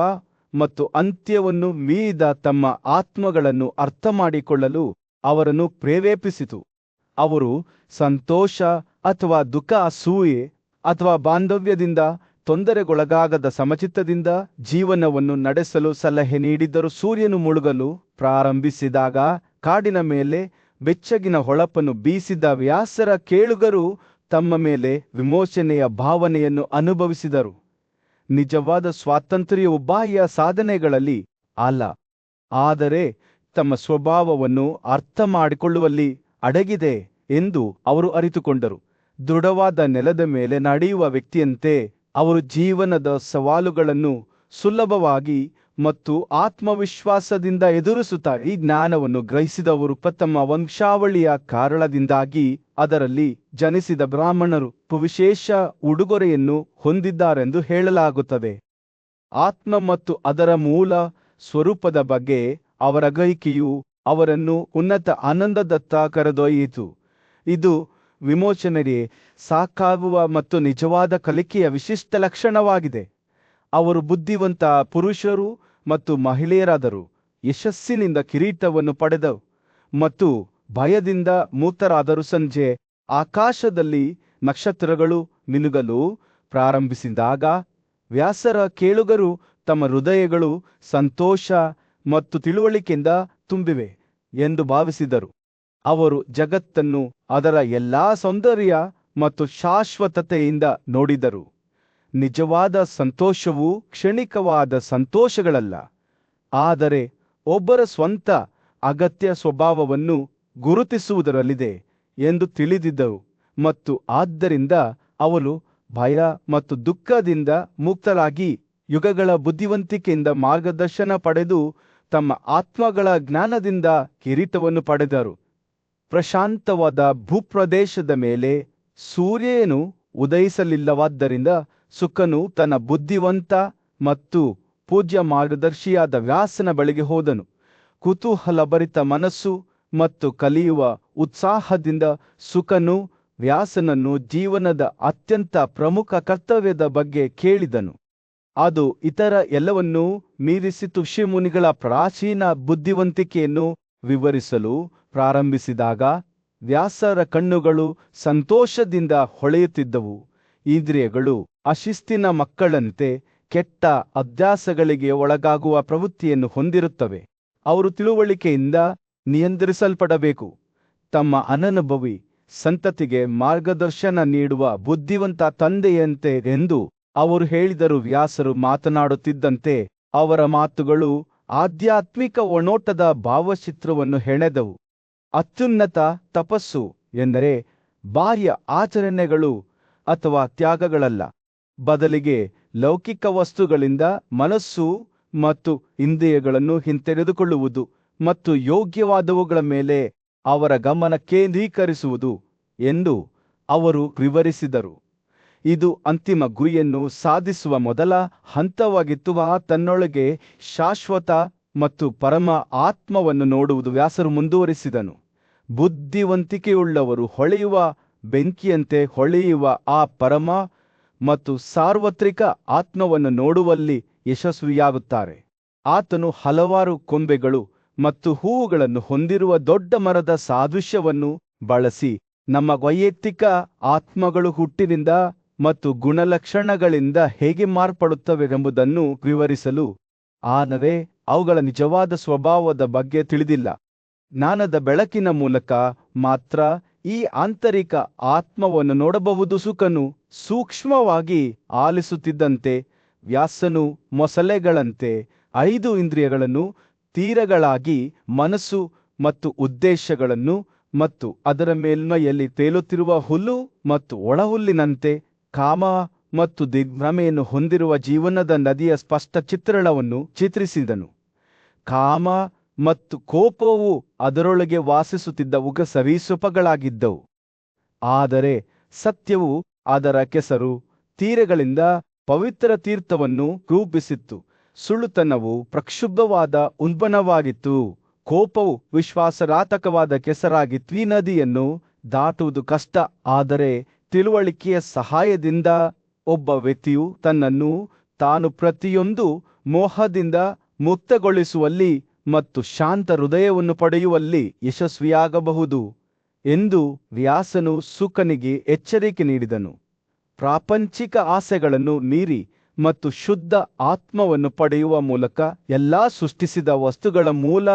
ಮತ್ತು ಅಂತ್ಯವನ್ನು ಮೀರಿದ ತಮ್ಮ ಆತ್ಮಗಳನ್ನು ಅರ್ಥಮಾಡಿಕೊಳ್ಳಲು ಅವರನ್ನು ಪ್ರೇರೇಪಿಸಿತು. ಅವರು ಸಂತೋಷ ಅಥವಾ ದುಃಖ, ಅಸೂಯೆ ಅಥವಾ ಬಾಂಧವ್ಯದಿಂದ ತೊಂದರೆಗೊಳಗಾಗದ ಸಮಚಿತ್ತದಿಂದ ಜೀವನವನ್ನು ನಡೆಸಲು ಸಲಹೆ ನೀಡಿದ್ದರು. ಸೂರ್ಯನು ಮುಳುಗಲು ಪ್ರಾರಂಭಿಸಿದಾಗ ಕಾಡಿನ ಮೇಲೆ ಬೆಚ್ಚಗಿನ ಹೊಳಪನ್ನು ಬೀಸಿದ ವ್ಯಾಸರ ಕೇಳುಗರು ತಮ್ಮ ಮೇಲೆ ವಿಮೋಚನೆಯ ಭಾವನೆಯನ್ನು ಅನುಭವಿಸಿದರು. ನಿಜವಾದ ಸ್ವಾತಂತ್ರ್ಯವು ಬಾಹ್ಯ ಸಾಧನೆಗಳಲ್ಲಿ ಅಲ್ಲ, ಆದರೆ ತಮ್ಮ ಸ್ವಭಾವವನ್ನು ಅರ್ಥ ಮಾಡಿಕೊಳ್ಳುವಲ್ಲಿ ಅಡಗಿದೆ ಎಂದು ಅವರು ಅರಿತುಕೊಂಡರು. ದೃಢವಾದ ನೆಲದ ಮೇಲೆ ನಡೆಯುವ ವ್ಯಕ್ತಿಯಂತೆ ಅವರು ಜೀವನದ ಸವಾಲುಗಳನ್ನು ಸುಲಭವಾಗಿ ಮತ್ತು ಆತ್ಮವಿಶ್ವಾಸದಿಂದ ಎದುರಿಸುತ್ತಾರೆ. ಈ ಜ್ಞಾನವನ್ನು ಗ್ರಹಿಸಿದವರು ತಮ್ಮ ವಂಶಾವಳಿಯ ಕಾರಣದಿಂದಾಗಿ ಅದರಲ್ಲಿ ಜನಿಸಿದ ಬ್ರಾಹ್ಮಣರು ವಿಶೇಷ ಉಡುಗೊರೆಯನ್ನು ಹೊಂದಿದ್ದಾರೆಂದು ಹೇಳಲಾಗುತ್ತದೆ. ಆತ್ಮ ಮತ್ತು ಅದರ ಮೂಲ ಸ್ವರೂಪದ ಬಗ್ಗೆ ಅವರ ಗ್ರಹಿಕೆಯು ಅವರನ್ನು ಉನ್ನತ ಆನಂದದತ್ತ ಕರೆದೊಯ್ಯಿತು. ಇದು ವಿಮೋಚನೆಗೆ ಸಾಕಾಗುವ ಮತ್ತು ನಿಜವಾದ ಕಲಿಕೆಯ ವಿಶಿಷ್ಟ ಲಕ್ಷಣವಾಗಿದೆ. ಅವರು ಬುದ್ಧಿವಂತ ಪುರುಷರು ಮತ್ತು ಮಹಿಳೆಯರಾದರು, ಯಶಸ್ಸಿನಿಂದ ಕಿರೀಟವನ್ನು ಪಡೆದರು ಮತ್ತು ಭಯದಿಂದ ಮುಕ್ತರಾದರು. ಸಂಜೆ ಆಕಾಶದಲ್ಲಿ ನಕ್ಷತ್ರಗಳು ಮಿನುಗಲು ಪ್ರಾರಂಭಿಸಿದಾಗ ವ್ಯಾಸರ ಕೇಳುಗರು ತಮ್ಮ ಹೃದಯಗಳು ಸಂತೋಷ ಮತ್ತು ತಿಳುವಳಿಕೆಯಿಂದ ತುಂಬಿವೆ ಎಂದು ಭಾವಿಸಿದರು. ಅವರು ಜಗತ್ತನ್ನು ಅದರ ಎಲ್ಲಾ ಸೌಂದರ್ಯ ಮತ್ತು ಶಾಶ್ವತತೆಯಿಂದ ನೋಡಿದರು. ನಿಜವಾದ ಸಂತೋಷವು ಕ್ಷಣಿಕವಾದ ಸಂತೋಷಗಳಲ್ಲ, ಆದರೆ ಒಬ್ಬರ ಸ್ವಂತ ಅಗತ್ಯ ಸ್ವಭಾವವನ್ನು ಗುರುತಿಸುವುದರಲ್ಲಿದೆ ಎಂದು ತಿಳಿದಿದ್ದರು ಮತ್ತು ಆದ್ದರಿಂದ ಅವರು ಭಯ ಮತ್ತು ದುಃಖದಿಂದ ಮುಕ್ತರಾಗಿ ಯುಗಗಳ ಬುದ್ಧಿವಂತಿಕೆಯಿಂದ ಮಾರ್ಗದರ್ಶನ ಪಡೆದು ತಮ್ಮ ಆತ್ಮಗಳ ಜ್ಞಾನದಿಂದ ಕಿರೀಟವನ್ನು ಪಡೆದರು. ಪ್ರಶಾಂತವಾದ ಭೂಪ್ರದೇಶದ ಮೇಲೆ ಸೂರ್ಯನು ಉದಯಿಸಲಿಲ್ಲವಾದ್ದರಿಂದ ಸುಕನು ತನ್ನ ಬುದ್ಧಿವಂತ ಮತ್ತು ಪೂಜ್ಯ ಮಾರ್ಗದರ್ಶಿಯಾದ ವ್ಯಾಸನ ಬಳಿಗೆ ಹೋದನು. ಕುತೂಹಲಭರಿತ ಮನಸ್ಸು ಮತ್ತು ಕಲಿಯುವ ಉತ್ಸಾಹದಿಂದ ಸುಕನು ವ್ಯಾಸನನ್ನು ಜೀವನದ ಅತ್ಯಂತ ಪ್ರಮುಖ ಕರ್ತವ್ಯದ ಬಗ್ಗೆ ಕೇಳಿದನು. ಅದು ಇತರ ಎಲ್ಲವನ್ನೂ ಮೀರಿಸಿತು. ಋಷಿಮುನಿಗಳ ಪ್ರಾಚೀನ ಬುದ್ಧಿವಂತಿಕೆಯನ್ನು ವಿವರಿಸಲು ಪ್ರಾರಂಭಿಸಿದಾಗ ವ್ಯಾಸರ ಕಣ್ಣುಗಳು ಸಂತೋಷದಿಂದ ಹೊಳೆಯುತ್ತಿದ್ದವು. ಇಂದ್ರಿಯಗಳು ಅಶಿಸ್ತಿನ ಮಕ್ಕಳಂತೆ ಕೆಟ್ಟ ಅಭ್ಯಾಸಗಳಿಗೆ ಒಳಗಾಗುವ ಪ್ರವೃತ್ತಿಯನ್ನು ಹೊಂದಿರುತ್ತವೆ. ಅವರು ತಿಳುವಳಿಕೆಯಿಂದ ನಿಯಂತ್ರಿಸಲ್ಪಡಬೇಕು. ತಮ್ಮ ಅನನುಭವಿ ಸಂತತಿಗೆ ಮಾರ್ಗದರ್ಶನ ನೀಡುವ ಬುದ್ಧಿವಂತ ತಂದೆಯಂತೆ ಎಂದು ಅವರು ಹೇಳಿದರು. ವ್ಯಾಸರು ಮಾತನಾಡುತ್ತಿದ್ದಂತೆ ಅವರ ಮಾತುಗಳು ಆಧ್ಯಾತ್ಮಿಕ ಒಣೋಟದ ಭಾವಚಿತ್ರವನ್ನು ಹೆಣೆದವು. ಅತ್ಯುನ್ನತ ತಪಸ್ಸು ಎಂದರೆ ಬಾಹ್ಯ ಆಚರಣೆಗಳು ಅಥವಾ ತ್ಯಾಗಗಳಲ್ಲ, ಬದಲಿಗೆ ಲೌಕಿಕ ವಸ್ತುಗಳಿಂದ ಮನಸ್ಸು ಮತ್ತು ಇಂದ್ರಿಯಗಳನ್ನು ಹಿಂತೆಗೆದುಕೊಳ್ಳುವುದು ಮತ್ತು ಯೋಗ್ಯವಾದವುಗಳ ಮೇಲೆ ಅವರ ಗಮನ ಕೇಂದ್ರೀಕರಿಸುವುದು ಎಂದು ಅವರು ವಿವರಿಸಿದರು. ಇದು ಅಂತಿಮ ಗುರಿಯನ್ನು ಸಾಧಿಸುವ ಮೊದಲ ಹಂತವಾಗಿತ್ತು. ತನ್ನೊಳಗೆ ಶಾಶ್ವತ ಮತ್ತು ಪರಮ ಆತ್ಮವನ್ನು ನೋಡುವುದು. ವ್ಯಾಸರು ಮುಂದುವರಿಸಿದನು, ಬುದ್ಧಿವಂತಿಕೆಯುಳ್ಳವರು ಹೊಳೆಯುವ ಬೆಂಕಿಯಂತೆ ಹೊಳೆಯುವ ಆ ಪರಮ ಮತ್ತು ಸಾರ್ವತ್ರಿಕ ಆತ್ಮವನ್ನು ನೋಡುವಲ್ಲಿ ಯಶಸ್ವಿಯಾಗುತ್ತಾರೆ. ಆತನು ಹಲವಾರು ಕೊಂಬೆಗಳು ಮತ್ತು ಹೂವುಗಳನ್ನು ಹೊಂದಿರುವ ದೊಡ್ಡ ಮರದ ಸಾದೃಶ್ಯವನ್ನು ಬಳಸಿ ನಮ್ಮ ವೈಯಕ್ತಿಕ ಆತ್ಮಗಳು ಹುಟ್ಟಿನಿಂದ ಮತ್ತು ಗುಣಲಕ್ಷಣಗಳಿಂದ ಹೇಗೆ ಮಾರ್ಪಡುತ್ತವೆ ಎಂಬುದನ್ನು ವಿವರಿಸಲು ಆನವೇ ಅವುಗಳ ನಿಜವಾದ ಸ್ವಭಾವದ ಬಗ್ಗೆ ತಿಳಿದಿಲ್ಲ. ಜ್ಞಾನದ ಬೆಳಕಿನ ಮೂಲಕ ಮಾತ್ರ ಈ ಆಂತರಿಕ ಆತ್ಮವನ್ನು ನೋಡಬಹುದು. ಸುಕನು ಸೂಕ್ಷ್ಮವಾಗಿ ಆಲಿಸುತ್ತಿದ್ದಂತೆ ವ್ಯಾಸನು ಮೊಸಳೆಗಳಂತೆ 5 ಇಂದ್ರಿಯಗಳನ್ನು ತೀರಗಳಾಗಿ ಮನಸ್ಸು ಮತ್ತು ಉದ್ದೇಶಗಳನ್ನು ಮತ್ತು ಅದರ ಮೇಲ್ಮೈಯಲ್ಲಿ ತೇಲುತ್ತಿರುವ ಹುಲ್ಲು ಮತ್ತು ಒಳಹುಲ್ಲಿನಂತೆ ಕಾಮ ಮತ್ತು ದಿಗ್ಭ್ರಮೆಯನ್ನು ಹೊಂದಿರುವ ಜೀವನದ ನದಿಯ ಸ್ಪಷ್ಟ ಚಿತ್ರಣವನ್ನು ಚಿತ್ರಿಸಿದನು. ಕಾಮ ಮತ್ತು ಕೋಪವು ಅದರೊಳಗೆ ವಾಸಿಸುತ್ತಿದ್ದ ಉಗ ಸರೀಸೃಪಗಳಾಗಿದ್ದವು, ಆದರೆ ಸತ್ಯವು ಅದರ ಕೆಸರು ತೀರಗಳಿಂದ ಪವಿತ್ರ ತೀರ್ಥವನ್ನು ರೂಪಿಸಿತ್ತು. ಸುಳ್ಳುತನವು ಪ್ರಕ್ಷುಬ್ಧವಾದ ಉಲ್ಬಣವಾಗಿತ್ತು. ಕೋಪವು ವಿಶ್ವಾಸಘಾತಕವಾದ ಕೆಸರಾಗಿತ್ತು. ಈ ನದಿಯನ್ನು ದಾಟುವುದು ಕಷ್ಟ, ಆದರೆ ತಿಳುವಳಿಕೆಯ ಸಹಾಯದಿಂದ ಒಬ್ಬ ವ್ಯಕ್ತಿಯು ತನ್ನನ್ನು ತಾನು ಪ್ರತಿಯೊಂದು ಮೋಹದಿಂದ ಮುಕ್ತಗೊಳಿಸುವಲ್ಲಿ ಮತ್ತು ಶಾಂತ ಹೃದಯವನ್ನು ಪಡೆಯುವಲ್ಲಿ ಯಶಸ್ವಿಯಾಗಬಹುದು ಎಂದು ವ್ಯಾಸನು ಸುಕನಿಗೆ ಎಚ್ಚರಿಕೆ ನೀಡಿದನು. ಪ್ರಾಪಂಚಿಕ ಆಸೆಗಳನ್ನು ಮೀರಿ ಮತ್ತು ಶುದ್ಧ ಆತ್ಮವನ್ನು ಪಡೆಯುವ ಮೂಲಕ ಎಲ್ಲಾ ಸೃಷ್ಟಿಸಿದ ವಸ್ತುಗಳ ಮೂಲ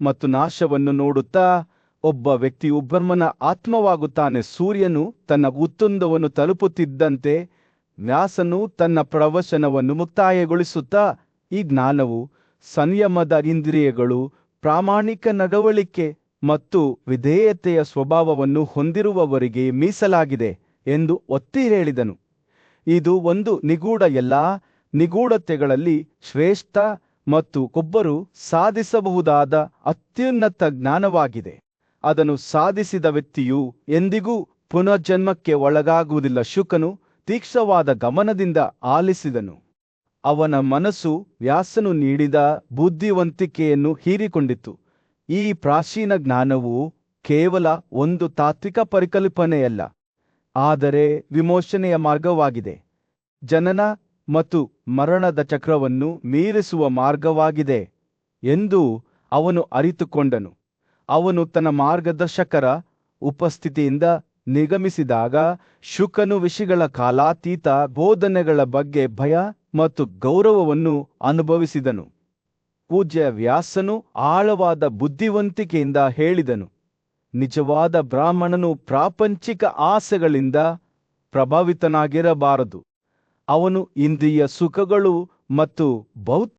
ಮತ್ತು ನಾಶವನ್ನು ನೋಡುತ್ತಾ ಒಬ್ಬ ವ್ಯಕ್ತಿಯು ಬ್ರಹ್ಮನ ಆತ್ಮವಾಗುತ್ತಾನೆ. ಸೂರ್ಯನು ತನ್ನ ಉತ್ತುಂಗವನ್ನು ತಲುಪುತ್ತಿದ್ದಂತೆ ವ್ಯಾಸನು ತನ್ನ ಪ್ರವಚನವನ್ನು ಮುಕ್ತಾಯಗೊಳಿಸುತ್ತಾ, ಈ ಜ್ಞಾನವು ಸಂಯಮದ ಇಂದ್ರಿಯಗಳು, ಪ್ರಾಮಾಣಿಕ ನಡವಳಿಕೆ ಮತ್ತು ವಿಧೇಯತೆಯ ಸ್ವಭಾವವನ್ನು ಹೊಂದಿರುವವರಿಗೆ ಮೀಸಲಾಗಿದೆ ಎಂದು ಒತ್ತಿ ಹೇಳಿದನು. ಇದು ಒಂದು ನಿಗೂಢ ಎಲ್ಲಾ ನಿಗೂಢತೆಗಳಲ್ಲಿ ಶ್ರೇಷ್ಠ ಮತ್ತು ಒಬ್ಬರು ಸಾಧಿಸಬಹುದಾದ ಅತ್ಯುನ್ನತ ಜ್ಞಾನವಾಗಿದೆ. ಅದನ್ನು ಸಾಧಿಸಿದ ವ್ಯಕ್ತಿಯು ಎಂದಿಗೂ ಪುನರ್ಜನ್ಮಕ್ಕೆ ಒಳಗಾಗುವುದಿಲ್ಲ. ಶುಕನು ತೀಕ್ಷ್ಣವಾದ ಗಮನದಿಂದ ಆಲಿಸಿದನು. ಅವನ ಮನಸ್ಸು ವ್ಯಾಸನು ನೀಡಿದ ಬುದ್ಧಿವಂತಿಕೆಯನ್ನು ಹೀರಿಕೊಂಡಿತು. ಈ ಪ್ರಾಚೀನ ಜ್ಞಾನವು ಕೇವಲ ಒಂದು ತಾತ್ವಿಕ ಪರಿಕಲ್ಪನೆಯಲ್ಲ, ಆದರೆ ವಿಮೋಚನೆಯ ಮಾರ್ಗವಾಗಿದೆ. ಜನನ ಮತ್ತು ಮರಣದ ಚಕ್ರವನ್ನು ಮೀರಿಸುವ ಮಾರ್ಗವಾಗಿದೆ ಎಂದು ಅವನು ಅರಿತುಕೊಂಡನು. ಅವನು ತನ್ನ ಮಾರ್ಗದರ್ಶಕರ ಉಪಸ್ಥಿತಿಯಿಂದ ನಿರ್ಗಮಿಸಿದಾಗ ಶುಕನು ವಿಷಯಗಳ ಕಾಲಾತೀತ ಬೋಧನೆಗಳ ಬಗ್ಗೆ ಭಯ ಮತ್ತು ಗೌರವವನ್ನು ಅನುಭವಿಸಿದನು. ಪೂಜ್ಯ ವ್ಯಾಸನು ಆಳವಾದ ಬುದ್ಧಿವಂತಿಕೆಯಿಂದ ಹೇಳಿದನು, ನಿಜವಾದ ಬ್ರಾಹ್ಮಣನು ಪ್ರಾಪಂಚಿಕ ಆಸೆಗಳಿಂದ ಪ್ರಭಾವಿತನಾಗಿರಬಾರದು. ಅವನು ಇಂದ್ರಿಯ ಸುಖಗಳು ಮತ್ತು ಭೌತಿಕ